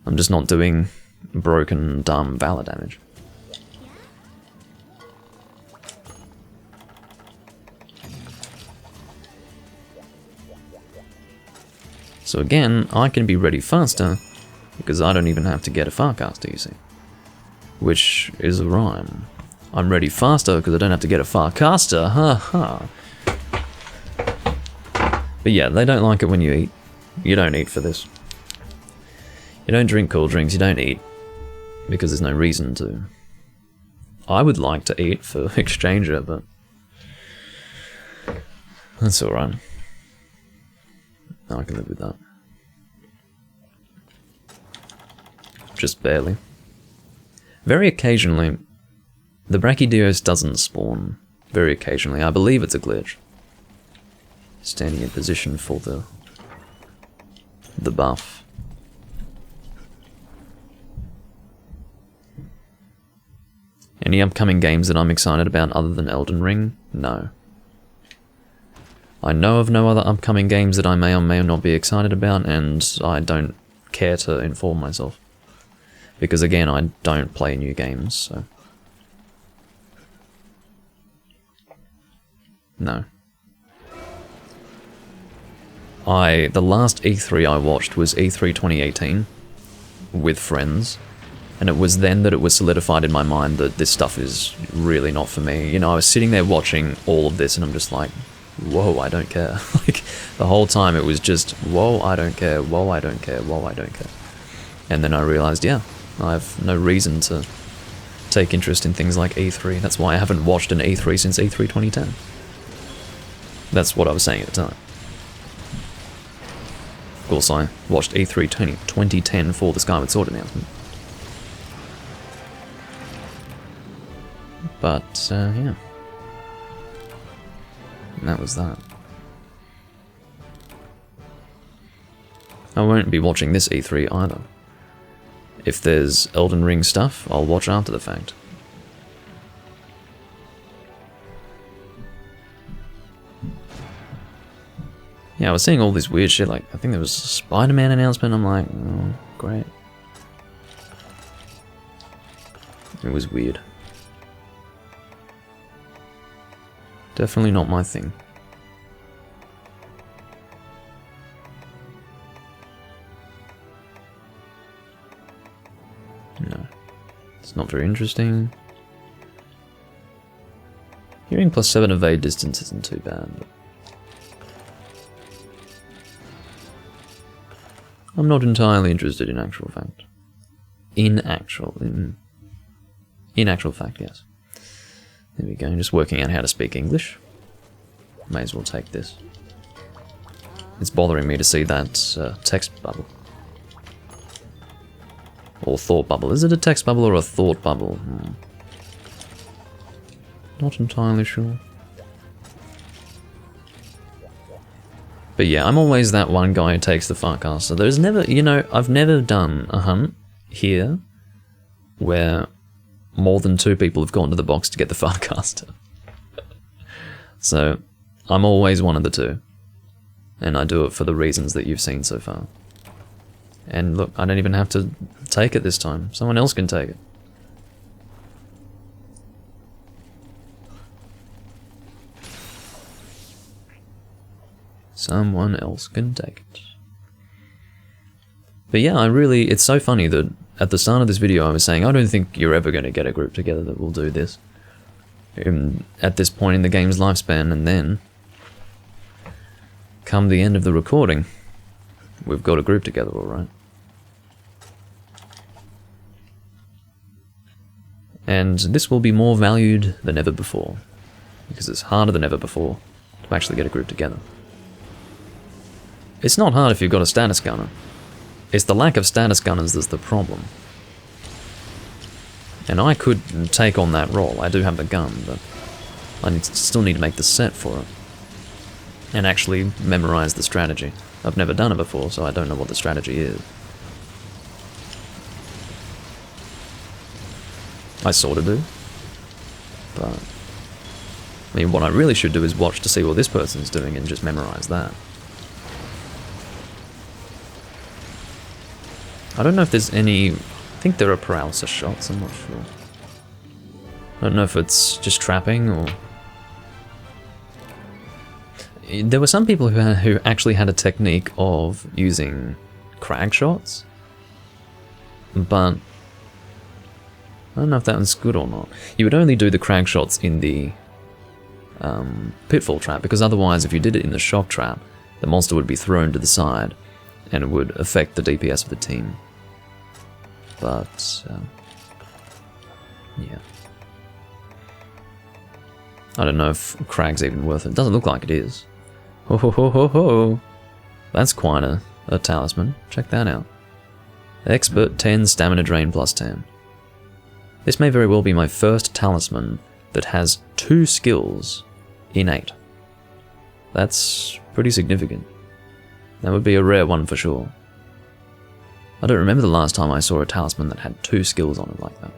I'm just not doing broken, dumb Valor damage. So again, I can be ready faster, because I don't even have to get a Farcaster, you see. Which is a rhyme. I'm ready faster because I don't have to get a Farcaster, ha ha. But yeah, they don't like it when you eat. You don't eat for this. You don't drink cold drinks, you don't eat. Because there's no reason to. I would like to eat for Exchanger, but... that's alright. I can live with that. Just barely. Very occasionally, the Brachydios doesn't spawn Very occasionally. I believe it's a glitch. Standing in position for the buff. Any upcoming games that I'm excited about other than Elden Ring? No. I know of no other upcoming games that I may or may not be excited about, and I don't care to inform myself. Because again, I don't play new games, so... No. The last E3 I watched was E3 2018, with friends, and it was then that it was solidified in my mind that this stuff is really not for me. You know, I was sitting there watching all of this, and I'm just like, whoa, I don't care. Like, the whole time it was just, whoa, I don't care, whoa, I don't care, whoa, I don't care. And then I realized, yeah, I have no reason to take interest in things like E3. That's why I haven't watched an E3 since E3 2010. That's what I was saying at the time. Of course, I watched E3 2010 for the Skyward Sword announcement. But, yeah. And that was that. I won't be watching this E3 either. If there's Elden Ring stuff, I'll watch after the fact. Yeah, I was seeing all this weird shit, like, I think there was a Spider-Man announcement, I'm like, oh, great. It was weird. Definitely not my thing. No. It's not very interesting. Hearing +7 evade distance isn't too bad, but I'm not entirely interested in actual fact. In actual fact, yes. There we go, just working out how to speak English. May as well take this. It's bothering me to see that text bubble. Or thought bubble. Is it a text bubble or a thought bubble? Not entirely sure. But yeah, I'm always that one guy who takes the Farcaster. There's never, you know, I've never done a hunt here where more than 2 people have gone to the box to get the Farcaster. So, I'm always one of the 2. And I do it for the reasons that you've seen so far. And look, I don't even have to take it this time. Someone else can take it. Someone else can take it. But yeah, it's so funny that at the start of this video I was saying, I don't think you're ever going to get a group together that will do this. At this point in the game's lifespan, and then, come the end of the recording, we've got a group together, alright. And this will be more valued than ever before, because it's harder than ever before to actually get a group together. It's not hard if you've got a status gunner. It's the lack of status gunners that's the problem. And I could take on that role. I do have the gun, but I still need to make the set for it. And actually memorize the strategy. I've never done it before, so I don't know what the strategy is. I sort of do. But I mean, what I really should do is watch to see what this person's doing and just memorize that. I don't know if there's any... I think there are paralysis shots, I'm not sure. I don't know if it's just trapping or... There were some people who actually had a technique of using crag shots, but I don't know if that was good or not. You would only do the crag shots in the pitfall trap, because otherwise if you did it in the shock trap, the monster would be thrown to the side and it would affect the DPS of the team. But, yeah. I don't know if Crag's even worth it. Doesn't look like it is. Ho ho ho ho ho! That's quite a talisman. Check that out. Expert 10, stamina drain plus 10. This may very well be my first talisman that has 2 skills innate. That's pretty significant. That would be a rare one for sure. I don't remember the last time I saw a talisman that had 2 skills on it like that.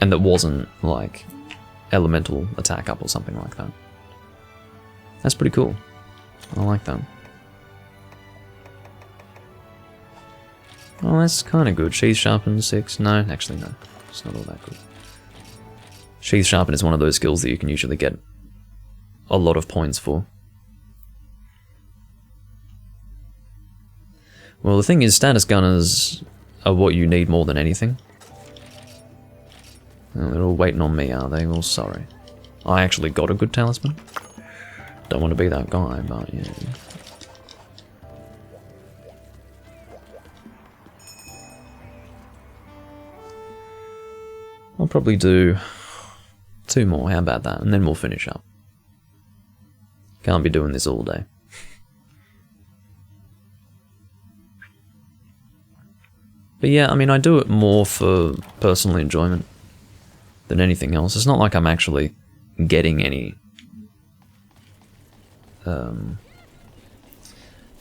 And that wasn't like elemental attack up or something like that. That's pretty cool. I like that. Oh, that's kind of good. Sheath Sharpen 6. No, actually no. It's not all that good. Sheath Sharpen is one of those skills that you can usually get a lot of points for. Well, the thing is, status gunners are what you need more than anything. Oh, they're all waiting on me, are they? Well, sorry. I actually got a good talisman. Don't want to be that guy, but yeah. I'll probably do 2 more, how about that? And then we'll finish up. Can't be doing this all day. But yeah, I mean, I do it more for personal enjoyment than anything else. It's not like I'm actually getting any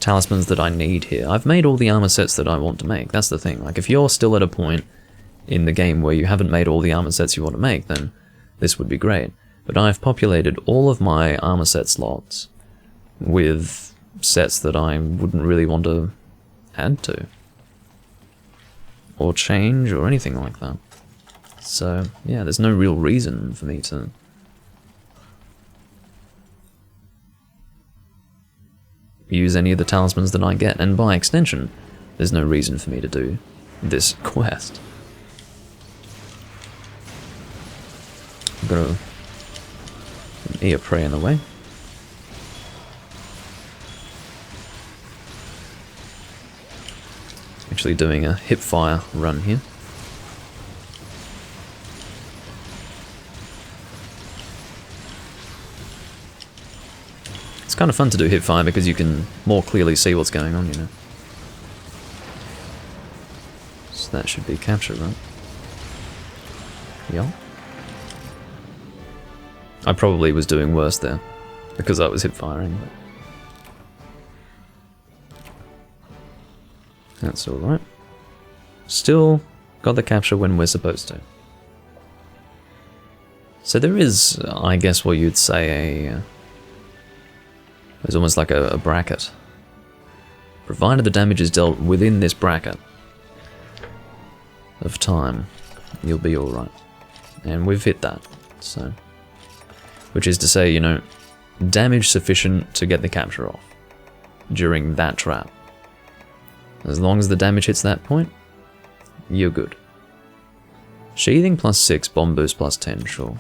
talismans that I need here. I've made all the armor sets that I want to make. That's the thing. Like, if you're still at a point in the game where you haven't made all the armor sets you want to make, then this would be great. But I've populated all of my armor set slots with sets that I wouldn't really want to add to, or change, or anything like that. So, yeah, there's no real reason for me to use any of the talismans that I get, and by extension, there's no reason for me to do this quest. I've got an ear prey in the way. Actually doing a hip fire run here. It's kind of fun to do hip fire because you can more clearly see what's going on, you know. So that should be capture, right? Yeah. I probably was doing worse there because I was hip firing, but that's alright. Still got the capture when we're supposed to. So there is, I guess what you'd say, there's almost like a bracket. Provided the damage is dealt within this bracket of time, you'll be alright. And we've hit that, so. Which is to say, you know, damage sufficient to get the capture off during that trap. As long as the damage hits that point, you're good. Sheathing +6, bomb boost +10, sure.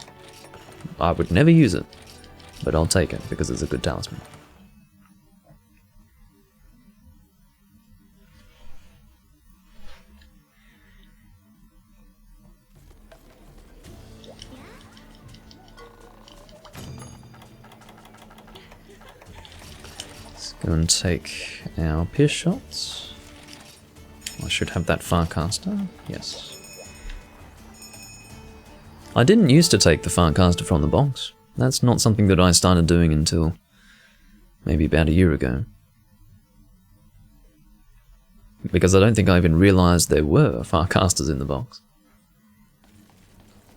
I would never use it, but I'll take it because it's a good talisman. Let's go and take our pierce shots. I should have that Farcaster, yes. I didn't used to take the Farcaster from the box. That's not something that I started doing until maybe about a year ago. Because I don't think I even realised there were Farcasters in the box.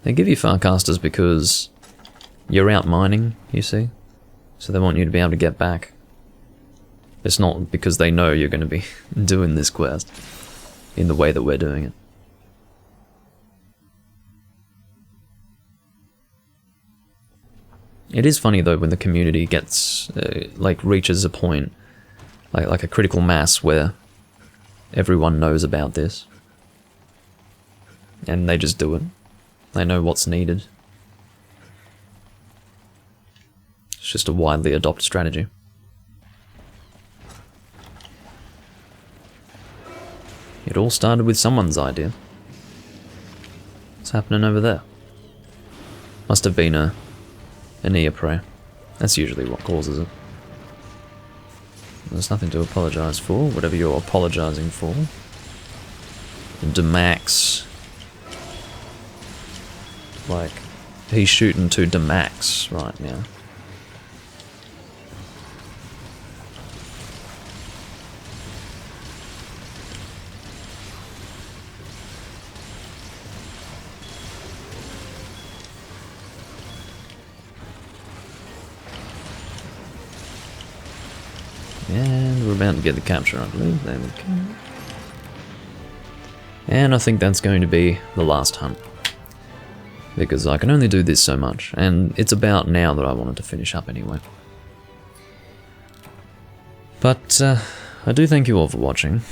They give you Farcasters because you're out mining, you see? So they want you to be able to get back. It's not because they know you're going to be doing this quest in the way that we're doing it. It is funny though when the community gets, like, reaches a point, like a critical mass where everyone knows about this. And they just do it. They know what's needed. It's just a widely adopted strategy. It all started with someone's idea. What's happening over there? Must have been an ear prey. That's usually what causes it. There's nothing to apologise for, whatever you're apologising for. Demax. Like, He's shooting to the max right now. And we're about to get the capture, I believe. There we go. And I think that's going to be the last hunt. Because I can only do this so much, and it's about now that I wanted to finish up anyway. But I do thank you all for watching,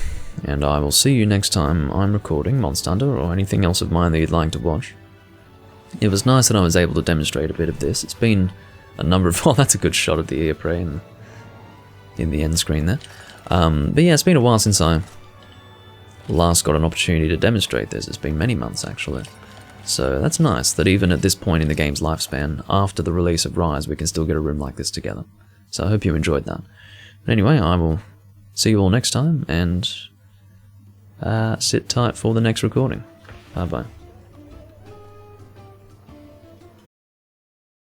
and I will see you next time I'm recording Monster Hunter or anything else of mine that you'd like to watch. It was nice that I was able to demonstrate a bit of this. It's been a number of... Oh, that's a good shot of the ear prey in the end screen there. But yeah, it's been a while since I last got an opportunity to demonstrate this. It's been many months, actually. So that's nice that even at this point in the game's lifespan, after the release of Rise, we can still get a room like this together. So I hope you enjoyed that. But anyway, I will see you all next time, and sit tight for the next recording. Bye-bye.